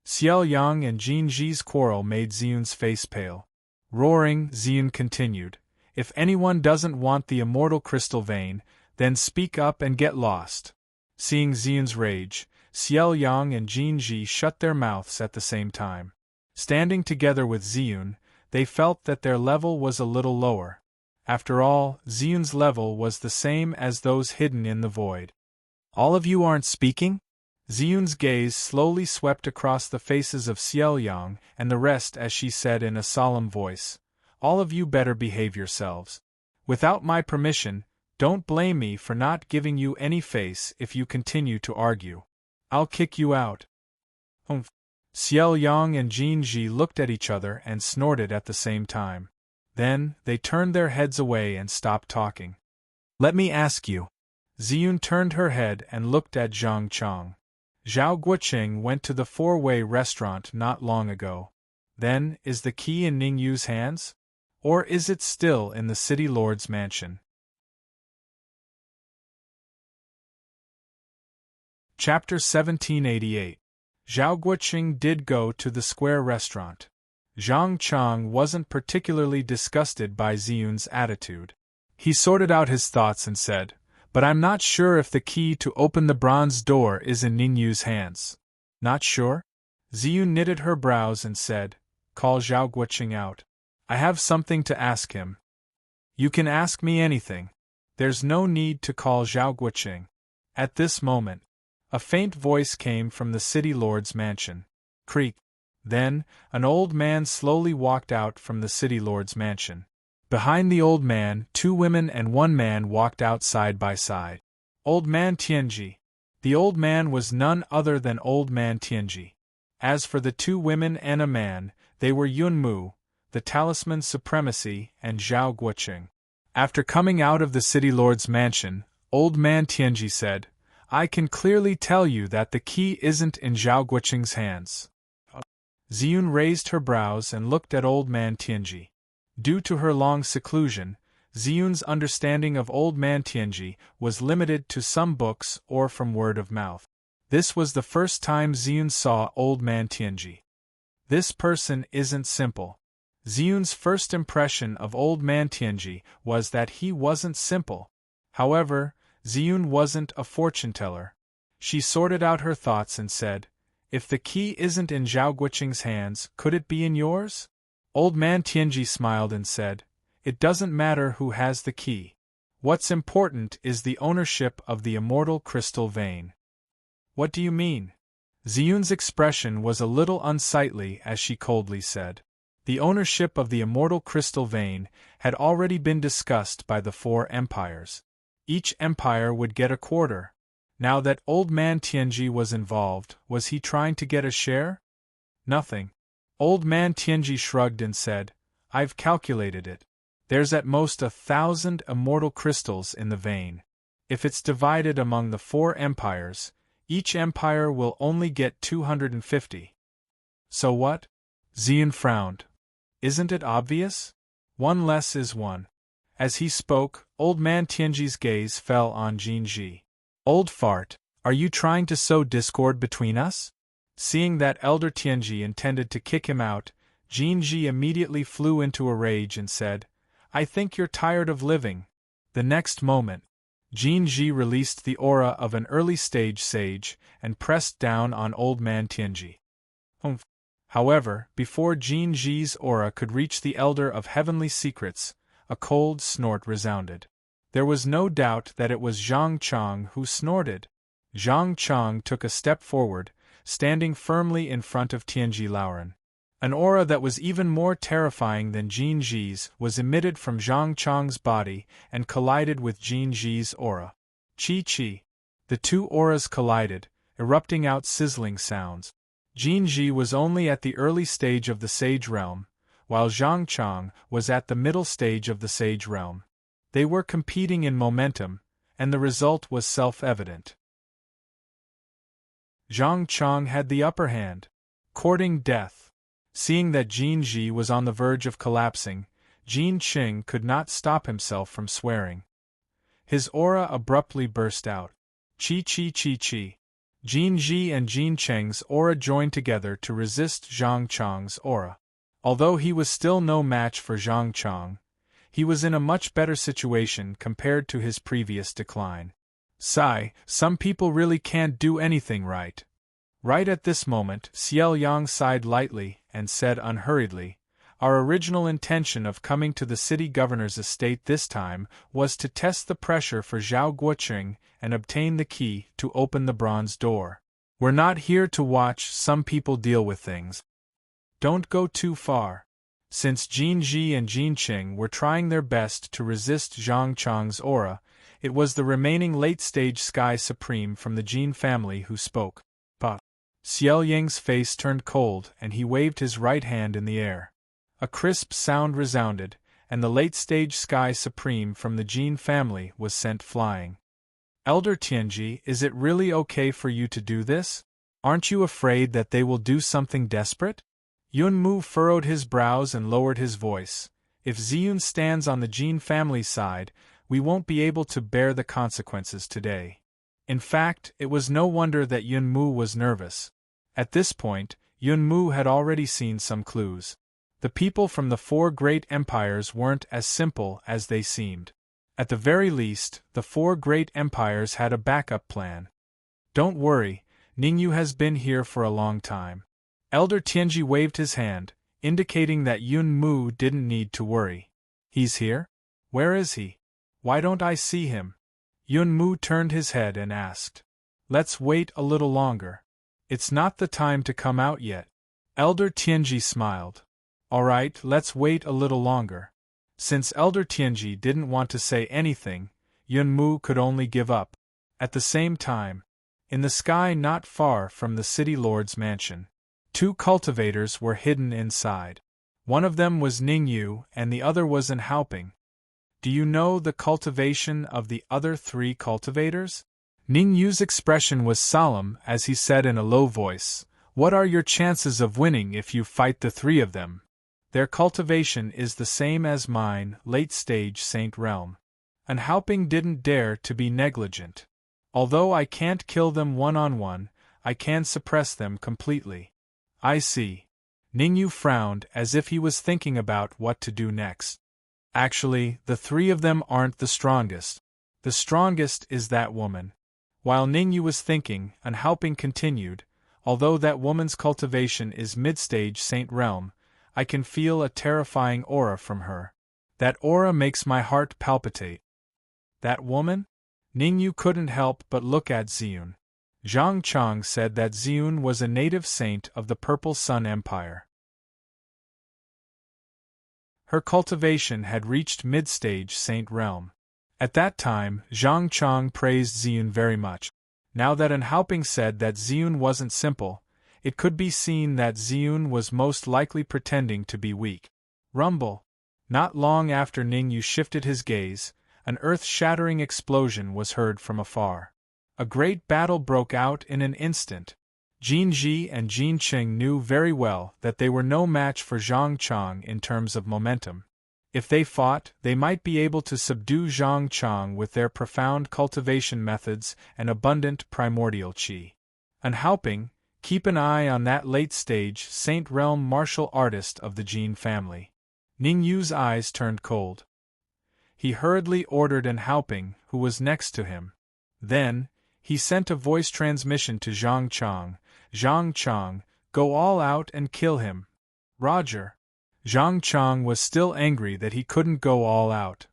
Xiaoyang and Jin Ji's quarrel made Ziyun's face pale. Roaring, Ziyun continued, "If anyone doesn't want the immortal crystal vein, then speak up and get lost." Seeing Ziyun's rage, Xiaoyang and Jin Ji shut their mouths at the same time. Standing together with Ziyun, they felt that their level was a little lower. After all, Ziyun's level was the same as those hidden in the void. "All of you aren't speaking?" Ziyun's gaze slowly swept across the faces of Xiaoyang and the rest as she said in a solemn voice, "All of you better behave yourselves. Without my permission, don't blame me for not giving you any face if you continue to argue. I'll kick you out." Xiaoyang and Jin Ji looked at each other and snorted at the same time. Then, they turned their heads away and stopped talking. "Let me ask you." Ziyun turned her head and looked at Zhang Chang. "Zhao Guoqing went to the four-way restaurant not long ago. Then, is the key in Ningyu's hands? Or is it still in the city lord's mansion?" Chapter 1788. Zhao Guoqing did go to the square restaurant. Zhang Chang wasn't particularly disgusted by Ziyun's attitude. He sorted out his thoughts and said, "But I'm not sure if the key to open the bronze door is in Ningyu's hands." "Not sure?" Ziyun knitted her brows and said, "Call Zhao Guoqing out. I have something to ask him." "You can ask me anything. There's no need to call Zhao Guoqing." At this moment, a faint voice came from the city lord's mansion. Creak. Then, an old man slowly walked out from the city lord's mansion. Behind the old man, 2 women and 1 man walked out side by side. Old Man Tianji. The old man was none other than Old Man Tianji. As for the 2 women and a man, they were Yun Mu, the Talisman Supremacy, and Zhao Guoqing. After coming out of the city lord's mansion, Old Man Tianji said, I can clearly tell you that the key isn't in Zhao Guoqing's hands. Ziyun raised her brows and looked at Old Man Tianji. Due to her long seclusion, Ziyun's understanding of Old Man Tianji was limited to some books or from word of mouth. This was the first time Ziyun saw Old Man Tianji. This person isn't simple. Ziyun's first impression of Old Man Tianji was that he wasn't simple. However, Ziyun wasn't a fortune-teller. She sorted out her thoughts and said, "If the key isn't in Zhao Guoqing's hands, could it be in yours?" Old Man Tianji smiled and said, "It doesn't matter who has the key. What's important is the ownership of the immortal crystal vein." "What do you mean?" Ziyun's expression was a little unsightly as she coldly said. The ownership of the immortal crystal vein had already been discussed by the 4 empires. Each empire would get a quarter. Now that Old Man Tianji was involved, was he trying to get a share? Nothing. Old Man Tianji shrugged and said, "I've calculated it. There's at most 1,000 immortal crystals in the vein. If it's divided among the 4 empires, each empire will only get 250. So what?" Ziyun frowned. "Isn't it obvious? 1 less is 1. As he spoke, Old Man Tianji's gaze fell on Jinji. "Old fart, are you trying to sow discord between us?" Seeing that Elder Tianji intended to kick him out, Jinji immediately flew into a rage and said, "I think you're tired of living." The next moment, Jinji released the aura of an early-stage sage and pressed down on Old Man Tianji. However, before Jinji's aura could reach the Elder of Heavenly Secrets, a cold snort resounded. There was no doubt that it was Zhang Chang who snorted. Zhang Chang took a step forward, standing firmly in front of Tianji Laoren. An aura that was even more terrifying than Jinji's was emitted from Zhang Chang's body and collided with Jinji's aura. Chi-chi. The 2 auras collided, erupting out sizzling sounds. Jinji was only at the early stage of the Sage Realm, while Zhang Chang was at the middle stage of the Sage Realm. They were competing in momentum, and the result was self-evident. Zhang Chang had the upper hand, courting death. Seeing that Jinji was on the verge of collapsing, Jin Qing could not stop himself from swearing. His aura abruptly burst out. Chi-chi-chi-chi. Jinji and Jin Cheng's aura joined together to resist Zhang Chang's aura. Although he was still no match for Zhang Chang, he was in a much better situation compared to his previous decline. Sigh, some people really can't do anything right. Right at this moment, Xiao Yang sighed lightly and said unhurriedly, "Our original intention of coming to the city governor's estate this time was to test the pressure for Zhao Guoqing and obtain the key to open the bronze door. We're not here to watch some people deal with things. Don't go too far." Since Jinji and Jinqing were trying their best to resist Zhang Chang's aura, it was the remaining late-stage Sky Supreme from the Jin family who spoke. "Pa." Xiao Yang's face turned cold and he waved his right hand in the air. A crisp sound resounded, and the late-stage Sky Supreme from the Jin family was sent flying. "Elder Tianji, is it really okay for you to do this? Aren't you afraid that they will do something desperate?" Yun Mu furrowed his brows and lowered his voice. "If Ziyun stands on the Jin family side, we won't be able to bear the consequences today." In fact, it was no wonder that Yun Mu was nervous. At this point, Yun Mu had already seen some clues. The people from the 4 great empires weren't as simple as they seemed. At the very least, the 4 great empires had a backup plan. "Don't worry, Ningyu has been here for a long time." Elder Tianji waved his hand, indicating that Yun Mu didn't need to worry. "He's here? Where is he? Why don't I see him?" Yun Mu turned his head and asked. "Let's wait a little longer. It's not the time to come out yet." Elder Tianji smiled. "All right, let's wait a little longer." Since Elder Tianji didn't want to say anything, Yun Mu could only give up. At the same time, in the sky not far from the city lord's mansion, 2 cultivators were hidden inside. One of them was Ningyu and the other was an Haoping. "Do you know the cultivation of the other 3 cultivators?" Ning Yu's expression was solemn as he said in a low voice, "What are your chances of winning if you fight the three of them? Their cultivation is the same as mine, late-stage Saint Realm. And Haoping didn't dare to be negligent. Although I can't kill them one-on-one, I can suppress them completely." "I see." Ning Yu frowned as if he was thinking about what to do next. "Actually, the three of them aren't the strongest. The strongest is that woman." While Ning Yu was thinking, and Haoping continued, "Although that woman's cultivation is mid-stage Saint Realm, I can feel a terrifying aura from her. That aura makes my heart palpitate." "That woman?" Ning Yu couldn't help but look at Ziyun. Zhang Chang said that Ziyun was a native saint of the Purple Sun Empire. Her cultivation had reached mid-stage Saint Realm. At that time, Zhang Chang praised Ziyun very much. Now that Haoping said that Ziyun wasn't simple, it could be seen that Ziyun was most likely pretending to be weak. Rumble. Not long after Ning Yu shifted his gaze, an earth-shattering explosion was heard from afar. A great battle broke out in an instant. Jin Ji and Jin Qing knew very well that they were no match for Zhang Chang in terms of momentum. If they fought, they might be able to subdue Zhang Chang with their profound cultivation methods and abundant primordial qi. And Haoping, keep an eye on that late-stage Saint Realm martial artist of the Jin family. Ning Yu's eyes turned cold. He hurriedly ordered Haoping, who was next to him. Then, he sent a voice transmission to Zhang Chang. "Zhang Chang, go all out and kill him." "Roger." Zhang Chang was still angry that he couldn't go all out.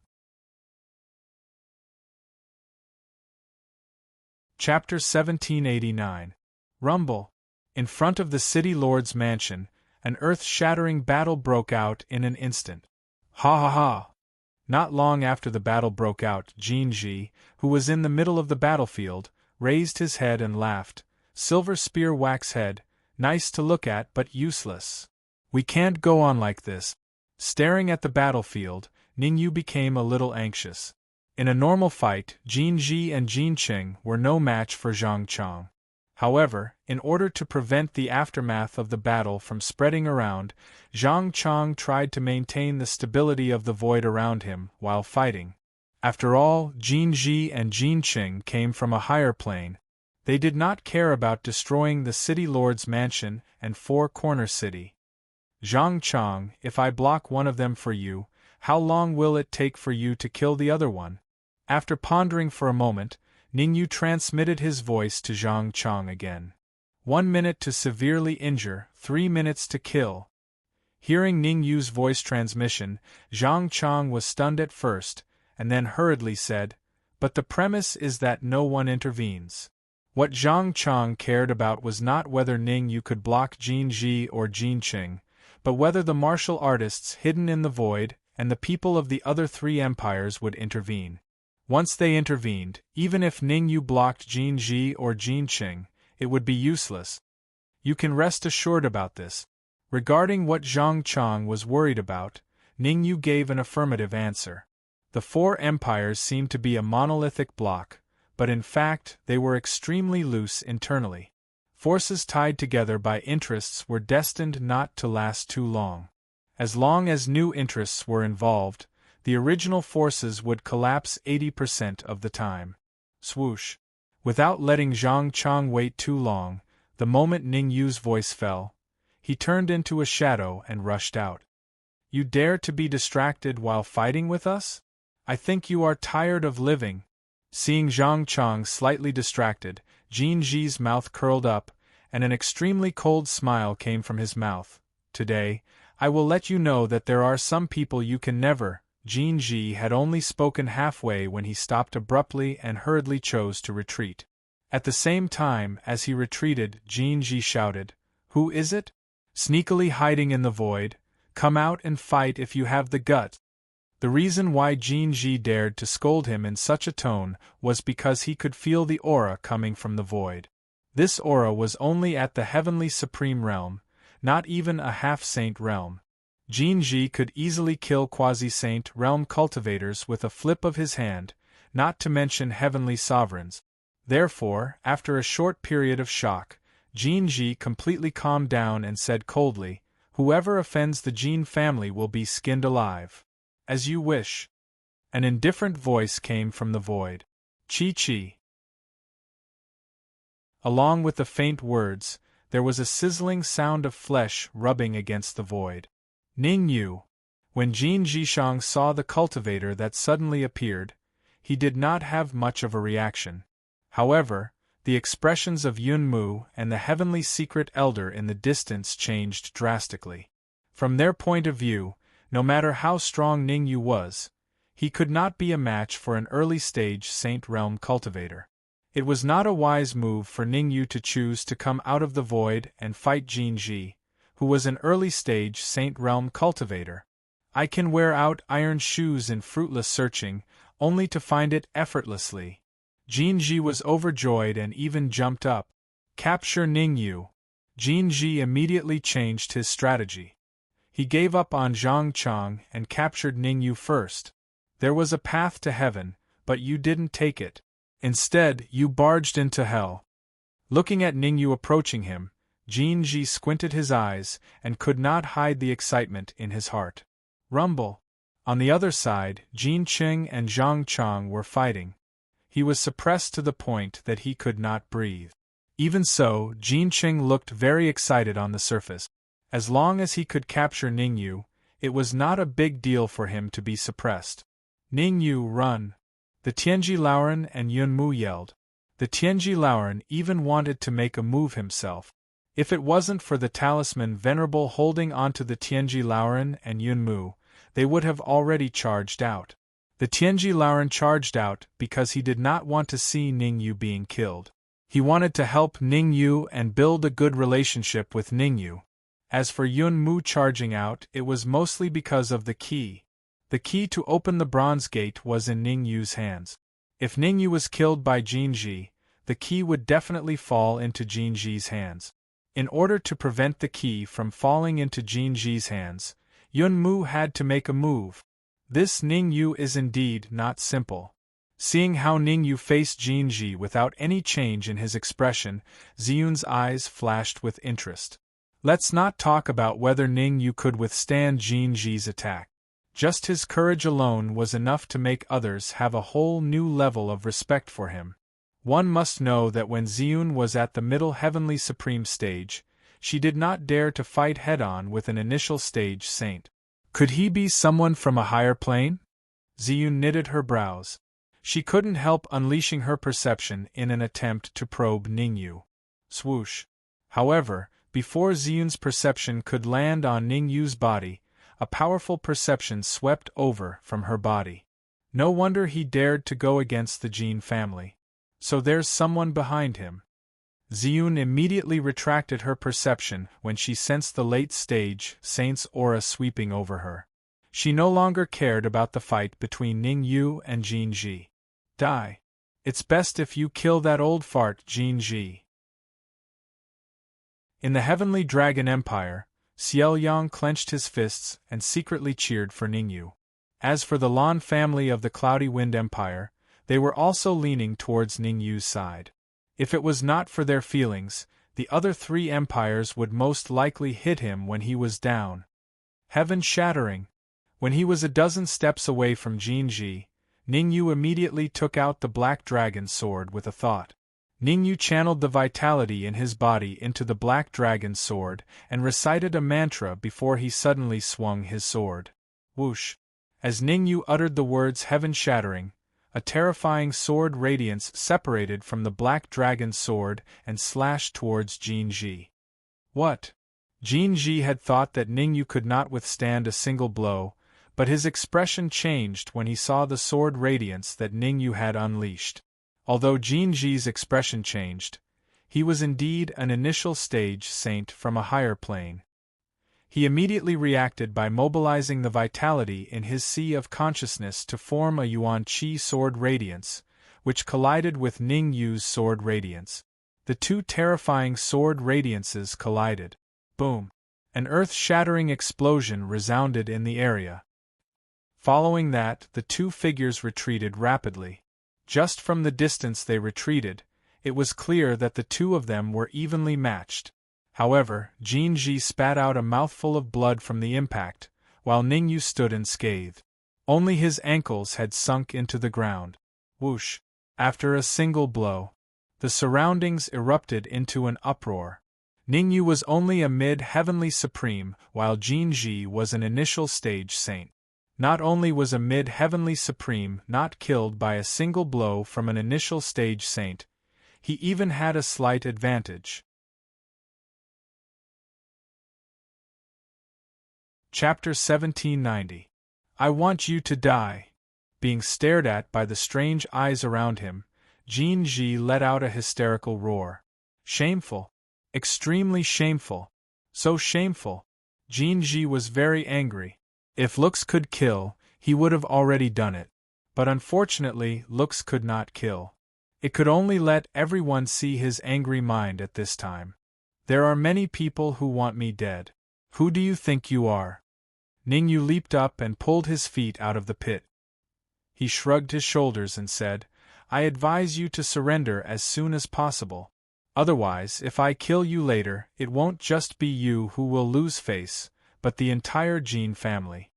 Chapter 1789. Rumble. In front of the city lord's mansion, an earth-shattering battle broke out in an instant. Ha ha ha! Not long after the battle broke out, Jin Ji, who was in the middle of the battlefield, raised his head and laughed. "Silver spear wax head, nice to look at but useless. We can't go on like this." Staring at the battlefield, Ning Yu became a little anxious. In a normal fight, Jin Ji and Jin Qing were no match for Zhang Chang. However, in order to prevent the aftermath of the battle from spreading around, Zhang Chang tried to maintain the stability of the void around him while fighting. After all, Jin Ji and Jin Qing came from a higher plane. They did not care about destroying the city lord's mansion and four-corner city. "Zhang Chang, if I block one of them for you, how long will it take for you to kill the other one?" After pondering for a moment, Ning Yu transmitted his voice to Zhang Chang again. 1 minute to severely injure, 3 minutes to kill." Hearing Ning Yu's voice transmission, Zhang Chang was stunned at first, and then hurriedly said, "But the premise is that no one intervenes." What Zhang Chang cared about was not whether Ning Yu could block Jin Ji or Jin Qing, but whether the martial artists hidden in the void and the people of the other three empires would intervene. Once they intervened, even if Ning Yu blocked Jin Ji or Jin Qing, it would be useless. You can rest assured about this. Regarding what Zhang Chang was worried about, Ning Yu gave an affirmative answer. The four empires seemed to be a monolithic block, but in fact they were extremely loose internally. Forces tied together by interests were destined not to last too long. As long as new interests were involved, the original forces would collapse 80% of the time. Swoosh! Without letting Zhang Chang wait too long, the moment Ning Yu's voice fell, he turned into a shadow and rushed out. "You dare to be distracted while fighting with us? I think you are tired of living." Seeing Zhang Chang slightly distracted, Jin Ji's mouth curled up, and an extremely cold smile came from his mouth. "Today, I will let you know that there are some people you can never." Jin Ji had only spoken halfway when he stopped abruptly and hurriedly chose to retreat. At the same time as he retreated, Jin Ji shouted, "Who is it? Sneakily hiding in the void? Come out and fight if you have the guts." The reason why Jin Ji dared to scold him in such a tone was because he could feel the aura coming from the void. This aura was only at the heavenly supreme realm, not even a half-saint realm. Jin Ji could easily kill quasi-saint realm cultivators with a flip of his hand, not to mention heavenly sovereigns. Therefore, after a short period of shock, Jinji completely calmed down and said coldly, "Whoever offends the Jin family will be skinned alive." "As you wish." An indifferent voice came from the void. "Chi-chi." Along with the faint words, there was a sizzling sound of flesh rubbing against the void. "Ning Yu." When Jin Zhishang saw the cultivator that suddenly appeared, he did not have much of a reaction. However, the expressions of Yun Mu and the heavenly secret elder in the distance changed drastically. From their point of view, no matter how strong Ning Yu was, he could not be a match for an early-stage Saint Realm cultivator. It was not a wise move for Ning Yu to choose to come out of the void and fight Jin Ji, who was an early-stage Saint Realm cultivator. I can wear out iron shoes in fruitless searching, only to find it effortlessly. Jin Ji was overjoyed and even jumped up. Capture Ning Yu. Jin Ji immediately changed his strategy. He gave up on Zhang Chang and captured Ning Yu first. There was a path to heaven, but you didn't take it. Instead, you barged into hell. Looking at Ning Yu approaching him, Jin Ji squinted his eyes and could not hide the excitement in his heart. Rumble. On the other side, Jin Qing and Zhang Chang were fighting. He was suppressed to the point that he could not breathe. Even so, Jin Qing looked very excited on the surface. As long as he could capture Ning Yu, it was not a big deal for him to be suppressed. "Ning Yu, run!" The Tianji Laoren and Yun Mu yelled. The Tianji Laoren even wanted to make a move himself. If it wasn't for the talisman Venerable holding onto the Tianji Laoren and Yun Mu, they would have already charged out. The Tianji Laoren charged out because he did not want to see Ning Yu being killed. He wanted to help Ning Yu and build a good relationship with Ning Yu. As for Yun Mu charging out, it was mostly because of the key. The key to open the bronze gate was in Ning Yu's hands. If Ning Yu was killed by Jin Ji, the key would definitely fall into Jin Ji's hands. In order to prevent the key from falling into Jin Ji's hands, Yun Mu had to make a move. This Ning Yu is indeed not simple. Seeing how Ning Yu faced Jin Ji without any change in his expression, Ziyun's eyes flashed with interest. Let's not talk about whether Ning Yu could withstand Jin Ji's attack. Just his courage alone was enough to make others have a whole new level of respect for him. One must know that when Ziyun was at the middle heavenly supreme stage, she did not dare to fight head-on with an initial stage saint. Could he be someone from a higher plane? Ziyun knitted her brows. She couldn't help unleashing her perception in an attempt to probe Ning Yu. Swoosh. However, before Ziyun's perception could land on Ning Yu's body, a powerful perception swept over from her body. No wonder he dared to go against the Jin family. So there's someone behind him. Ziyun immediately retracted her perception when she sensed the late-stage saint's aura sweeping over her. She no longer cared about the fight between Ning Yu and Jin Ji. Die. It's best if you kill that old fart, Jin Ji. In the Heavenly Dragon Empire, Xiao Yang clenched his fists and secretly cheered for Ning Yu. As for the Lan family of the Cloudy Wind Empire, they were also leaning towards Ning Yu's side. If it was not for their feelings, the other three empires would most likely hit him when he was down. Heaven-shattering. When he was a dozen steps away from Jin Ji, Ning Yu immediately took out the Black Dragon sword with a thought. Ning Yu channeled the vitality in his body into the Black Dragon sword and recited a mantra before he suddenly swung his sword. Whoosh! As Ning Yu uttered the words heaven-shattering, a terrifying sword radiance separated from the Black Dragon sword and slashed towards Jin Ji. What? Jin Ji had thought that Ning Yu could not withstand a single blow, but his expression changed when he saw the sword radiance that Ning Yu had unleashed. Although Jin Ji's expression changed, he was indeed an initial stage saint from a higher plane. He immediately reacted by mobilizing the vitality in his sea of consciousness to form a Yuan Qi sword radiance, which collided with Ning Yu's sword radiance. The two terrifying sword radiances collided. Boom! An earth-shattering explosion resounded in the area. Following that, the two figures retreated rapidly. Just from the distance they retreated, It was clear that the two of them were evenly matched. However, Jinji spat out a mouthful of blood from the impact, while Ningyu stood unscathed. Only his ankles had sunk into the ground. Whoosh! After a single blow, the surroundings erupted into an uproar. Ningyu was only a mid-heavenly supreme, while Jinji was an initial stage saint. Not only was a mid-heavenly supreme not killed by a single blow from an initial stage saint, he even had a slight advantage. Chapter 1790. I want you to die. Being stared at by the strange eyes around him, Jinji let out a hysterical roar. Shameful. Extremely shameful. So shameful. Jinji was very angry. If looks could kill, he would have already done it. But unfortunately, looks could not kill. It could only let everyone see his angry mind at this time. There are many people who want me dead. Who do you think you are? Ningyu leaped up and pulled his feet out of the pit. He shrugged his shoulders and said, I advise you to surrender as soon as possible. Otherwise, if I kill you later, it won't just be you who will lose face, but the entire Jin family.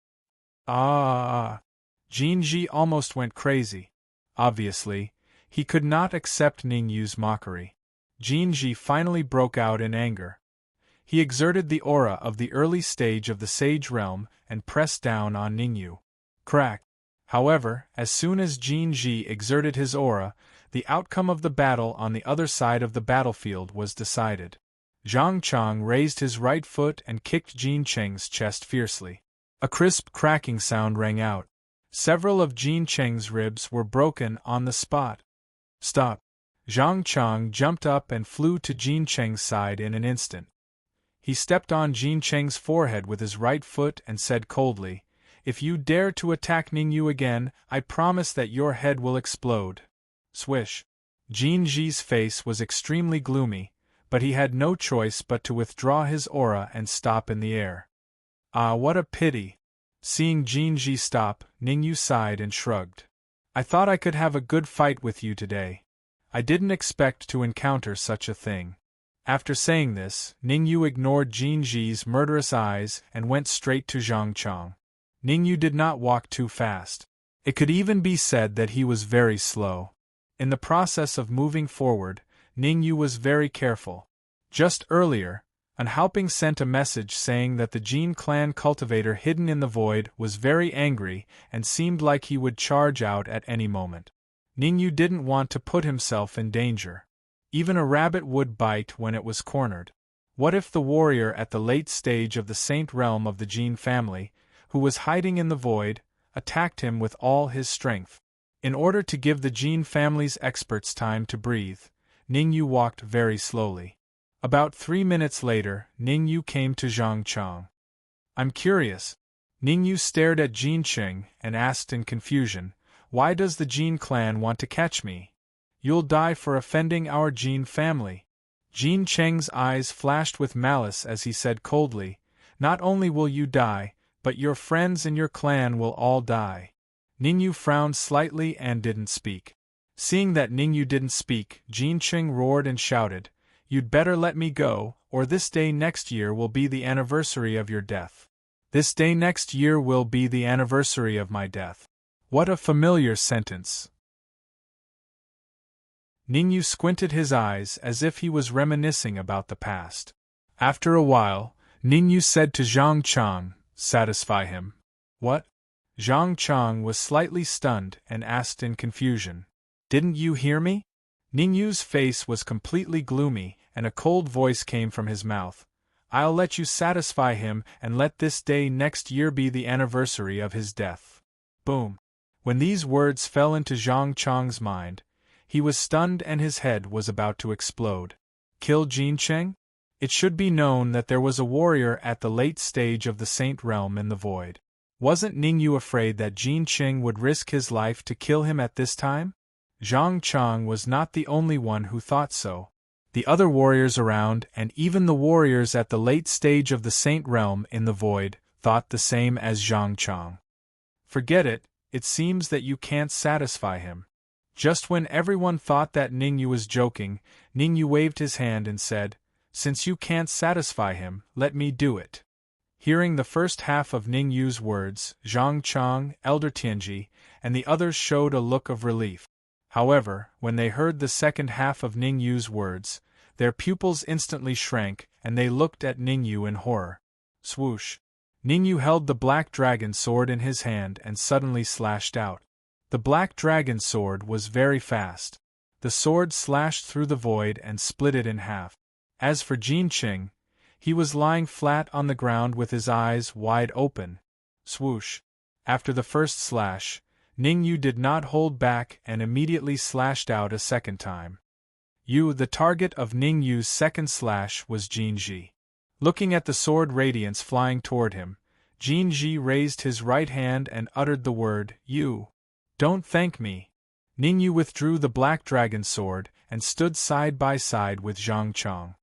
Jinji almost went crazy. Obviously, he could not accept Ningyu's mockery. Jinji finally broke out in anger. He exerted the aura of the early stage of the Sage Realm and pressed down on Ningyu. Crack! However, as soon as Jinji exerted his aura, the outcome of the battle on the other side of the battlefield was decided. Zhang Chang raised his right foot and kicked Jin Cheng's chest fiercely. A crisp cracking sound rang out. Several of Jin Cheng's ribs were broken on the spot. Stop! Zhang Chang jumped up and flew to Jin Cheng's side in an instant. He stepped on Jin Cheng's forehead with his right foot and said coldly, If you dare to attack Ningyu again, I promise that your head will explode. Swish! Jinji's face was extremely gloomy, but he had no choice but to withdraw his aura and stop in the air. Ah, what a pity! Seeing Jinji stop, Ningyu sighed and shrugged. I thought I could have a good fight with you today. I didn't expect to encounter such a thing. After saying this, Ningyu ignored Jinji's murderous eyes and went straight to Zhang Chang. Ningyu did not walk too fast. It could even be said that he was very slow. In the process of moving forward, Ningyu was very careful. Just earlier, Unhalping sent a message saying that the Jin clan cultivator hidden in the void was very angry and seemed like he would charge out at any moment. Ningyu didn't want to put himself in danger. Even a rabbit would bite when it was cornered. What if the warrior at the late stage of the Saint Realm of the Jin family, who was hiding in the void, attacked him with all his strength? In order to give the Jin family's experts time to breathe, Ningyu walked very slowly. About 3 minutes later, Ningyu came to Zhang Chang. I'm curious. Ningyu stared at Jin Cheng and asked in confusion, Why does the Jin clan want to catch me? You'll die for offending our Jin family. Jin Cheng's eyes flashed with malice as he said coldly, Not only will you die, but your friends in your clan will all die. Ningyu frowned slightly and didn't speak. Seeing that Ningyu didn't speak, Jin Cheng roared and shouted, You'd better let me go, or this day next year will be the anniversary of your death. This day next year will be the anniversary of my death. What a familiar sentence. Ningyu squinted his eyes as if he was reminiscing about the past. After a while, Ningyu said to Zhang Chang, Satisfy him. What? Zhang Chang was slightly stunned and asked in confusion, Didn't you hear me? Ningyu's face was completely gloomy, and a cold voice came from his mouth. I'll let you satisfy him and let this day next year be the anniversary of his death. Boom. When these words fell into Zhang Chang's mind, he was stunned and his head was about to explode. Kill Jin Cheng? It should be known that there was a warrior at the late stage of the Saint Realm in the void. Wasn't Ningyu afraid that Jin Cheng would risk his life to kill him at this time? Zhang Chang was not the only one who thought so. The other warriors around, and even the warriors at the late stage of the Saint Realm in the void, thought the same as Zhang Chang. Forget it, it seems that you can't satisfy him. Just when everyone thought that Ningyu was joking, Ningyu waved his hand and said, "Since you can't satisfy him, let me do it." Hearing the first half of Ningyu's words, Zhang Chang, Elder Tianji, and the others showed a look of relief. However, when they heard the second half of Ningyu's words, their pupils instantly shrank, and they looked at Ningyu in horror. Swoosh! Ningyu held the black dragon sword in his hand and suddenly slashed out. The black dragon sword was very fast. The sword slashed through the void and split it in half. As for Jin Qing, he was lying flat on the ground with his eyes wide open. Swoosh! After the first slash, Ningyu did not hold back and immediately slashed out a second time. The target of Ningyu's second slash was Jinji. Looking at the sword radiance flying toward him, Jinji raised his right hand and uttered the word, "You. Don't thank me." Ningyu withdrew the black dragon sword and stood side by side with Zhang Chang.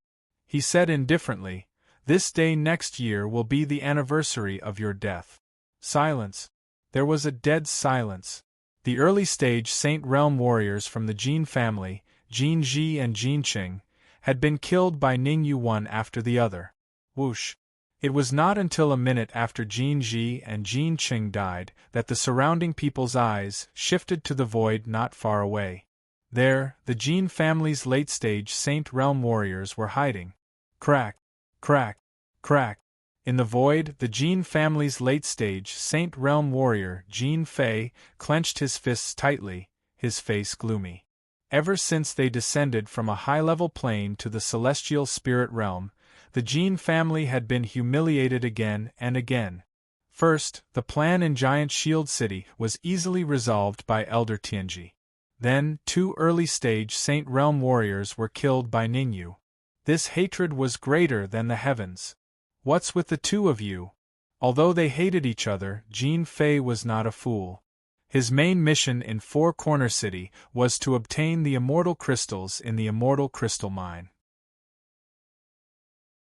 He said indifferently, "This day next year will be the anniversary of your death." Silence. There was a dead silence. The early stage Saint Realm warriors from the Jin family, Jin Ji and Jin Qing, had been killed by Ningyu one after the other. Whoosh! It was not until a minute after Jin Ji and Jin Qing died that the surrounding people's eyes shifted to the void not far away. There, the Jin family's late-stage Saint Realm warriors were hiding. Crack! Crack! Crack! In the void, the Jin family's late-stage Saint Realm warrior, Jin Fei, clenched his fists tightly, his face gloomy. Ever since they descended from a high-level plane to the celestial spirit realm, the Jin family had been humiliated again and again. First, the plan in Giant Shield City was easily resolved by Elder Tianji. Then, 2 early-stage Saint Realm warriors were killed by Ningyu. This hatred was greater than the heavens. What's with the two of you? Although they hated each other, Jin Fei was not a fool. His main mission in Four Corner City was to obtain the immortal crystals in the immortal crystal mine.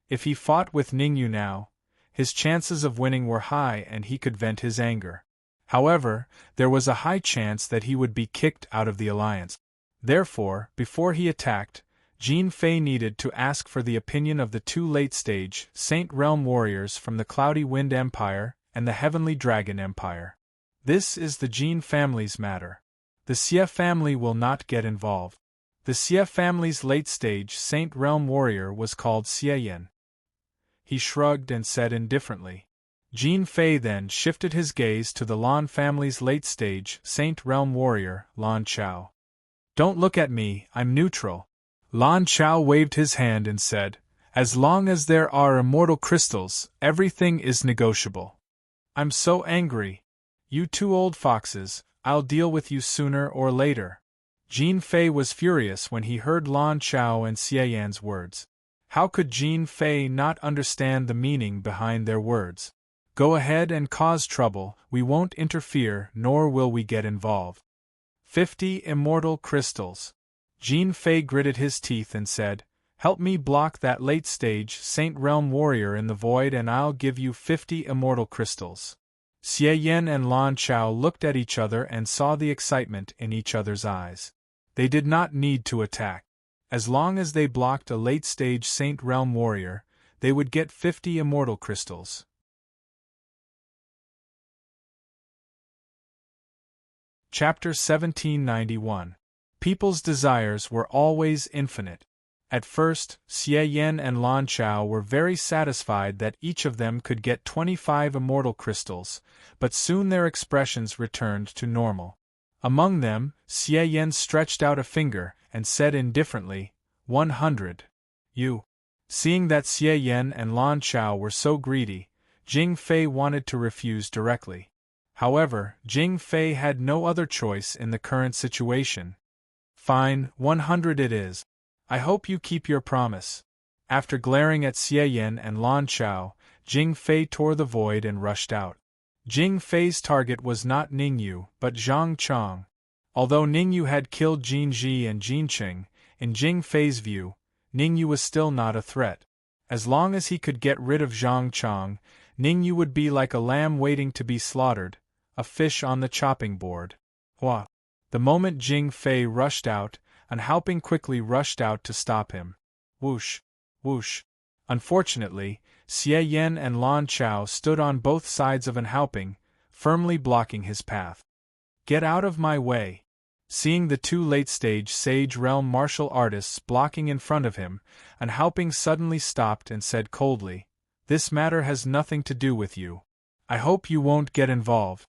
If he fought with Ningyu now, his chances of winning were high and he could vent his anger. However, there was a high chance that he would be kicked out of the alliance. Therefore, before he attacked, Jin Fei needed to ask for the opinion of the 2 late-stage Saint Realm warriors from the Cloudy Wind Empire and the Heavenly Dragon Empire. This is the Jin family's matter. The Xie family will not get involved. The Xie family's late-stage Saint Realm warrior was called Xie Yan. He shrugged and said indifferently. Jin Fei then shifted his gaze to the Lan family's late-stage Saint Realm warrior, Lan Chao. "Don't look at me, I'm neutral." Lan Chao waved his hand and said, "As long as there are immortal crystals, everything is negotiable." "I'm so angry. You 2 old foxes, I'll deal with you sooner or later." Jin Fei was furious when he heard Lan Chao and Xie Yan's words. How could Jin Fei not understand the meaning behind their words? "Go ahead and cause trouble, we won't interfere nor will we get involved." 50 immortal crystals. Jin Fei gritted his teeth and said, "Help me block that late-stage Saint Realm warrior in the void and I'll give you 50 immortal crystals." Xie Yan and Lan Chao looked at each other and saw the excitement in each other's eyes. They did not need to attack. As long as they blocked a late-stage Saint Realm warrior, they would get 50 immortal crystals. Chapter 1791. People's desires were always infinite. At first, Xie Yan and Lan Chao were very satisfied that each of them could get 25 immortal crystals, but soon their expressions returned to normal. Among them, Xie Yan stretched out a finger and said indifferently, 100. You. Seeing that Xie Yan and Lan Chao were so greedy, Jing Fei wanted to refuse directly. However, Jing Fei had no other choice in the current situation. "Fine, 100 it is. I hope you keep your promise." After glaring at Xie Yan and Lan Chao, Jing Fei tore the void and rushed out. Jing Fei's target was not Ningyu, but Zhang Chang. Although Ningyu had killed Jin Ji and Jin Qing, in Jing Fei's view, Ningyu was still not a threat. As long as he could get rid of Zhang Chang, Ningyu would be like a lamb waiting to be slaughtered, a fish on the chopping board. Hua! The moment Jing Fei rushed out, unhelping quickly rushed out to stop him. Whoosh, whoosh. Unfortunately, Xie Yan and Lan Chao stood on both sides of unhelping, firmly blocking his path. Get out of my way! Seeing the two late-stage Sage Realm martial artists blocking in front of him, unhelping suddenly stopped and said coldly, "This matter has nothing to do with you. I hope you won't get involved."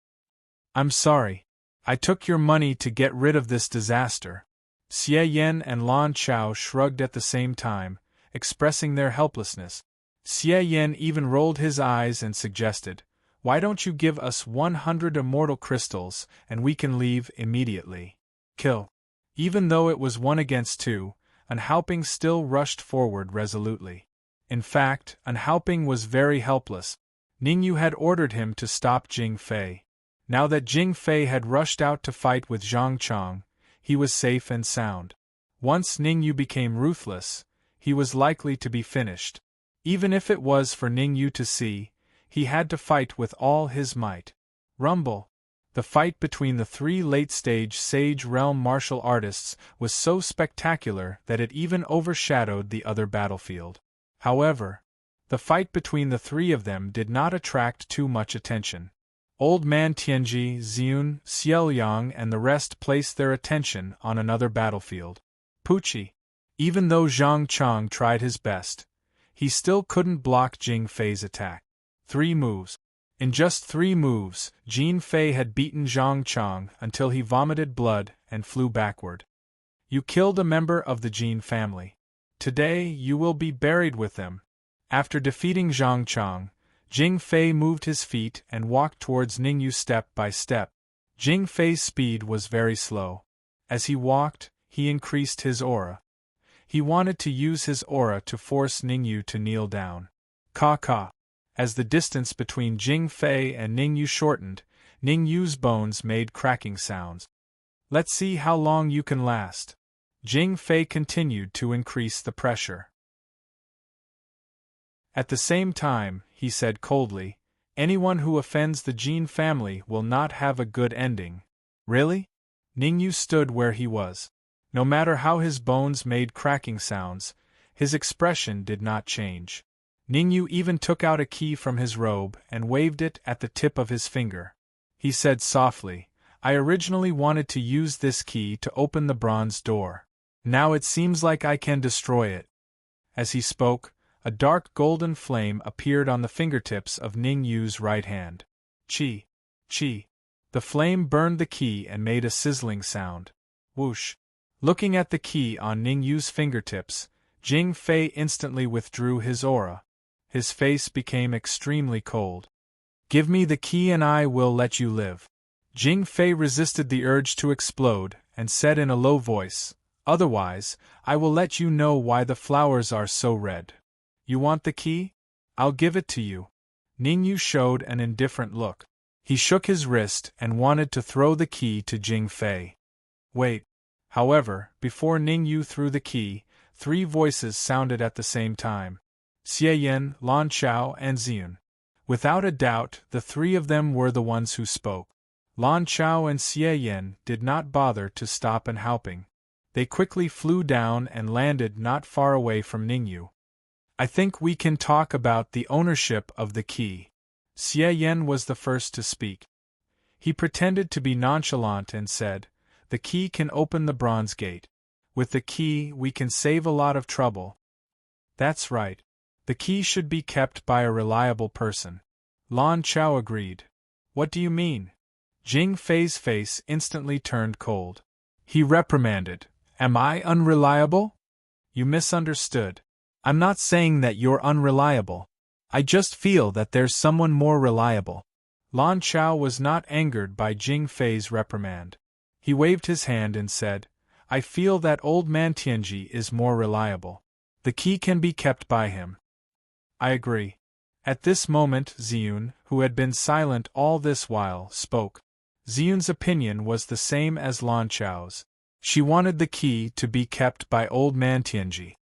"I'm sorry. I took your money to get rid of this disaster." Xie Yan and Lan Chao shrugged at the same time, expressing their helplessness. Xie Yan even rolled his eyes and suggested, "Why don't you give us 100 immortal crystals, and we can leave immediately?" Kill. Even though it was 1 against 2, unhelping still rushed forward resolutely. In fact, unhelping was very helpless. Ningyu had ordered him to stop Jing Fei. Now that Jing Fei had rushed out to fight with Zhang Chong, he was safe and sound. Once Ningyu became ruthless, he was likely to be finished. Even if it was for Ningyu to see, he had to fight with all his might. Rumble. The fight between the three late-stage Sage Realm martial artists was so spectacular that it even overshadowed the other battlefield. However, the fight between the three of them did not attract too much attention. Old Man Tianji, Xiun, Xiaoyang and the rest placed their attention on another battlefield. Pucci. Even though Zhang Chong tried his best, he still couldn't block Jing Fei's attack. 3 moves. In just 3 moves, Jing Fei had beaten Zhang Chong until he vomited blood and flew backward. You killed a member of the Jin family. Today you will be buried with them. After defeating Zhang Chong, Jing Fei moved his feet and walked towards Ningyu step by step. Jing Fei's speed was very slow. As he walked, he increased his aura. He wanted to use his aura to force Ningyu to kneel down. Ka. As the distance between Jing Fei and Ningyu shortened, Ningyu's bones made cracking sounds. Let's see how long you can last. Jing Fei continued to increase the pressure. At the same time, he said coldly, anyone who offends the Jin family will not have a good ending. Really? Ningyu stood where he was. No matter how his bones made cracking sounds, his expression did not change. Ningyu even took out a key from his robe and waved it at the tip of his finger. He said softly, I originally wanted to use this key to open the bronze door. Now it seems like I can destroy it. As he spoke, a dark golden flame appeared on the fingertips of Ningyu's right hand. Chi. The flame burned the key and made a sizzling sound. Whoosh. Looking at the key on Ningyu's fingertips, Jing Fei instantly withdrew his aura. His face became extremely cold. Give me the key and I will let you live. Jing Fei resisted the urge to explode and said in a low voice, otherwise, I will let you know why the flowers are so red. You want the key? I'll give it to you. Ningyu showed an indifferent look. He shook his wrist and wanted to throw the key to Jing Fei. Wait. However, before Ningyu threw the key, 3 voices sounded at the same time. Xie Yan, Lan Chao, and Xiun. Without a doubt, the 3 of them were the ones who spoke. Lan Chao and Xie Yan did not bother to stop and helping. They quickly flew down and landed not far away from Ningyu. I think we can talk about the ownership of the key. Xie Yan was the first to speak. He pretended to be nonchalant and said, the key can open the bronze gate. With the key, we can save a lot of trouble. That's right. The key should be kept by a reliable person. Lan Chao agreed. What do you mean? Jing Fei's face instantly turned cold. He reprimanded. Am I unreliable? You misunderstood. I'm not saying that you're unreliable. I just feel that there's someone more reliable. Lan Chao was not angered by Jing Fei's reprimand. He waved his hand and said, I feel that old man Tianji is more reliable. The key can be kept by him. I agree. At this moment Xiun, who had been silent all this while, spoke. Xiun's opinion was the same as Lan Chao's. She wanted the key to be kept by old man Tianji.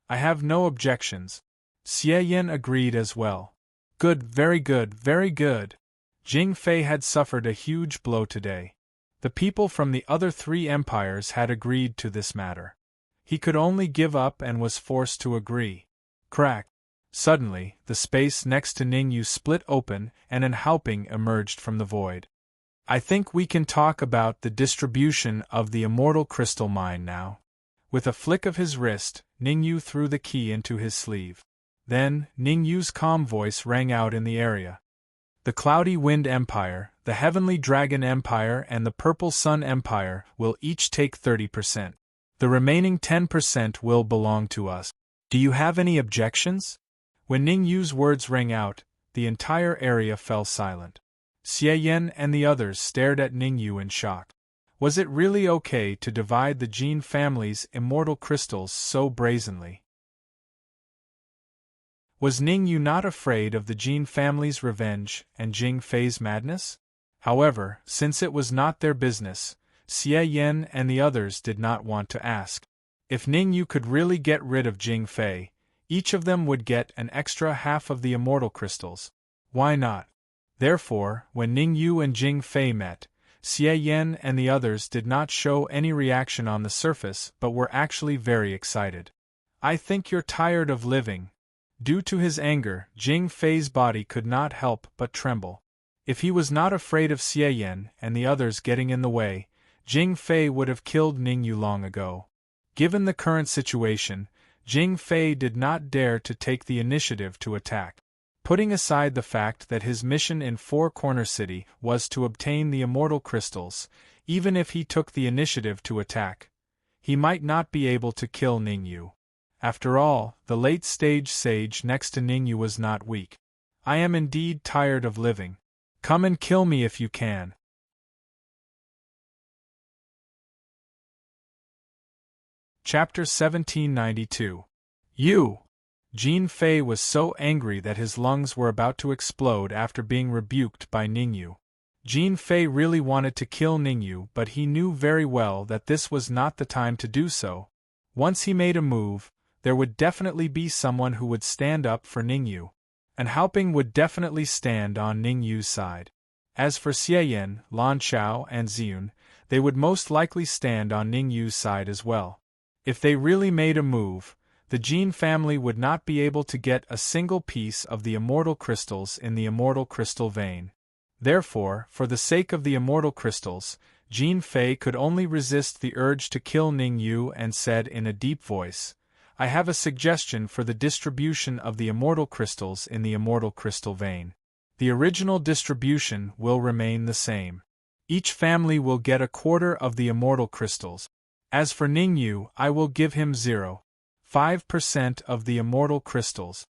I have no objections. Xie Yan agreed as well. Good, very good, very good. Jing Fei had suffered a huge blow today. The people from the other 3 empires had agreed to this matter. He could only give up and was forced to agree. Crack! Suddenly, the space next to Ningyu split open and an Haoping emerged from the void. I think we can talk about the distribution of the immortal crystal mine now. With a flick of his wrist, Ningyu threw the key into his sleeve. Then, Ningyu's calm voice rang out in the area. The Cloudy Wind Empire, the Heavenly Dragon Empire and the Purple Sun Empire will each take 30%. The remaining 10% will belong to us. Do you have any objections? When Ningyu's words rang out, the entire area fell silent. Xie Yan and the others stared at Ningyu in shock. Was it really okay to divide the Jin family's immortal crystals so brazenly? Was Ningyu not afraid of the Jin family's revenge and Jing Fei's madness? However, since it was not their business, Xie Yan and the others did not want to ask. If Ningyu could really get rid of Jing Fei, each of them would get an extra half of the immortal crystals. Why not? Therefore, when Ningyu and Jing Fei met, Xie Yan and the others did not show any reaction on the surface but were actually very excited. I think you're tired of living. Due to his anger, Jing Fei's body could not help but tremble. If he was not afraid of Xie Yan and the others getting in the way, Jing Fei would have killed Ningyu long ago. Given the current situation, Jing Fei did not dare to take the initiative to attack. Putting aside the fact that his mission in Four Corner City was to obtain the immortal crystals, even if he took the initiative to attack, he might not be able to kill Ningyu. After all, the late-stage sage next to Ningyu was not weak. I am indeed tired of living. Come and kill me if you can. Chapter 1792. You! Jin Fei was so angry that his lungs were about to explode after being rebuked by Ningyu. Jin Fei really wanted to kill Ningyu, but he knew very well that this was not the time to do so. Once he made a move, there would definitely be someone who would stand up for Ningyu. And Haoping would definitely stand on Ningyu's side. As for Xie Yan, Lan Chao and Ziyun, they would most likely stand on Ningyu's side as well. If they really made a move, the Jin family would not be able to get a single piece of the immortal crystals in the immortal crystal vein. Therefore, for the sake of the immortal crystals, Jin Fei could only resist the urge to kill Ningyu and said in a deep voice, I have a suggestion for the distribution of the immortal crystals in the immortal crystal vein. The original distribution will remain the same. Each family will get a quarter of the immortal crystals. As for Ningyu, I will give him 0.5% of the immortal crystals.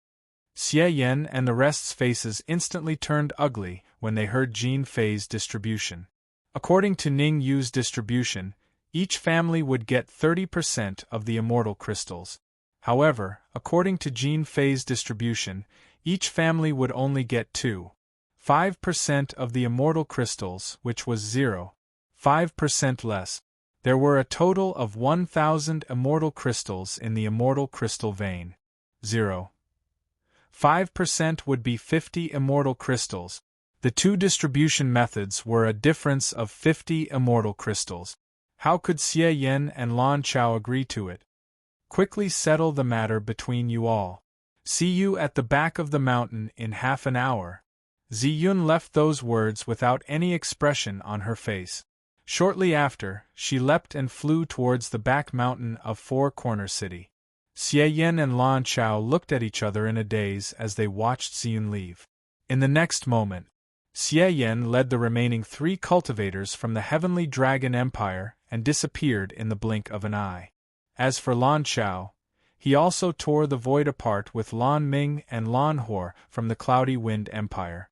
Xie Yan and the rest's faces instantly turned ugly when they heard Jin Fei's distribution. According to Ningyu's distribution, each family would get 30% of the immortal crystals. However, according to Jin Fei's distribution, each family would only get 2.5% of the immortal crystals, which was 0.5% less. There were a total of 1,000 immortal crystals in the immortal crystal vein. 0.5% would be 50 immortal crystals. The two distribution methods were a difference of 50 immortal crystals. How could Xie Yan and Lan Chao agree to it? Quickly settle the matter between you all. See you at the back of the mountain in half an hour. Ziyun left those words without any expression on her face. Shortly after, she leapt and flew towards the back mountain of Four Corner City. Xie Yan and Lan Chao looked at each other in a daze as they watched Ziyun leave. In the next moment, Xie Yan led the remaining 3 cultivators from the Heavenly Dragon Empire and disappeared in the blink of an eye. As for Lan Chao, he also tore the void apart with Lan Ming and Lan Hor from the Cloudy Wind Empire.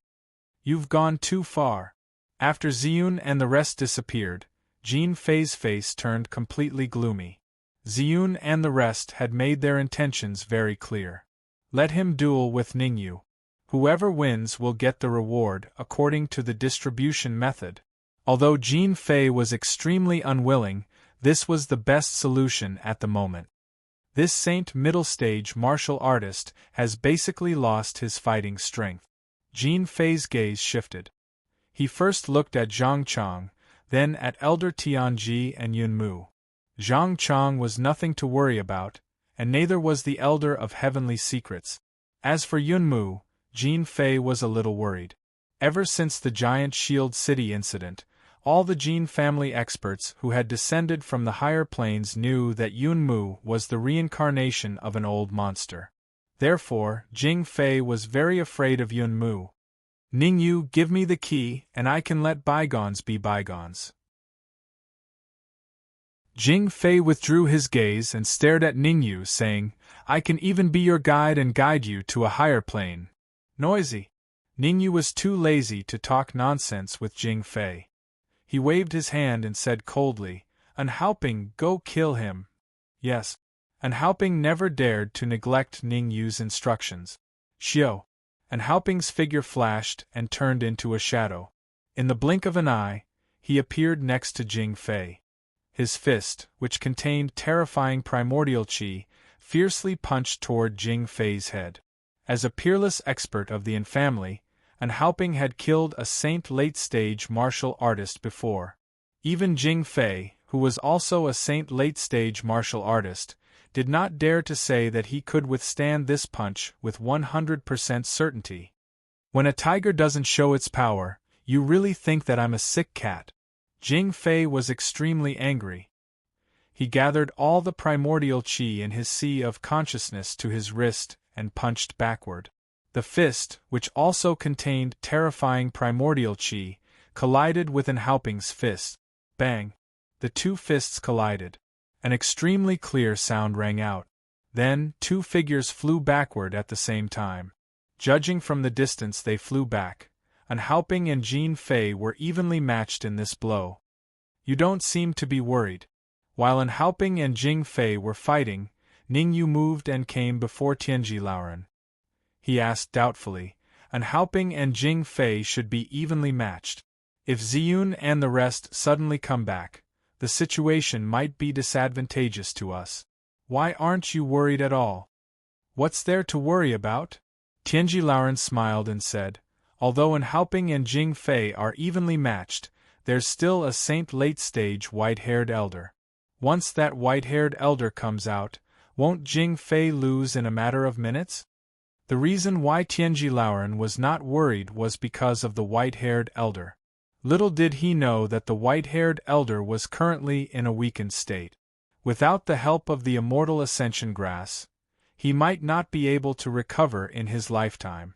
You've gone too far. After Ziyun and the rest disappeared, Jin Fei's face turned completely gloomy. Ziyun and the rest had made their intentions very clear. Let him duel with Ningyu. Whoever wins will get the reward according to the distribution method. Although Jin Fei was extremely unwilling, this was the best solution at the moment. This Saint middle stage martial artist has basically lost his fighting strength. Jin Fei's gaze shifted. He first looked at Zhang Chang, then at Elder Tianji and Yunmu. Zhang Chong was nothing to worry about, and neither was the Elder of Heavenly Secrets. As for Yunmu, Jin Fei was a little worried. Ever since the Giant Shield City incident, all the Jin family experts who had descended from the higher planes knew that Yunmu was the reincarnation of an old monster. Therefore, Jing Fei was very afraid of Yunmu. Ningyu, give me the key, and I can let bygones be bygones. Jing Fei withdrew his gaze and stared at Ningyu, saying, I can even be your guide and guide you to a higher plane. Noisy. Ningyu was too lazy to talk nonsense with Jing Fei. He waved his hand and said coldly, Unhaoping, go kill him. Yes. Unhaoping never dared to neglect Ningyu's instructions. Xiao. Unhaoping's figure flashed and turned into a shadow. In the blink of an eye, he appeared next to Jing Fei. His fist, which contained terrifying primordial qi, fiercely punched toward Jing Fei's head. As a peerless expert of the infamily, Unhaoping had killed a saint late-stage martial artist before. Even Jing Fei, who was also a saint late-stage martial artist, did not dare to say that he could withstand this punch with 100% certainty. When a tiger doesn't show its power, you really think that I'm a sick cat. Jing Fei was extremely angry. He gathered all the primordial qi in his sea of consciousness to his wrist and punched backward. The fist, which also contained terrifying primordial qi, collided with Unhaoping's fist. Bang! The two fists collided. An extremely clear sound rang out. Then, two figures flew backward at the same time. Judging from the distance they flew back, Unhaoping and Jin Fei were evenly matched in this blow. You don't seem to be worried. While Unhaoping and Jing Fei were fighting, Ningyu moved and came before Tianji Laoren. He asked doubtfully, Unhaoping and Jing Fei should be evenly matched. If Ziyun and the rest suddenly come back, the situation might be disadvantageous to us. Why aren't you worried at all? What's there to worry about? Tianji Laoren smiled and said, Although Unhaoping and Jing Fei are evenly matched, there's still a saint late-stage white-haired elder. Once that white-haired elder comes out, won't Jing Fei lose in a matter of minutes? The reason why Tianji Laoren was not worried was because of the white-haired elder. Little did he know that the white-haired elder was currently in a weakened state. Without the help of the immortal ascension grass, he might not be able to recover in his lifetime.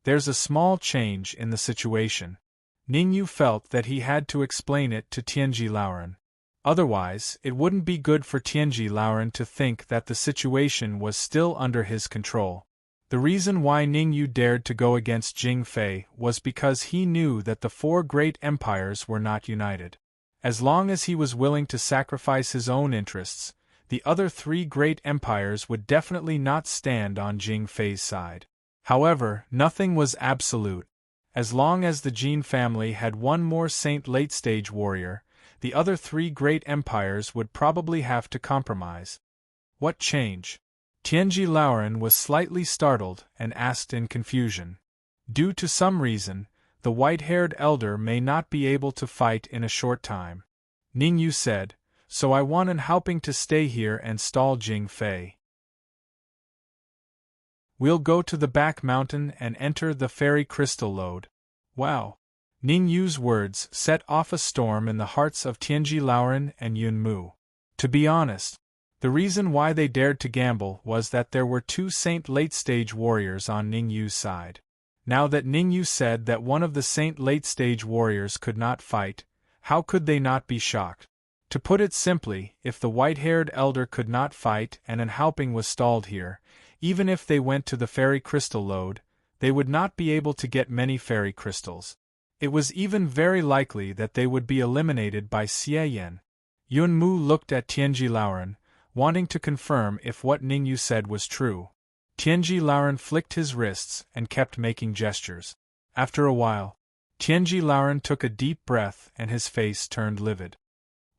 There's a small change in the situation. Ningyu felt that he had to explain it to Tianji Laoren. Otherwise, it wouldn't be good for Tianji Laoren to think that the situation was still under his control. The reason why Ningyu dared to go against Jing Fei was because he knew that the four great empires were not united. As long as he was willing to sacrifice his own interests, the other three great empires would definitely not stand on Jing Fei's side. However, nothing was absolute. As long as the Jin family had one more saint late-stage warrior, the other three great empires would probably have to compromise. What change? Tianji Laoren was slightly startled and asked in confusion. Due to some reason, the white-haired elder may not be able to fight in a short time. Ningyu said, So I want Unhaoping to stay here and stall Jing Fei. We'll go to the back mountain and enter the fairy crystal lode. Wow! Ningyu's words set off a storm in the hearts of Tianji Laoren and Yunmu. To be honest, the reason why they dared to gamble was that there were two saint late-stage warriors on Ningyu's side. Now that Ningyu said that one of the saint late-stage warriors could not fight, how could they not be shocked? To put it simply, if the white-haired elder could not fight and Unhaoping was stalled here, even if they went to the fairy crystal lode, they would not be able to get many fairy crystals. It was even very likely that they would be eliminated by Xie Yan. Yunmu looked at Tianji Laoren, wanting to confirm if what Ningyu said was true. Tianji Laoren flicked his wrists and kept making gestures. After a while, Tianji Laoren took a deep breath and his face turned livid.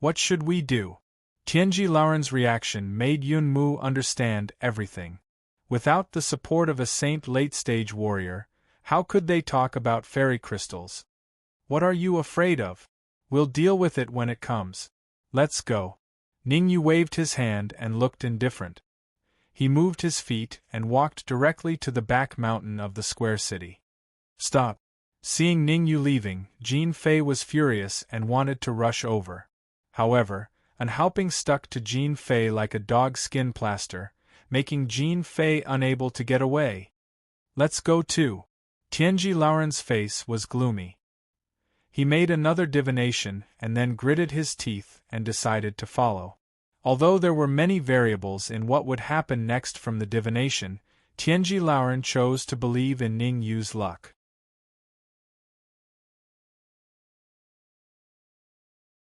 What should we do? Tianji Laoren's reaction made Yunmu understand everything. Without the support of a saint late-stage warrior, how could they talk about fairy crystals? What are you afraid of? We'll deal with it when it comes. Let's go. Ningyu waved his hand and looked indifferent. He moved his feet and walked directly to the back mountain of the square city. Stop. Seeing Ningyu leaving, Jin Fei was furious and wanted to rush over. However, an helping stuck to Jin Fei like a dog skin plaster, making Jin Fei unable to get away. Let's go too. Tianji Lauren's face was gloomy. He made another divination and then gritted his teeth and decided to follow. Although there were many variables in what would happen next from the divination, Tianji Lauren chose to believe in Ning Yu's luck.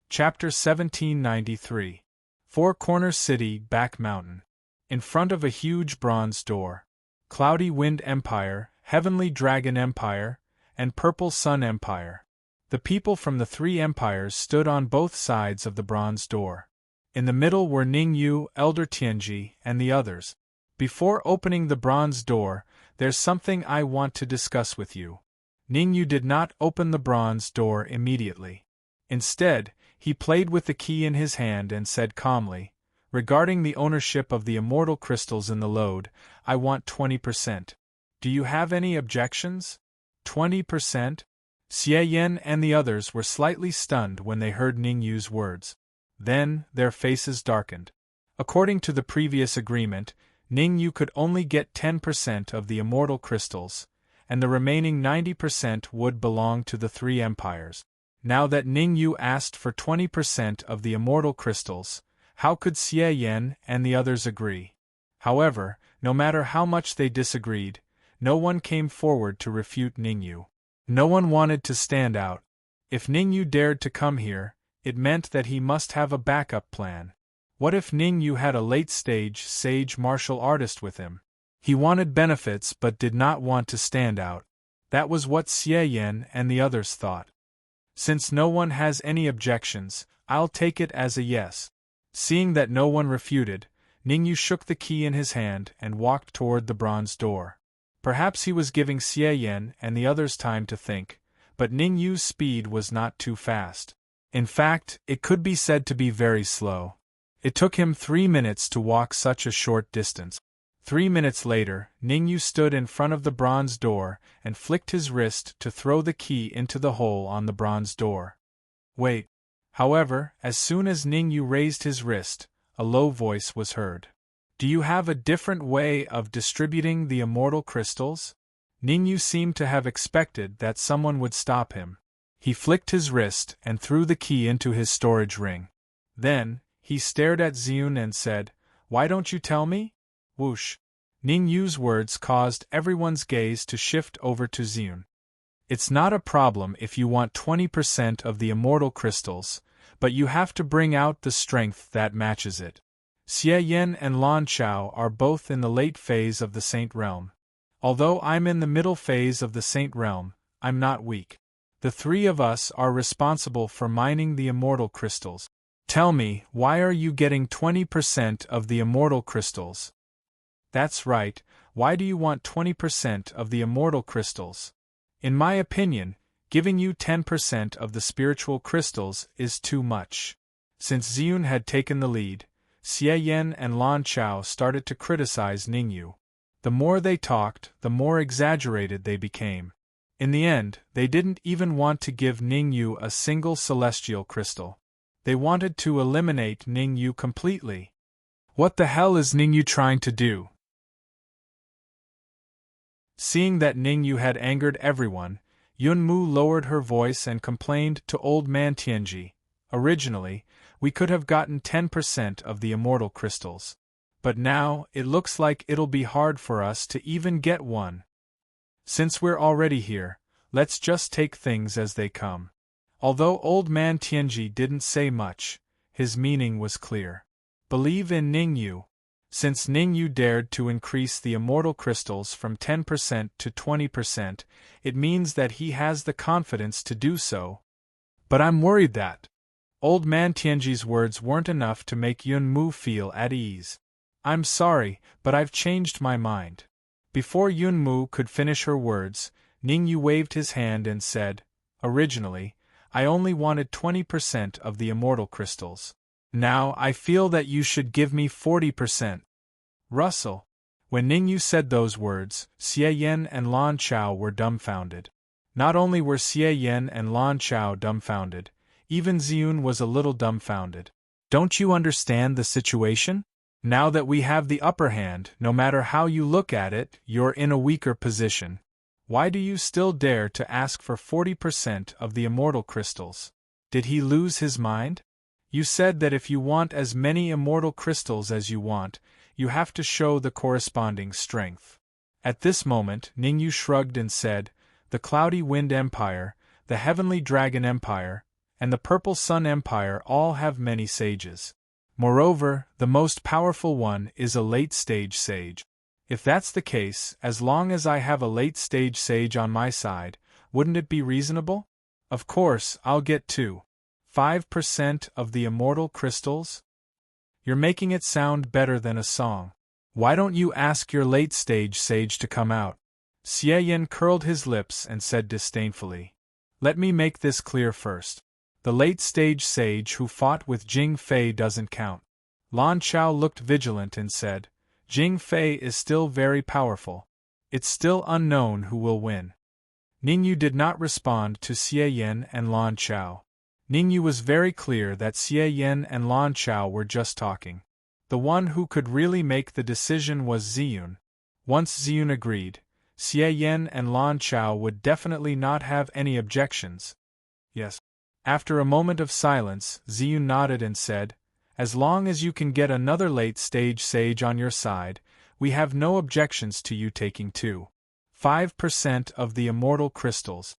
Chapter 1793. Four Corner City, Back Mountain. In front of a huge bronze door. Cloudy Wind Empire, Heavenly Dragon Empire, and Purple Sun Empire. The people from the three empires stood on both sides of the bronze door. In the middle were Ning Yu, Elder Tianji, and the others. Before opening the bronze door, there's something I want to discuss with you. Ning Yu did not open the bronze door immediately. Instead, he played with the key in his hand and said calmly, regarding the ownership of the immortal crystals in the lode, I want 20%. Do you have any objections? 20%? Xie Yan and the others were slightly stunned when they heard Ning Yu's words. Then, their faces darkened. According to the previous agreement, Ning Yu could only get 10% of the immortal crystals, and the remaining 90% would belong to the three empires. Now that Ning Yu asked for 20% of the immortal crystals, how could Xie Yan and the others agree? However, no matter how much they disagreed, no one came forward to refute Ning Yu. No one wanted to stand out. If Ning Yu dared to come here, it meant that he must have a backup plan. What if Ning Yu had a late-stage sage martial artist with him? He wanted benefits but did not want to stand out. That was what Xie Yan and the others thought. Since no one has any objections, I'll take it as a yes. Seeing that no one refuted, Ning Yu shook the key in his hand and walked toward the bronze door. Perhaps he was giving Xie Yan and the others time to think, but Ning Yu's speed was not too fast. In fact, it could be said to be very slow. It took him 3 minutes to walk such a short distance. 3 minutes later, Ning Yu stood in front of the bronze door and flicked his wrist to throw the key into the hole on the bronze door. Wait. However, as soon as Ning Yu raised his wrist, a low voice was heard. Do you have a different way of distributing the immortal crystals? Ning Yu seemed to have expected that someone would stop him. He flicked his wrist and threw the key into his storage ring. Then, he stared at Xiun and said, Why don't you tell me? Whoosh. Ning Yu's words caused everyone's gaze to shift over to Xiun. It's not a problem if you want 20% of the immortal crystals, but you have to bring out the strength that matches it. Xie Yan and Lan Chao are both in the late phase of the Saint Realm. Although I'm in the middle phase of the Saint Realm, I'm not weak. The three of us are responsible for mining the immortal crystals. Tell me, why are you getting 20% of the immortal crystals? That's right, why do you want 20% of the immortal crystals? In my opinion, giving you 10% of the spiritual crystals is too much. Since Xiun had taken the lead, Xie Yan and Lan Chao started to criticize Ning Yu. The more they talked, the more exaggerated they became. In the end, they didn't even want to give Ning Yu a single celestial crystal. They wanted to eliminate Ning Yu completely. What the hell is Ning Yu trying to do? Seeing that Ning Yu had angered everyone, Yun Mu lowered her voice and complained to Old Man Tianji. Originally, we could have gotten 10% of the immortal crystals. But now, it looks like it'll be hard for us to even get one. Since we're already here, let's just take things as they come. Although Old Man Tianji didn't say much, his meaning was clear. Believe in Ning Yu. Since Ning Yu dared to increase the immortal crystals from 10% to 20%, it means that he has the confidence to do so. But I'm worried that Old Man Tianji's words weren't enough to make Yun Mu feel at ease. I'm sorry, but I've changed my mind. Before Yun Mu could finish her words, Ning Yu waved his hand and said, Originally, I only wanted 20% of the immortal crystals. Now I feel that you should give me 40%. Russell. When Ningyu said those words, Xie Yan and Lan Chao were dumbfounded. Not only were Xie Yan and Lan Chao dumbfounded, even Ziyun was a little dumbfounded. Don't you understand the situation? Now that we have the upper hand, no matter how you look at it, you're in a weaker position. Why do you still dare to ask for 40% of the immortal crystals? Did he lose his mind? You said that if you want as many immortal crystals as you want, you have to show the corresponding strength. At this moment, Ningyu shrugged and said, the Cloudy Wind Empire, the Heavenly Dragon Empire, and the Purple Sun Empire all have many sages. Moreover, the most powerful one is a late-stage sage. If that's the case, as long as I have a late-stage sage on my side, wouldn't it be reasonable? Of course, I'll get 5% of the immortal crystals? You're making it sound better than a song. Why don't you ask your late-stage sage to come out? Xie Yan curled his lips and said disdainfully. Let me make this clear first. The late-stage sage who fought with Jing Fei doesn't count. Lan Chao looked vigilant and said, Jing Fei is still very powerful. It's still unknown who will win. Ningyu did not respond to Xie Yan and Lan Chao. Ningyu was very clear that Xie Yan and Lan Chao were just talking. The one who could really make the decision was Ziyun. Once Ziyun agreed, Xie Yan and Lan Chao would definitely not have any objections. Yes. After a moment of silence, Ziyun nodded and said, as long as you can get another late-stage sage on your side, we have no objections to you taking 5% of the immortal crystals.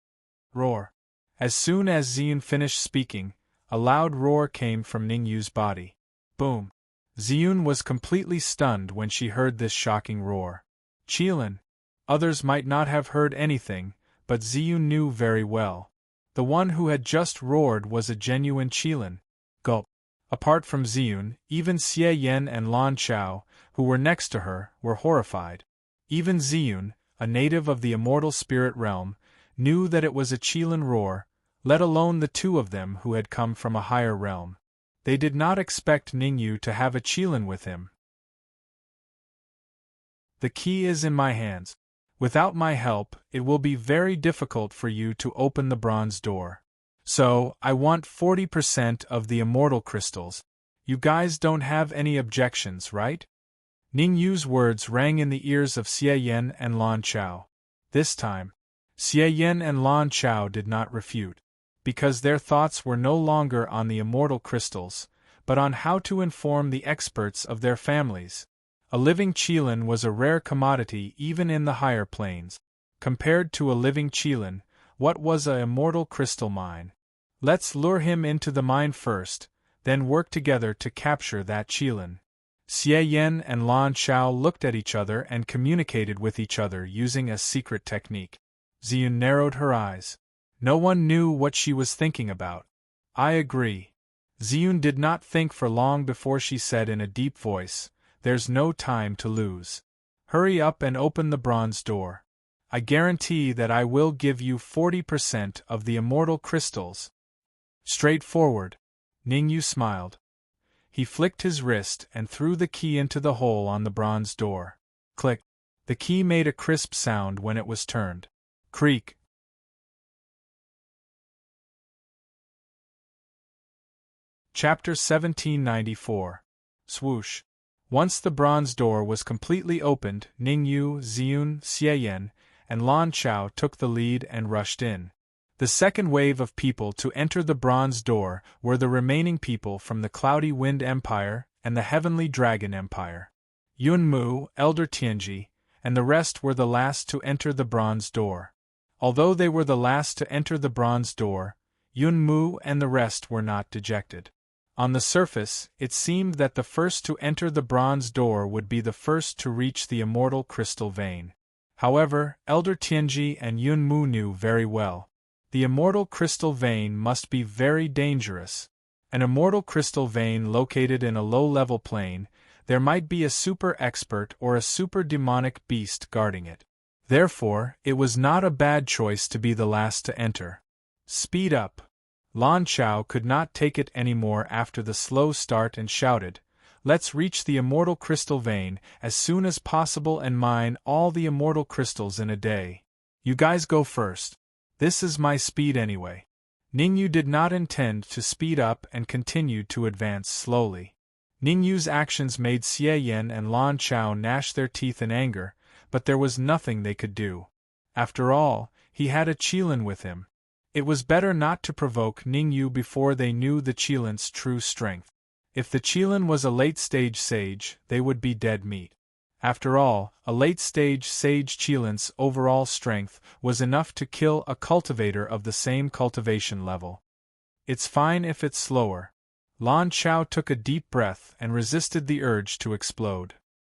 Roar. As soon as Ziyun finished speaking, a loud roar came from Ningyu's body. Boom. Ziyun was completely stunned when she heard this shocking roar. Qilin. Others might not have heard anything, but Ziyun knew very well. The one who had just roared was a genuine Qilin. Gulp. Apart from Ziyun, even Xie Yan and Lan Chao, who were next to her, were horrified. Even Ziyun, a native of the immortal spirit realm, knew that it was a Qilin roar, let alone the two of them who had come from a higher realm. They did not expect Ningyu to have a Qilin with him. The key is in my hands. Without my help, it will be very difficult for you to open the bronze door. So, I want 40% of the immortal crystals. You guys don't have any objections, right? Ningyu's words rang in the ears of Xie Yan and Lan Chao. This time, Xie Yan and Lan Chao did not refute, because their thoughts were no longer on the immortal crystals, but on how to inform the experts of their families. A living Qilin was a rare commodity even in the higher planes. Compared to a living Qilin, what was a immortal crystal mine? Let's lure him into the mine first, then work together to capture that Qilin. Xie Yan and Lan Chao looked at each other and communicated with each other using a secret technique. Ziyun narrowed her eyes. No one knew what she was thinking about. I agree. Ziyun did not think for long before she said in a deep voice, there's no time to lose. Hurry up and open the bronze door. I guarantee that I will give you 40% of the immortal crystals. Straightforward. Ningyu smiled. He flicked his wrist and threw the key into the hole on the bronze door. Click. The key made a crisp sound when it was turned. Creak. Chapter 1794. Swoosh. Once the bronze door was completely opened, Ningyu, Ziyun, Xie Yan, and Lan Chao took the lead and rushed in. The second wave of people to enter the bronze door were the remaining people from the Cloudy Wind Empire and the Heavenly Dragon Empire. Yunmu, Elder Tianji, and the rest were the last to enter the bronze door. Although they were the last to enter the bronze door, Yunmu and the rest were not dejected. On the surface, it seemed that the first to enter the bronze door would be the first to reach the immortal crystal vein. However, Elder Tianji and Yunmu knew very well. The immortal crystal vein must be very dangerous. An immortal crystal vein located in a low-level plane, there might be a super expert or a super demonic beast guarding it. Therefore, it was not a bad choice to be the last to enter. Speed up. Lan Chao could not take it anymore after the slow start and shouted, "Let's reach the immortal crystal vein as soon as possible and mine all the immortal crystals in a day. You guys go first. This is my speed anyway." Ningyu did not intend to speed up and continued to advance slowly. Ningyu's actions made Xie Yan and Lan Chao gnash their teeth in anger, but there was nothing they could do. After all, he had a Qilin with him. It was better not to provoke Ningyu before they knew the Qilin's true strength. If the Qilin was a late-stage sage, they would be dead meat. After all, a late-stage sage Qilin's overall strength was enough to kill a cultivator of the same cultivation level. It's fine if it's slower. Lan Chao took a deep breath and resisted the urge to explode.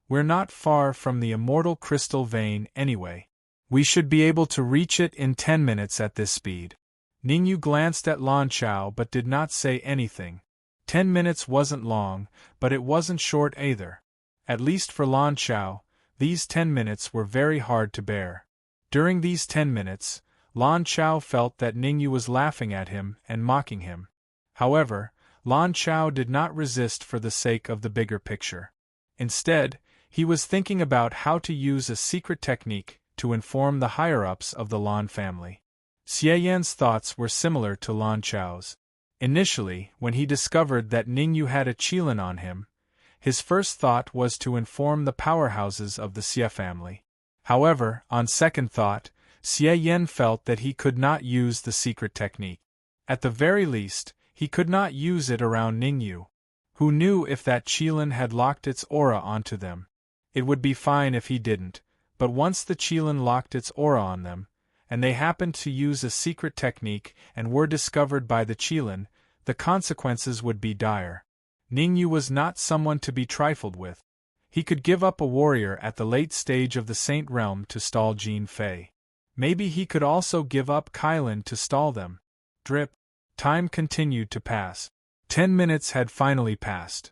We're not far from the immortal crystal vein anyway. We should be able to reach it in 10 minutes at this speed. Ningyu glanced at Lan Chao but did not say anything. 10 minutes wasn't long, but it wasn't short either. At least for Lan Chao, these 10 minutes were very hard to bear. During these 10 minutes, Lan Chao felt that Ningyu was laughing at him and mocking him. However, Lan Chao did not resist for the sake of the bigger picture. Instead, he was thinking about how to use a secret technique to inform the higher-ups of the Lan family. Xie Yan's thoughts were similar to Lan Chao's. Initially, when he discovered that Ningyu had a Qilin on him, his first thought was to inform the powerhouses of the Xie family. However, on second thought, Xie Yan felt that he could not use the secret technique. At the very least, he could not use it around Ningyu. Who knew if that Qilin had locked its aura onto them? It would be fine if he didn't, but once the Qilin locked its aura on them, and they happened to use a secret technique and were discovered by the Qilin, the consequences would be dire. Ningyu was not someone to be trifled with. He could give up a warrior at the late stage of the Saint Realm to stall Jin Fei. Maybe he could also give up Kylin to stall them. Drip. Time continued to pass. 10 minutes had finally passed.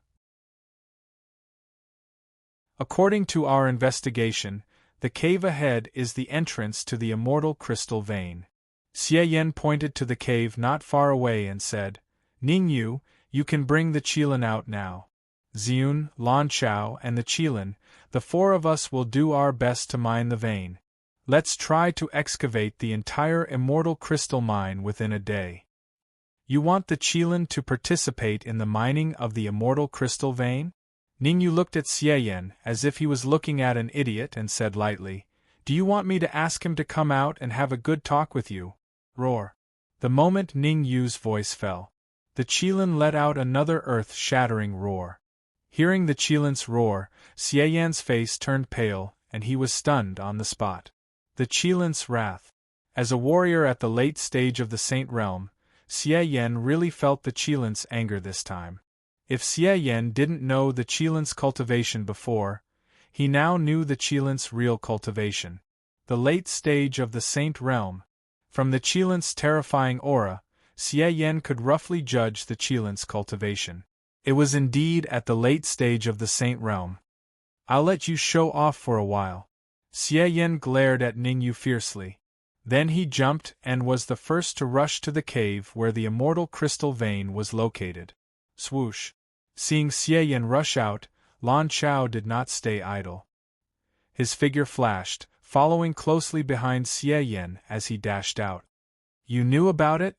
According to our investigation, the cave ahead is the entrance to the immortal crystal vein. Xie Yan pointed to the cave not far away and said, "Ningyu, you can bring the Qilin out now. Xiun, Lan Chao, and the Qilin, the 4 of us will do our best to mine the vein. Let's try to excavate the entire immortal crystal mine within a day." "You want the Qilin to participate in the mining of the immortal crystal vein?" Ningyu looked at Xie Yan as if he was looking at an idiot and said lightly, "Do you want me to ask him to come out and have a good talk with you?" Roar. The moment Ningyu's voice fell, the Qilin let out another earth-shattering roar. Hearing the Qilin's roar, Xie Yan's face turned pale and he was stunned on the spot. The Qilin's wrath. As a warrior at the late stage of the Saint Realm, Xie Yan really felt the Qilin's anger this time. If Xie Yan didn't know the Qilin's cultivation before, he now knew the Qilin's real cultivation. The late stage of the Saint Realm. From the Qilin's terrifying aura, Xie Yan could roughly judge the Qilin's cultivation. It was indeed at the late stage of the Saint Realm. "I'll let you show off for a while." Xie Yan glared at Ningyu fiercely. Then he jumped and was the first to rush to the cave where the immortal crystal vein was located. Swoosh. Seeing Xie Yan rush out, Lan Chao did not stay idle. His figure flashed, following closely behind Xie Yan as he dashed out. "You knew about it?"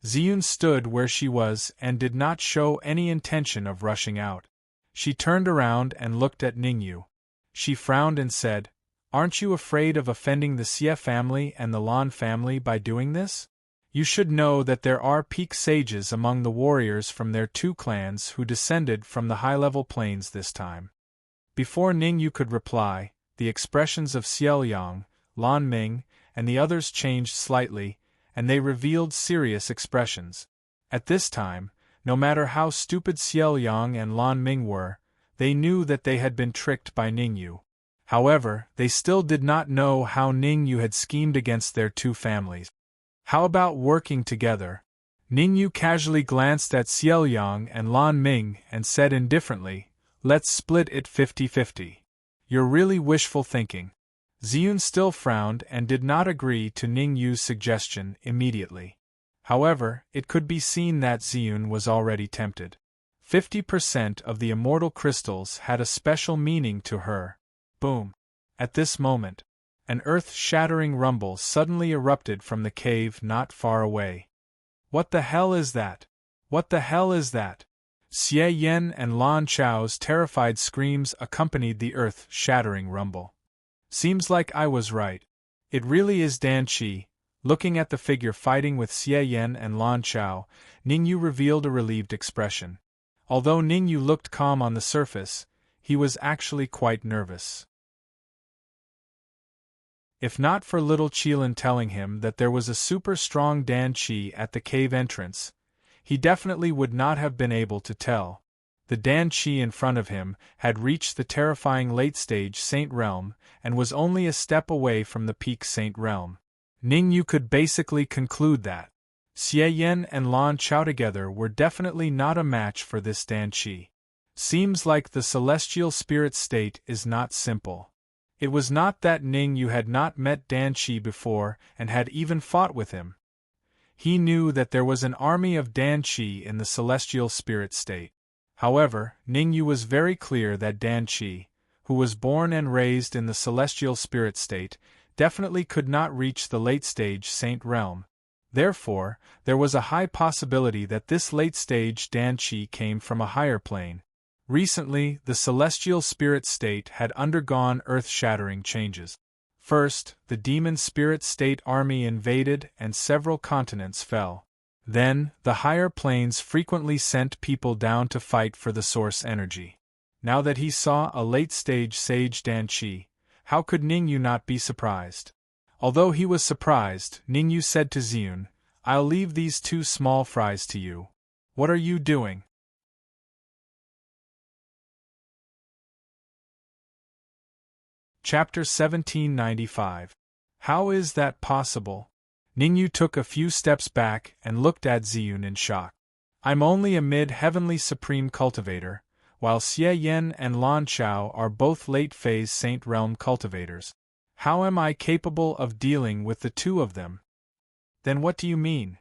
Xiun stood where she was and did not show any intention of rushing out. She turned around and looked at Ningyu. She frowned and said, "Aren't you afraid of offending the Xie family and the Lan family by doing this? You should know that there are peak sages among the warriors from their 2 clans who descended from the high-level plains this time." Before Ningyu could reply, the expressions of Xiao Yang, Lan Ming, and the others changed slightly, and they revealed serious expressions. At this time, no matter how stupid Xiao Yang and Lan Ming were, they knew that they had been tricked by Ningyu. However, they still did not know how Ningyu had schemed against their 2 families. How about working together? Ningyu casually glanced at Xiao Yang and Lan Ming and said indifferently, "Let's split it 50-50. You're really wishful thinking." Xiun still frowned and did not agree to Ningyu's suggestion immediately. However, it could be seen that Ziyun was already tempted. 50% of the immortal crystals had a special meaning to her. Boom! At this moment, an earth-shattering rumble suddenly erupted from the cave not far away. What the hell is that? What the hell is that? Xie Yan and Lan Chao's terrified screams accompanied the earth-shattering rumble. Seems like I was right. It really is Dan Qi. Looking at the figure fighting with Xie Yan and Lan Chao, Ningyu revealed a relieved expression. Although Ningyu looked calm on the surface, he was actually quite nervous. If not for little Qilin telling him that there was a super strong Dan Qi at the cave entrance, he definitely would not have been able to tell. The Dan Qi in front of him had reached the terrifying late-stage Saint Realm and was only a step away from the peak Saint Realm. Ningyu could basically conclude that Xie Yan and Lan Chao together were definitely not a match for this Dan Qi. Seems like the celestial spirit state is not simple. It was not that Ningyu had not met Dan Qi before and had even fought with him. He knew that there was an army of Dan Qi in the celestial spirit state. However, Ningyu was very clear that Dan Qi, who was born and raised in the celestial spirit state, definitely could not reach the late-stage Saint Realm. Therefore, there was a high possibility that this late-stage Dan Qi came from a higher plane. Recently, the celestial spirit state had undergone earth-shattering changes. First, the demon spirit state army invaded and several continents fell. Then, the higher planes frequently sent people down to fight for the source energy. Now that he saw a late-stage sage Dan Qi, how could Ningyu not be surprised? Although he was surprised, Ningyu said to Ziyun, "I'll leave these two small fries to you. What are you doing?" Chapter 1795. How is that possible? Ningyu took a few steps back and looked at Ziyun in shock. I'm only a mid-heavenly supreme cultivator, while Xie Yan and Lan Chao are both late-phase Saint Realm cultivators. How am I capable of dealing with the two of them? Then what do you mean?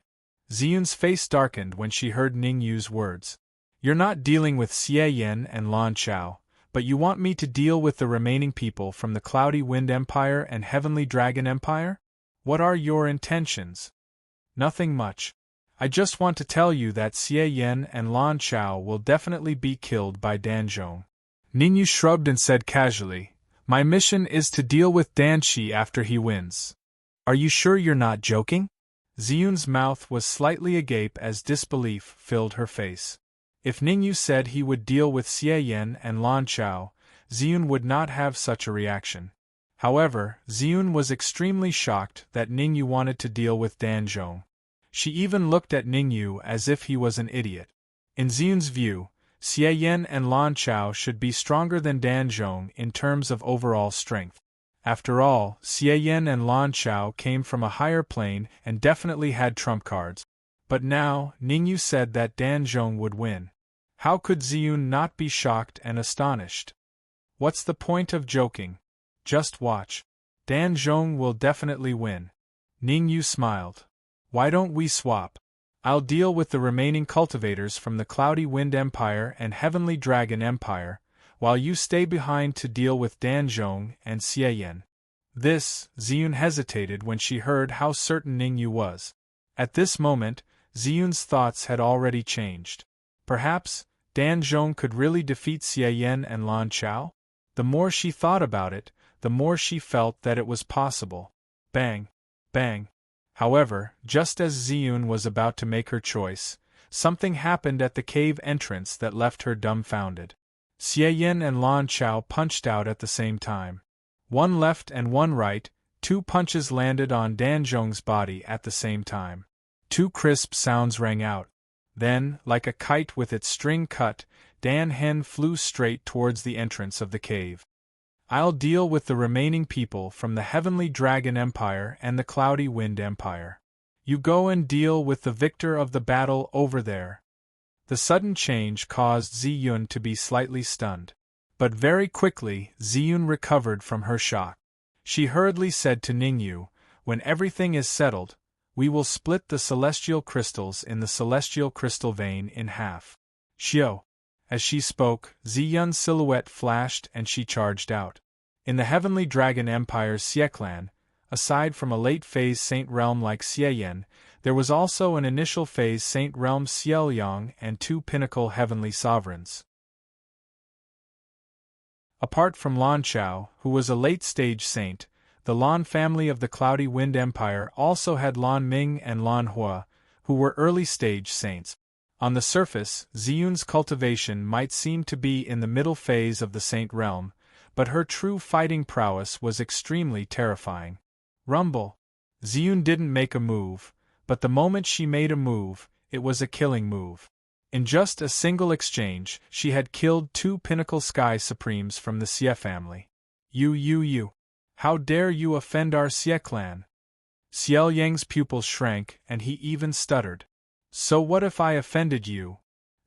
Ziyun's face darkened when she heard Ningyu's words. You're not dealing with Xie Yan and Lan Chao, but you want me to deal with the remaining people from the Cloudy Wind Empire and Heavenly Dragon Empire? What are your intentions? Nothing much. I just want to tell you that Xie Yan and Lan Chao will definitely be killed by Dan Zhong. Ningyu shrugged and said casually, My mission is to deal with Dan Qi after he wins. Are you sure you're not joking? Ziyun's mouth was slightly agape as disbelief filled her face. If Ningyu said he would deal with Xie Yan and Lan Chao, Ziyun would not have such a reaction. However, Ziyun was extremely shocked that Ningyu wanted to deal with Dan Zhong. She even looked at Ningyu as if he was an idiot. In Ziyun's view, Xie Yan and Lan Chao should be stronger than Dan Zhong in terms of overall strength. After all, Xie Yan and Lan Chao came from a higher plane and definitely had trump cards. But now, Ningyu said that Dan Zhong would win. How could Ziyun not be shocked and astonished? What's the point of joking? Just watch. Dan Zhong will definitely win. Ningyu smiled. Why don't we swap? I'll deal with the remaining cultivators from the Cloudy Wind Empire and Heavenly Dragon Empire, while you stay behind to deal with Dan Zhong and Xie Yan. Ziyun hesitated when she heard how certain Ningyu was. At this moment, Ziyun's thoughts had already changed. Perhaps, Dan Zhong could really defeat Xie Yan and Lan Chao? The more she thought about it, the more she felt that it was possible. Bang! Bang! However, just as Ziyun was about to make her choice, something happened at the cave entrance that left her dumbfounded. Xie Yan and Lan Chao punched out at the same time. One left and one right, two punches landed on Dan Zhong's body at the same time. Two crisp sounds rang out. Then, like a kite with its string cut, Dan Hen flew straight towards the entrance of the cave. I'll deal with the remaining people from the Heavenly Dragon Empire and the Cloudy Wind Empire. You go and deal with the victor of the battle over there. The sudden change caused Ziyun to be slightly stunned. But very quickly, Ziyun recovered from her shock. She hurriedly said to Ningyu, When everything is settled, We will split the celestial crystals in the celestial crystal vein in half. Xiao. As she spoke, Ziyun's silhouette flashed and she charged out. In the Heavenly Dragon Empire's Xieclan, aside from a late-phase Saint Realm like Xieyan, there was also an initial-phase Saint Realm Xiaoyang and 2 pinnacle Heavenly Sovereigns. Apart from Lan Chao, who was a late-stage saint, the Lan family of the Cloudy Wind Empire also had Lan Ming and Lan Hua, who were early-stage saints. On the surface, Ziyun's cultivation might seem to be in the middle phase of the Saint Realm, but her true fighting prowess was extremely terrifying. Rumble. Ziyun didn't make a move, but the moment she made a move, it was a killing move. In just a single exchange, she had killed 2 Pinnacle Sky Supremes from the Xie family. You. How dare you offend our Xie clan? Xiao Yang's pupils shrank and he even stuttered. So what if I offended you?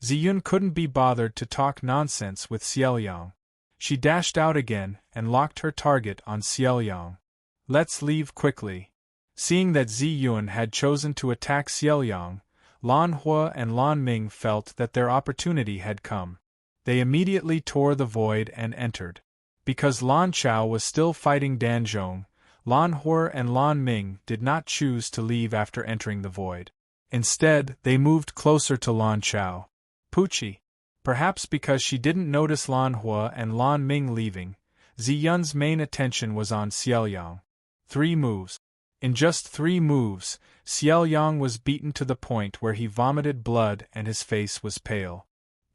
Ziyun couldn't be bothered to talk nonsense with Xiaoyang. She dashed out again and locked her target on Xiaoyang. Let's leave quickly. Seeing that Ziyun had chosen to attack Xiaoyang, Lan Hua and Lan Ming felt that their opportunity had come. They immediately tore the void and entered. Because Lan Chao was still fighting Danzhong, Lan Hua and Lan Ming did not choose to leave after entering the void. Instead, they moved closer to Lan Chao. Pucci. Perhaps because she didn't notice Lan Hua and Lan Ming leaving, Ziyun's main attention was on Xiaoyang. 3 moves. In just 3 moves, Xiaoyang was beaten to the point where he vomited blood and his face was pale.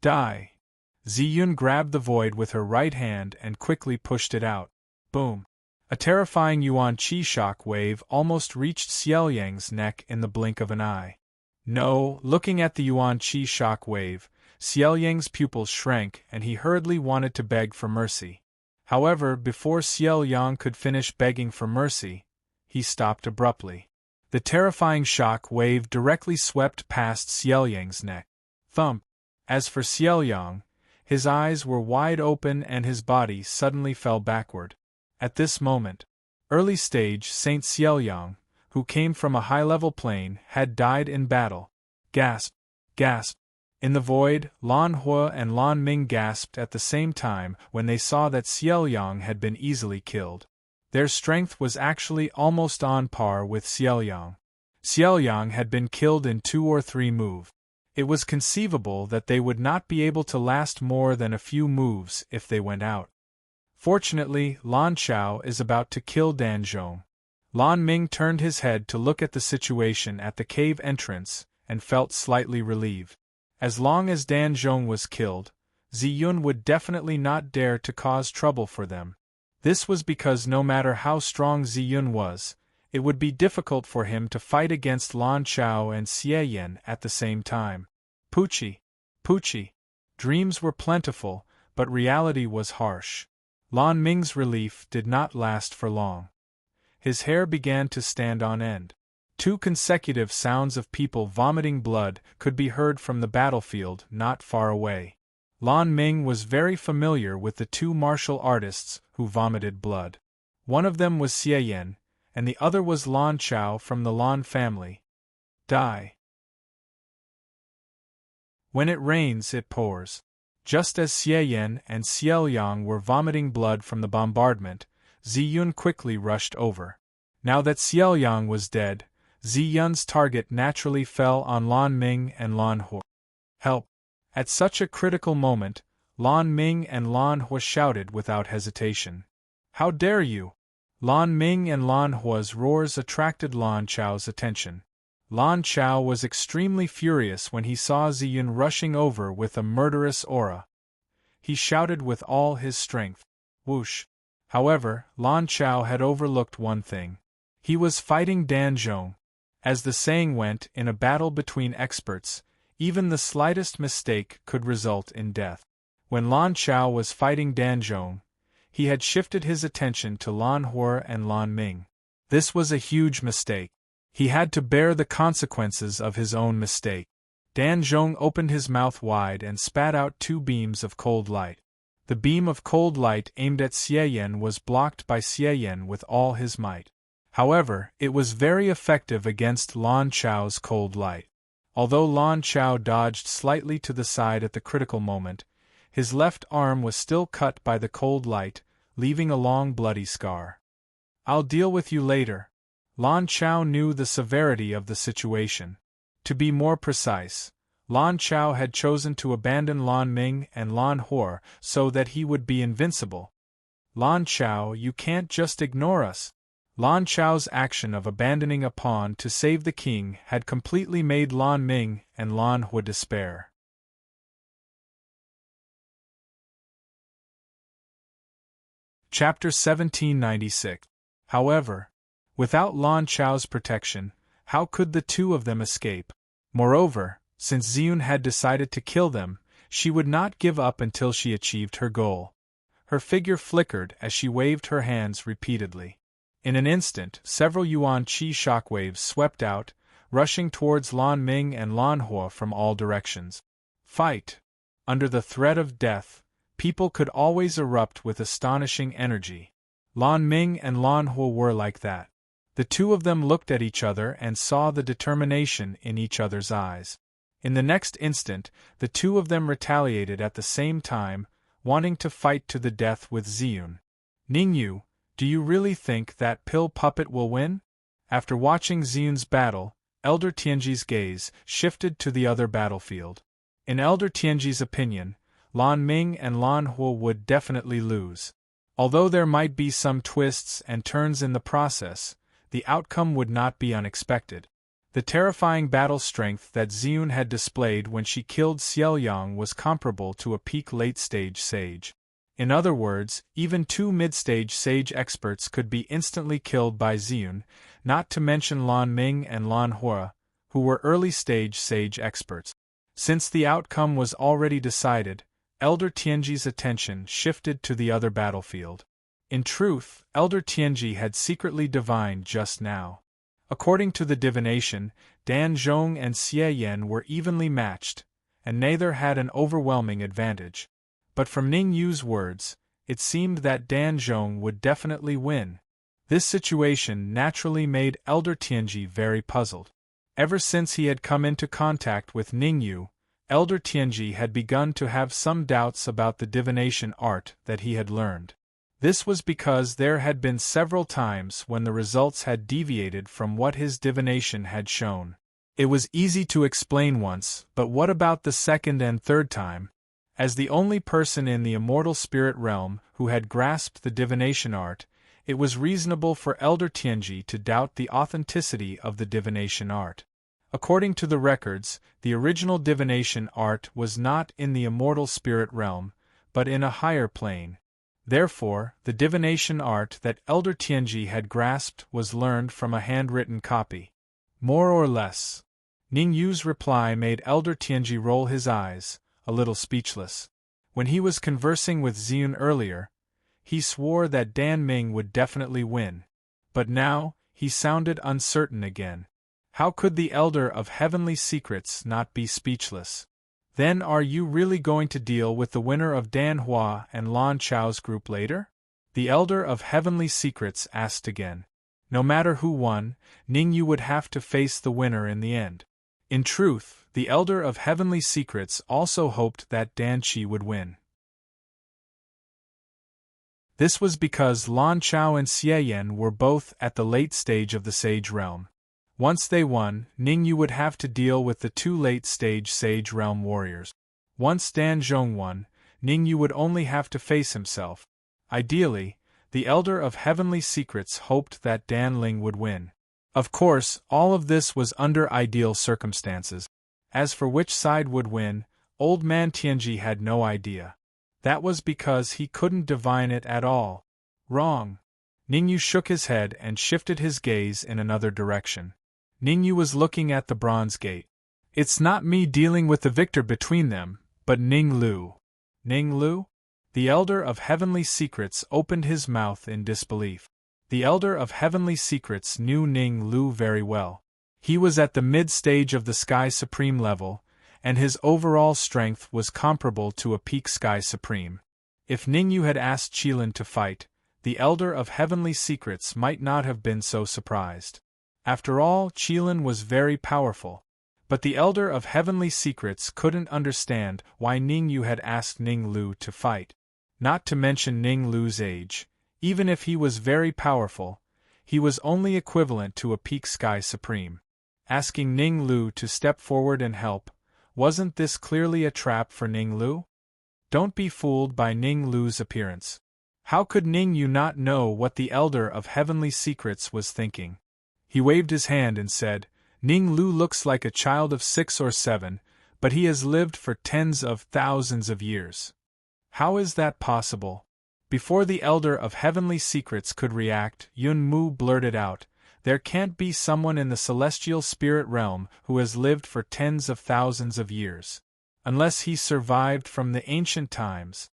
Die! Ziyun grabbed the void with her right hand and quickly pushed it out. Boom! A terrifying Yuan Qi shock wave almost reached Xiaoyang's neck in the blink of an eye. No, looking at the Yuan Qi shock wave, Xiaoyang's pupils shrank and he hurriedly wanted to beg for mercy. However, before Xiaoyang could finish begging for mercy, he stopped abruptly. The terrifying shock wave directly swept past Xiaoyang's neck. Thump! As for Xiaoyang, his eyes were wide open and his body suddenly fell backward. At this moment, early-stage Saint Xiaoyang, who came from a high-level plane, had died in battle. Gasp! Gasp! In the void, Lan Hua and Lan Ming gasped at the same time when they saw that Xiaoyang had been easily killed. Their strength was actually almost on par with Xiaoyang. Xiaoyang had been killed in 2 or 3 moves. It was conceivable that they would not be able to last more than a few moves if they went out. Fortunately, Lan Chao is about to kill Danzhong. Lan Ming turned his head to look at the situation at the cave entrance and felt slightly relieved. As long as Danzhong was killed, Ziyun would definitely not dare to cause trouble for them. This was because no matter how strong Ziyun was, it would be difficult for him to fight against Lan Chao and Xieyan at the same time. Pucci. Dreams were plentiful, but reality was harsh. Lan Ming's relief did not last for long. His hair began to stand on end. 2 consecutive sounds of people vomiting blood could be heard from the battlefield not far away. Lan Ming was very familiar with the 2 martial artists who vomited blood. One of them was Xieyan, and the other was Lan Chao from the Lan family. Die. When it rains, it pours. Just as Xieyan and Xiaoyang were vomiting blood from the bombardment, Ziyun quickly rushed over. Now that Xiaoyang was dead, Ziyun's target naturally fell on Lan Ming and Lan Hua. Help! At such a critical moment, Lan Ming and Lan Hua shouted without hesitation. How dare you! Lan Ming and Lan Hua's roars attracted Lan Chao's attention. Lan Chao was extremely furious when he saw Ziyun rushing over with a murderous aura. He shouted with all his strength. Whoosh! However, Lan Chao had overlooked one thing. He was fighting Danzhong. As the saying went, in a battle between experts, even the slightest mistake could result in death. When Lan Chao was fighting Danzhong, he had shifted his attention to Lan Hua and Lan Ming. This was a huge mistake. He had to bear the consequences of his own mistake. Danzhong opened his mouth wide and spat out 2 beams of cold light. The beam of cold light aimed at Xieyan was blocked by Xieyan with all his might. However, it was very effective against Lan Chao's cold light. Although Lan Chao dodged slightly to the side at the critical moment, his left arm was still cut by the cold light, leaving a long bloody scar. "I'll deal with you later." Lan Chao knew the severity of the situation. To be more precise, Lan Chao had chosen to abandon Lan Ming and Lan Hor so that he would be invincible. "Lan Chao, you can't just ignore us." Lan Chao's action of abandoning a pawn to save the king had completely made Lan Ming and Lan Hua despair. Chapter 1796. However, without Lan Chao's protection, how could the two of them escape? Moreover, since Ziyun had decided to kill them, she would not give up until she achieved her goal. Her figure flickered as she waved her hands repeatedly. In an instant, several Yuan Qi shockwaves swept out, rushing towards Lan Ming and Lan Hua from all directions. Fight! Under the threat of death, people could always erupt with astonishing energy. Lan Ming and Lan Hua were like that. The two of them looked at each other and saw the determination in each other's eyes. In the next instant, the two of them retaliated at the same time, wanting to fight to the death with Ziyun. "Ningyu, do you really think that pill puppet will win?" After watching Ziyun's battle, Elder Tianji's gaze shifted to the other battlefield. In Elder Tianji's opinion, Lan Ming and Lan Hua would definitely lose. Although there might be some twists and turns in the process, the outcome would not be unexpected. The terrifying battle strength that Ziyun had displayed when she killed Xiaoyang was comparable to a peak late-stage sage. In other words, even two mid-stage sage experts could be instantly killed by Ziyun, not to mention Lan Ming and Lan Hua, who were early-stage sage experts. Since the outcome was already decided, Elder Tianji's attention shifted to the other battlefield. In truth, Elder Tianji had secretly divined just now. According to the divination, Dan Zhong and Xie Yan were evenly matched, and neither had an overwhelming advantage. But from Ning Yu's words, it seemed that Dan Zhong would definitely win. This situation naturally made Elder Tianji very puzzled. Ever since he had come into contact with Ning Yu, Elder Tianji had begun to have some doubts about the divination art that he had learned. This was because there had been several times when the results had deviated from what his divination had shown. It was easy to explain once, but what about the second and third time? As the only person in the immortal spirit realm who had grasped the divination art, it was reasonable for Elder Tianji to doubt the authenticity of the divination art. According to the records, the original divination art was not in the immortal spirit realm, but in a higher plane. Therefore, the divination art that Elder Tianji had grasped was learned from a handwritten copy. More or less. Ning Yu's reply made Elder Tianji roll his eyes, a little speechless. When he was conversing with Ziyun earlier, he swore that Dan Ming would definitely win. But now, he sounded uncertain again. How could the Elder of Heavenly Secrets not be speechless? "Then are you really going to deal with the winner of Dan Hua and Lan Chao's group later?" the Elder of Heavenly Secrets asked again. No matter who won, Ning Yu would have to face the winner in the end. In truth, the Elder of Heavenly Secrets also hoped that Dan Qi would win. This was because Lan Chao and Xie Yan were both at the late stage of the Sage Realm. Once they won, Ning Yu would have to deal with the two late-stage Sage Realm warriors. Once Dan Zhong won, Ning Yu would only have to face himself. Ideally, the Elder of Heavenly Secrets hoped that Dan Ling would win. Of course, all of this was under ideal circumstances. As for which side would win, Old Man Tianji had no idea. That was because he couldn't divine it at all. Wrong. Ning Yu shook his head and shifted his gaze in another direction. Ning Yu was looking at the bronze gate. "It's not me dealing with the victor between them, but Ning Lu." Ning Lu? The Elder of Heavenly Secrets opened his mouth in disbelief. The Elder of Heavenly Secrets knew Ning Lu very well. He was at the mid-stage of the Sky Supreme level, and his overall strength was comparable to a peak Sky Supreme. If Ning Yu had asked Qilin to fight, the Elder of Heavenly Secrets might not have been so surprised. After all, Qilin was very powerful. But the Elder of Heavenly Secrets couldn't understand why Ning Yu had asked Ning Lu to fight. Not to mention Ning Lu's age, even if he was very powerful, he was only equivalent to a peak sky supreme. Asking Ning Lu to step forward and help, wasn't this clearly a trap for Ning Lu? Don't be fooled by Ning Lu's appearance. How could Ning Yu not know what the Elder of Heavenly Secrets was thinking? He waved his hand and said, Ning Lu looks like a child of 6 or 7, but he has lived for tens of thousands of years. How is that possible? Before the Elder of Heavenly Secrets could react, Yun Mu blurted out, there can't be someone in the celestial spirit realm who has lived for tens of thousands of years. Unless he survived from the ancient times.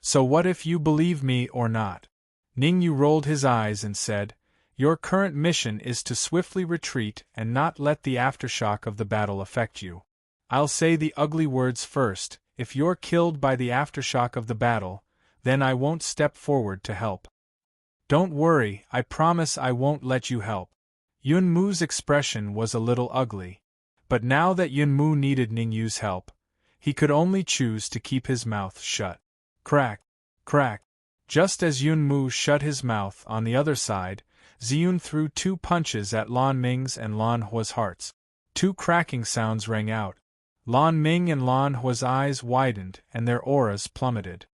So what if you believe me or not? Ning Yu rolled his eyes and said, your current mission is to swiftly retreat and not let the aftershock of the battle affect you. I'll say the ugly words first, if you're killed by the aftershock of the battle, then I won't step forward to help. Don't worry, I promise I won't let you help. Yun Mu's expression was a little ugly. But now that Yun Mu needed Ning Yu's help, he could only choose to keep his mouth shut. Crack, crack. Just as Yun Mu shut his mouth on the other side, Ziyun threw 2 punches at Lan Ming's and Lan Hua's hearts. 2 cracking sounds rang out. Lan Ming and Lan Hua's eyes widened and their auras plummeted.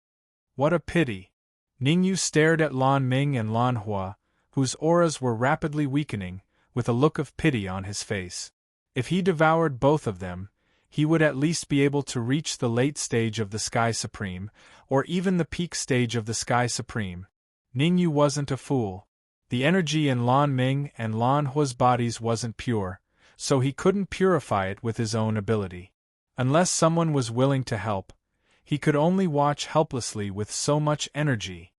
What a pity! Ning Yu stared at Lan Ming and Lan Hua, whose auras were rapidly weakening, with a look of pity on his face. If he devoured both of them, he would at least be able to reach the late stage of the Sky Supreme, or even the peak stage of the Sky Supreme. Ning Yu wasn't a fool. The energy in Lan Ming and Lan Hua's bodies wasn't pure, so he couldn't purify it with his own ability. Unless someone was willing to help, he could only watch helplessly with so much energy.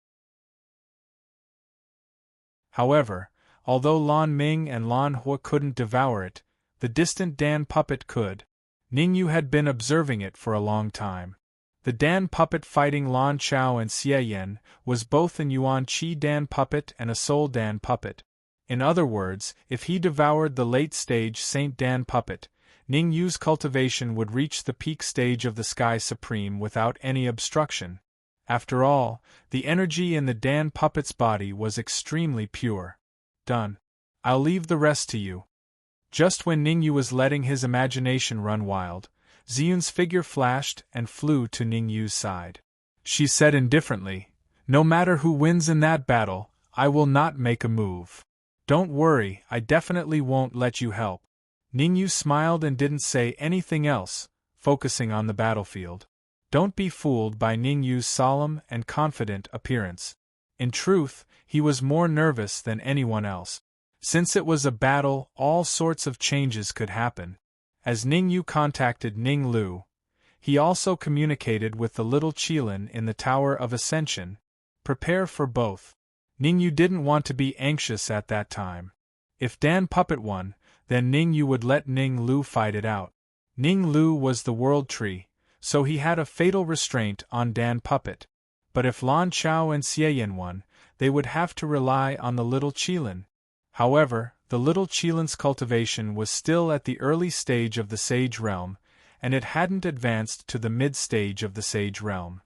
However, although Lan Ming and Lan Hua couldn't devour it, the distant Dan puppet could. Ning Yu had been observing it for a long time. The Dan puppet fighting Lan Chao and Xie Yan was both an Yuan Qi Dan puppet and a Soul Dan puppet. In other words, if he devoured the late-stage Saint Dan puppet, Ning Yu's cultivation would reach the peak stage of the Sky Supreme without any obstruction. After all, the energy in the Dan puppet's body was extremely pure. Done. I'll leave the rest to you. Just when Ning Yu was letting his imagination run wild, Ziyun's figure flashed and flew to Ning Yu's side. She said indifferently, no matter who wins in that battle, I will not make a move. Don't worry, I definitely won't let you help. Ning Yu smiled and didn't say anything else, focusing on the battlefield. Don't be fooled by Ning Yu's solemn and confident appearance. In truth, he was more nervous than anyone else. Since it was a battle, all sorts of changes could happen. As Ning Yu contacted Ning Lu, he also communicated with the little Qilin in the Tower of Ascension. Prepare for both. Ning Yu didn't want to be anxious at that time. If Dan Puppet won, then Ning Yu would let Ning Lu fight it out. Ning Lu was the World Tree, so he had a fatal restraint on Dan Puppet. But if Lan Chao and Xie Yan won, they would have to rely on the little Qilin. However, the little Qilin's cultivation was still at the early stage of the Sage Realm, and it hadn't advanced to the mid-stage of the Sage Realm.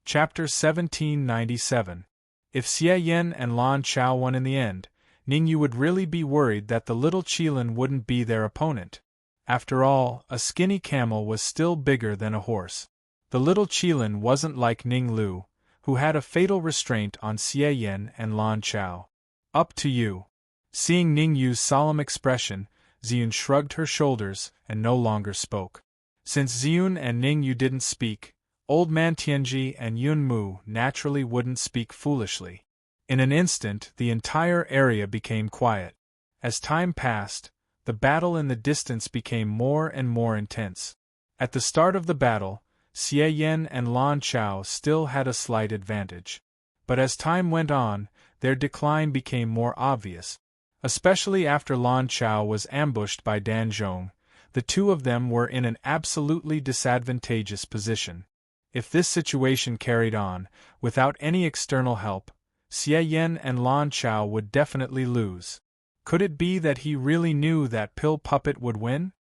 Chapter 1797. If Xie Yan and Lan Chao won in the end, Ning Yu would really be worried that the little Qilin wouldn't be their opponent. After all, a skinny camel was still bigger than a horse. The little Qilin wasn't like Ning Lu, who had a fatal restraint on Xie Yan and Lan Chao. Up to you. Seeing Ning Yu's solemn expression, Ziyun shrugged her shoulders and no longer spoke. Since Ziyun and Ning Yu didn't speak, Old Man Tianji and Yun Mu naturally wouldn't speak foolishly. In an instant, the entire area became quiet. As time passed, the battle in the distance became more and more intense. At the start of the battle, Xie Yan and Lan Chao still had a slight advantage. But as time went on, their decline became more obvious. Especially after Lan Chao was ambushed by Dan Zhong, the two of them were in an absolutely disadvantageous position. If this situation carried on, without any external help, Xie Yan and Lan Chao would definitely lose. Could it be that he really knew that Pill Puppet would win?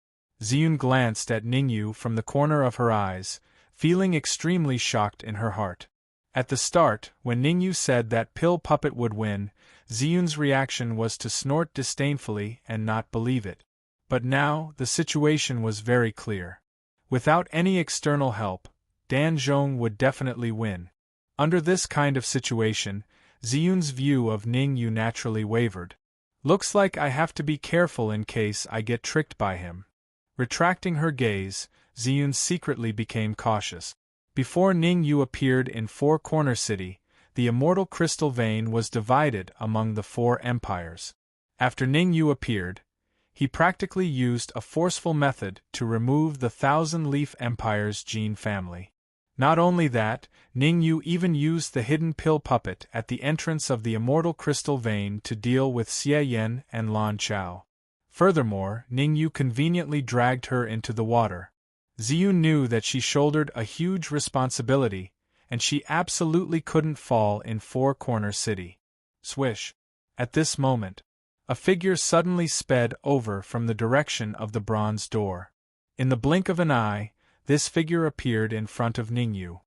Ziyun glanced at Ningyu from the corner of her eyes, feeling extremely shocked in her heart. At the start, when Ningyu said that Pill Puppet would win, Ziyun's reaction was to snort disdainfully and not believe it. But now, the situation was very clear. Without any external help, Dan Zhong would definitely win. Under this kind of situation, Ziyun's view of Ningyu naturally wavered. Looks like I have to be careful in case I get tricked by him. Retracting her gaze, Ziyun secretly became cautious. Before Ningyu appeared in Four Corner City, the immortal crystal vein was divided among the four empires. After Ningyu appeared, he practically used a forceful method to remove the Thousand Leaf Empire's gene family. Not only that, Ningyu even used the hidden pill puppet at the entrance of the immortal crystal vein to deal with Xie Yan and Lan Chao. Furthermore, Ningyu conveniently dragged her into the water. Ziyun knew that she shouldered a huge responsibility, and she absolutely couldn't fall in Four Corner City. Swish! At this moment, a figure suddenly sped over from the direction of the bronze door. In the blink of an eye, this figure appeared in front of Ningyu.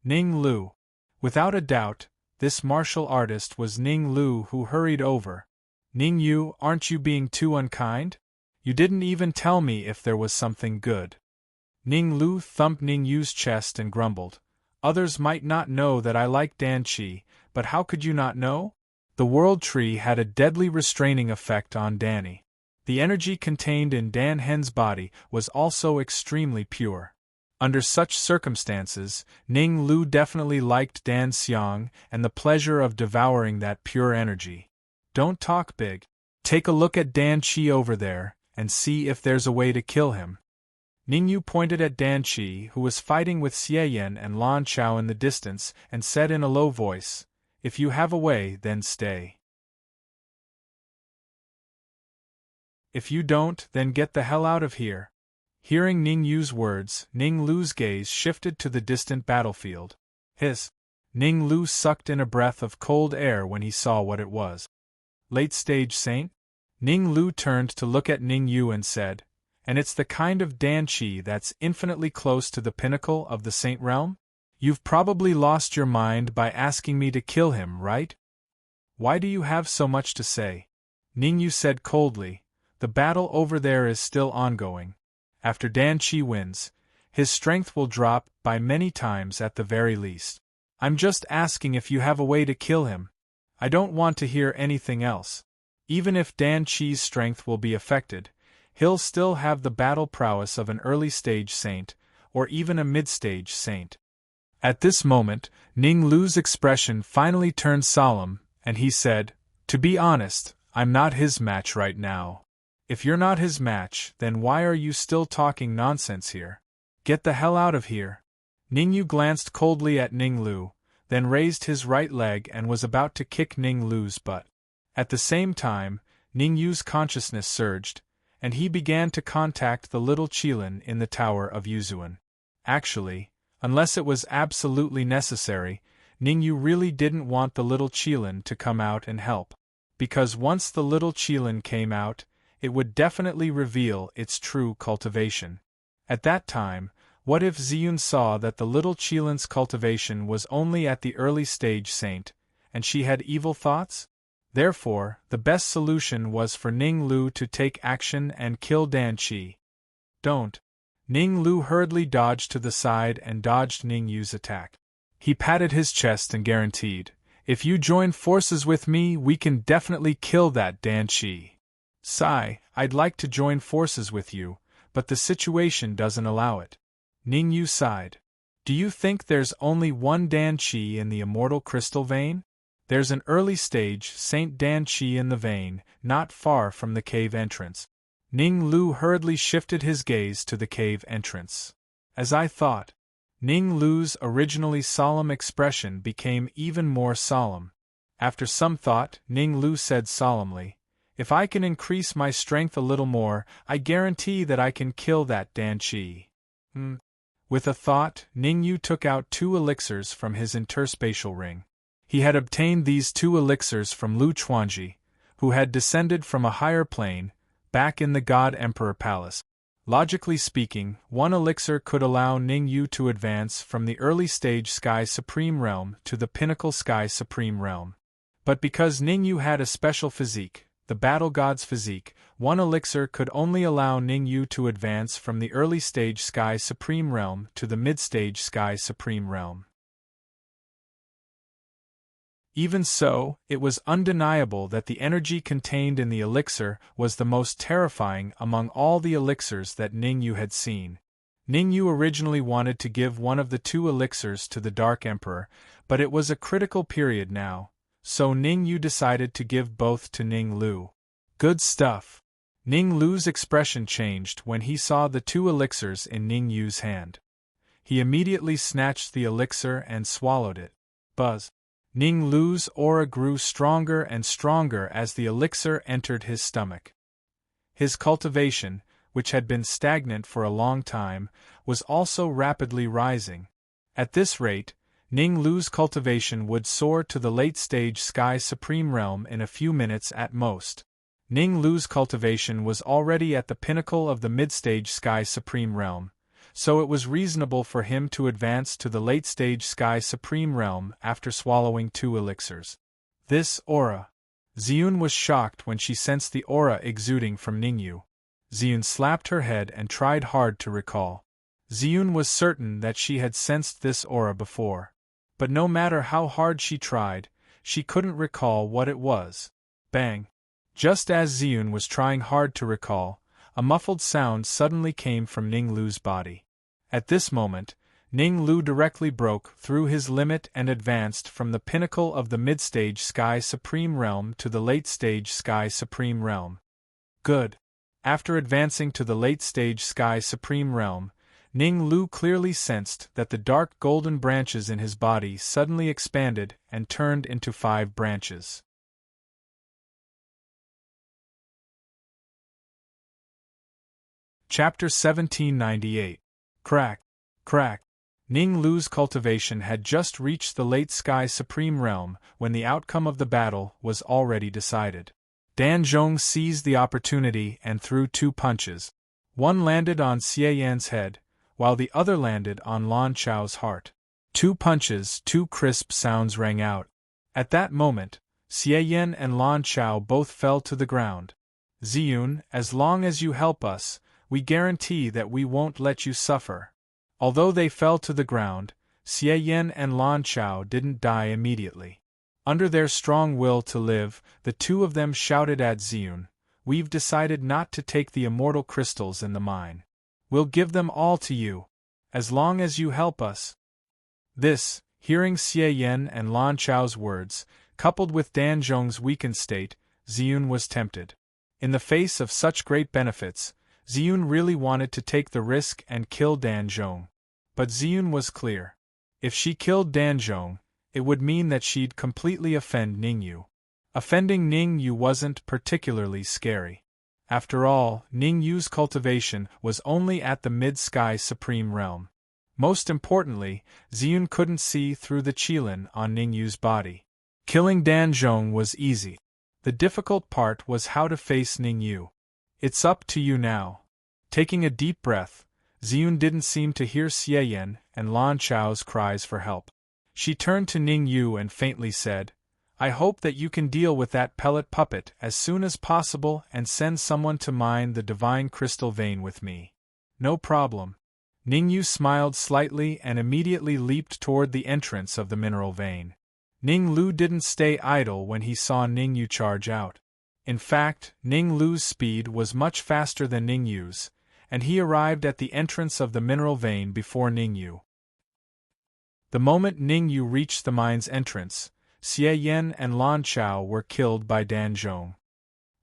Ning Lu. Without a doubt, this martial artist was Ning Lu, who hurried over. Ningyu, aren't you being too unkind? You didn't even tell me if there was something good. Ning Lu thumped Ningyu's chest and grumbled. Others might not know that I like Dan Qi, but how could you not know? The World Tree had a deadly restraining effect on Danny. The energy contained in Dan Hen's body was also extremely pure. Under such circumstances, Ning Lu definitely liked Dan Xiang and the pleasure of devouring that pure energy. Don't talk big. Take a look at Dan Qi over there, and see if there's a way to kill him. Ningyu pointed at Dan Qi, who was fighting with Xie Yan and Lan Chao in the distance, and said in a low voice, "If you have a way, then stay. If you don't, then get the hell out of here." Hearing Ningyu's words, Ning Lu's gaze shifted to the distant battlefield. Hiss! Ning Lu sucked in a breath of cold air when he saw what it was. Late-stage saint? Ning Lu turned to look at Ningyu and said, "And it's the kind of Dan Qi that's infinitely close to the pinnacle of the saint realm? You've probably lost your mind by asking me to kill him, right? Why do you have so much to say?" Ningyu said coldly, "The battle over there is still ongoing. After Dan Qi wins, his strength will drop by many times at the very least. I'm just asking if you have a way to kill him. I don't want to hear anything else. Even if Dan Qi's strength will be affected, he'll still have the battle prowess of an early-stage saint, or even a mid-stage saint." At this moment, Ning Lu's expression finally turned solemn, and he said, "To be honest, I'm not his match right now." "If you're not his match, then why are you still talking nonsense here? Get the hell out of here." Ningyu glanced coldly at Ning Lu, then raised his right leg and was about to kick Ning Lu's butt. At the same time, Ningyu's consciousness surged, and he began to contact the little Qilin in the Tower of Yuzuan. Actually, unless it was absolutely necessary, Ningyu really didn't want the little Qilin to come out and help. Because once the little Qilin came out, it would definitely reveal its true cultivation. At that time, what if Ziyun saw that the little Qilin's cultivation was only at the early stage saint, and she had evil thoughts? Therefore, the best solution was for Ning Lu to take action and kill Dan Qi. "Don't." Ning Lu hurriedly dodged to the side and dodged Ningyu's attack. He patted his chest and guaranteed, "If you join forces with me, we can definitely kill that Dan Qi." "Sigh, I'd like to join forces with you, but the situation doesn't allow it." Ningyu sighed. "Do you think there's only one Dan Qi in the immortal crystal vein? There's an early-stage Saint Dan Qi in the vein, not far from the cave entrance." Ning Lu hurriedly shifted his gaze to the cave entrance. As I thought. Ning Lu's originally solemn expression became even more solemn. After some thought, Ning Lu said solemnly, If I can increase my strength a little more, I guarantee that I can kill that Dan Qi. With a thought, Ning Yu took out 2 elixirs from his interspatial ring. He had obtained these 2 elixirs from Lu Chuanji, who had descended from a higher plane, back in the God Emperor Palace. Logically speaking, 1 elixir could allow Ning Yu to advance from the early stage Sky Supreme Realm to the pinnacle Sky Supreme Realm. But because Ning Yu had a special physique, the Battle God's physique, 1 elixir could only allow Ning Yu to advance from the early stage Sky Supreme Realm to the mid-stage Sky Supreme Realm. Even so, it was undeniable that the energy contained in the elixir was the most terrifying among all the elixirs that Ning Yu had seen. Ning Yu originally wanted to give one of the 2 elixirs to the Dark Emperor, but it was a critical period now, so Ning Yu decided to give both to Ning Lu. Good stuff. Ning Lu's expression changed when he saw the 2 elixirs in Ning Yu's hand. He immediately snatched the elixir and swallowed it. Buzz. Ning Lu's aura grew stronger and stronger as the elixir entered his stomach. His cultivation, which had been stagnant for a long time, was also rapidly rising. At this rate, Ning Lu's cultivation would soar to the late-stage Sky Supreme Realm in a few minutes at most. Ning Lu's cultivation was already at the pinnacle of the mid-stage Sky Supreme Realm, so it was reasonable for him to advance to the late-stage Sky Supreme Realm after swallowing 2 elixirs. This aura. Ziyun was shocked when she sensed the aura exuding from Ning Yu. Ziyun slapped her head and tried hard to recall. Ziyun was certain that she had sensed this aura before. But no matter how hard she tried, she couldn't recall what it was. Bang! Just as Ziyun was trying hard to recall, a muffled sound suddenly came from Ning Lu's body. At this moment, Ning Lu directly broke through his limit and advanced from the pinnacle of the mid-stage Sky Supreme Realm to the late-stage Sky Supreme Realm. Good. After advancing to the late-stage Sky Supreme Realm, Ning Lu clearly sensed that the dark golden branches in his body suddenly expanded and turned into 5 branches. Chapter 1798. Crack. Crack. Ning Lu's cultivation had just reached the late Sky Supreme Realm when the outcome of the battle was already decided. Dan Zhong seized the opportunity and threw 2 punches. One landed on Xie Yan's head, while the other landed on Lan Chao's heart. 2 punches, 2 crisp sounds rang out. At that moment, Xie Yan and Lan Chao both fell to the ground. Ziyun, as long as you help us, we guarantee that we won't let you suffer. Although they fell to the ground, Xie Yan and Lan Chao didn't die immediately. Under their strong will to live, the 2 of them shouted at Ziyun, "We've decided not to take the immortal crystals in the mine. We'll give them all to you, as long as you help us." This, hearing Xie Yan and Lan Chao's words, coupled with Dan Zhong's weakened state, Ziyun was tempted. In the face of such great benefits, Ziyun really wanted to take the risk and kill Dan Zhong. But Ziyun was clear. If she killed Dan Zhong, it would mean that she'd completely offend Ning Yu. Offending Ning Yu wasn't particularly scary. After all, Ning Yu's cultivation was only at the mid-sky supreme realm. Most importantly, Ziyun couldn't see through the qilin on Ning Yu's body. Killing Dan Zhong was easy. The difficult part was how to face Ning Yu. "It's up to you now." Taking a deep breath, Ziyun didn't seem to hear Xie Yan and Lan Chao's cries for help. She turned to Ning Yu and faintly said, "I hope that you can deal with that pellet puppet as soon as possible and send someone to mine the divine crystal vein with me." "No problem." Ning Yu smiled slightly and immediately leaped toward the entrance of the mineral vein. Ning Lu didn't stay idle when he saw Ning Yu charge out. In fact, Ning Lu's speed was much faster than Ning Yu's, and he arrived at the entrance of the mineral vein before Ning Yu. The moment Ning Yu reached the mine's entrance, Xie Yan and Lan Chao were killed by Dan Zhong.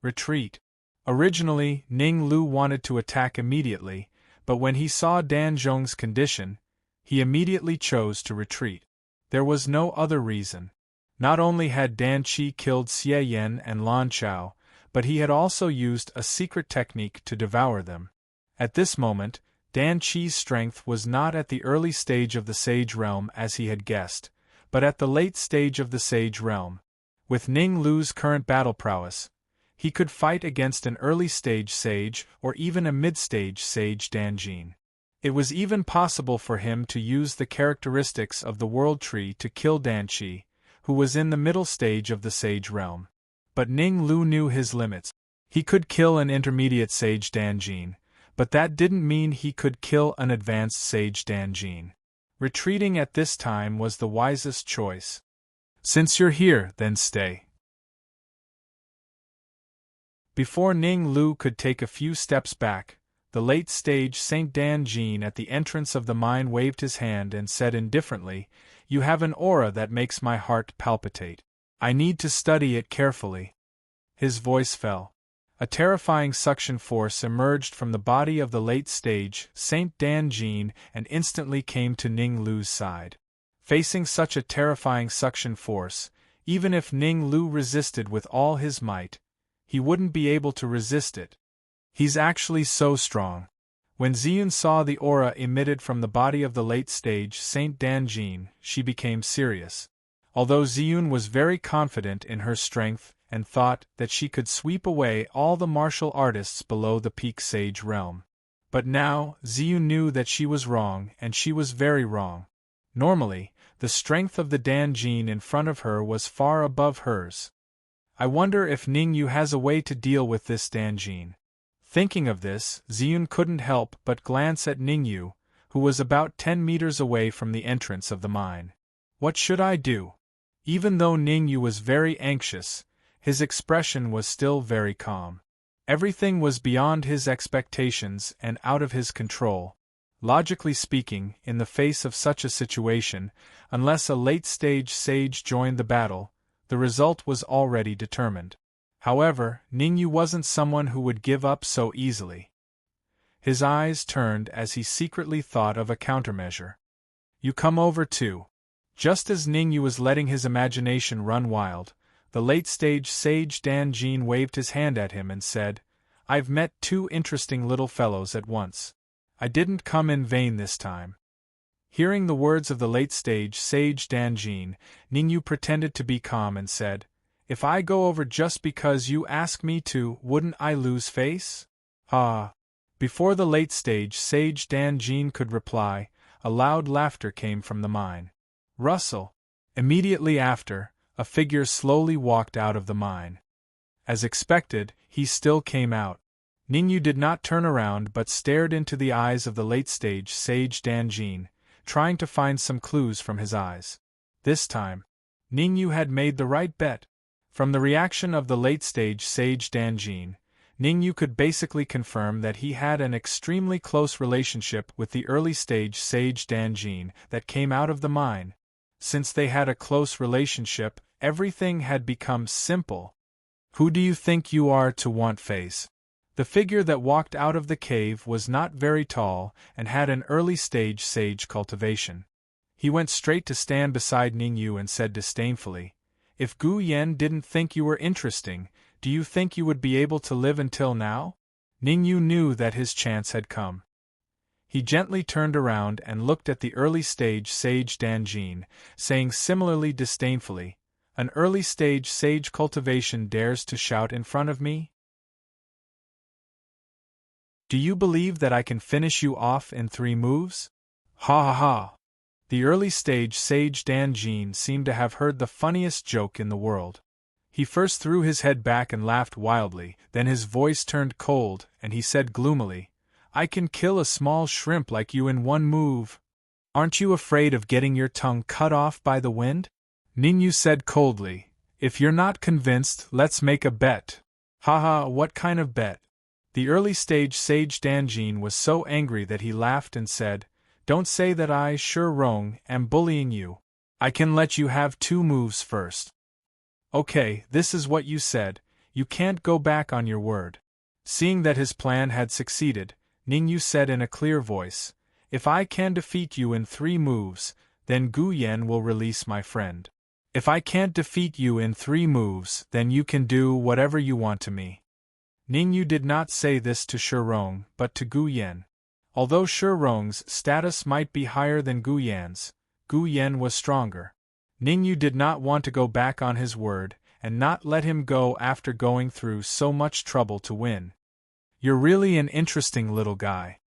Retreat. Originally, Ning Lu wanted to attack immediately, but when he saw Dan Zhong's condition, he immediately chose to retreat. There was no other reason. Not only had Dan Qi killed Xie Yan and Lan Chao, but he had also used a secret technique to devour them. At this moment, Dan Qi's strength was not at the early stage of the Sage Realm as he had guessed, but at the late stage of the Sage Realm. With Ning Lu's current battle prowess, he could fight against an early-stage Sage or even a mid-stage Sage Danjin. It was even possible for him to use the characteristics of the World Tree to kill Dan Qi, who was in the middle stage of the Sage Realm. But Ning Lu knew his limits. He could kill an intermediate Sage Danjin, but that didn't mean he could kill an advanced Sage Danjin. Retreating at this time was the wisest choice. Since you're here, then stay. Before Ning Lu could take a few steps back, the late-stage Saint Danjin at the entrance of the mine waved his hand and said indifferently, "You have an aura that makes my heart palpitate. I need to study it carefully." His voice fell. A terrifying suction force emerged from the body of the late-stage Saint Danjin and instantly came to Ning Lu's side. Facing such a terrifying suction force, even if Ning Lu resisted with all his might, he wouldn't be able to resist it. He's actually so strong. When Ziyun saw the aura emitted from the body of the late-stage Saint Danjin, she became serious. Although Ziyun was very confident in her strength and thought that she could sweep away all the martial artists below the peak Sage realm. But now, Ziyun knew that she was wrong, and she was very wrong. Normally, the strength of the Danjin in front of her was far above hers. I wonder if Ningyu has a way to deal with this Danjin. Thinking of this, Ziyun couldn't help but glance at Ningyu, who was about 10 meters away from the entrance of the mine. What should I do? Even though Ningyu was very anxious, his expression was still very calm. Everything was beyond his expectations and out of his control. Logically speaking, in the face of such a situation, unless a late-stage sage joined the battle, the result was already determined. However, Ningyu wasn't someone who would give up so easily. His eyes turned as he secretly thought of a countermeasure. "You come over too." Just as Ningyu was letting his imagination run wild, the late-stage sage Danjin waved his hand at him and said, "I've met two interesting little fellows at once. I didn't come in vain this time." Hearing the words of the late-stage sage Danjin, Ningyu pretended to be calm and said, "If I go over just because you ask me to, wouldn't I lose face?" "Ah!" Before the late-stage sage Danjin could reply, a loud laughter came from the mine. "Russell!" Immediately after, a figure slowly walked out of the mine. As expected, he still came out. Ningyu did not turn around but stared into the eyes of the late-stage sage Danjin, trying to find some clues from his eyes. This time, Ningyu had made the right bet. From the reaction of the late-stage sage Danjin, Ningyu could basically confirm that he had an extremely close relationship with the early-stage sage Danjin that came out of the mine. Since they had a close relationship, everything had become simple. "Who do you think you are to want face?" The figure that walked out of the cave was not very tall and had an early-stage sage cultivation. He went straight to stand beside Ningyu and said disdainfully, "If Gu Yan didn't think you were interesting, do you think you would be able to live until now?" Ningyu knew that his chance had come. He gently turned around and looked at the early-stage sage Danjin, saying similarly disdainfully, "An early-stage sage cultivation dares to shout in front of me? Do you believe that I can finish you off in 3 moves? Ha ha ha!" The early-stage sage Danjin seemed to have heard the funniest joke in the world. He first threw his head back and laughed wildly, then his voice turned cold, and he said gloomily, "I can kill a small shrimp like you in 1 move. Aren't you afraid of getting your tongue cut off by the wind?" Ningyu said coldly, "If you're not convinced, let's make a bet." "Haha, what kind of bet?" The early-stage sage Danjin was so angry that he laughed and said, "Don't say that I, sure wrong, am bullying you. I can let you have 2 moves first." "Okay, this is what you said, you can't go back on your word." Seeing that his plan had succeeded, Ningyu said in a clear voice, "If I can defeat you in 3 moves, then Gu Yan will release my friend." If I can't defeat you in 3 moves, then you can do whatever you want to me. Ningyu did not say this to Shirong, but to Gu Yan. Although Shirong's status might be higher than Gu Yan's, Gu Yan was stronger. Ningyu did not want to go back on his word, and not let him go after going through so much trouble to win. You're really an interesting little guy.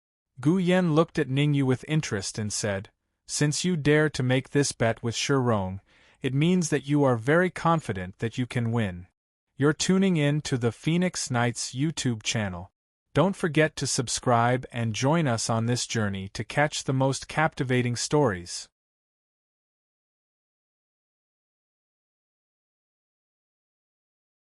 Gu Yan looked at Ningyu with interest and said, since you dare to make this bet with Shirong, it means that you are very confident that you can win. You're tuning in to the Phoenix Knights YouTube channel. Don't forget to subscribe and join us on this journey to catch the most captivating stories.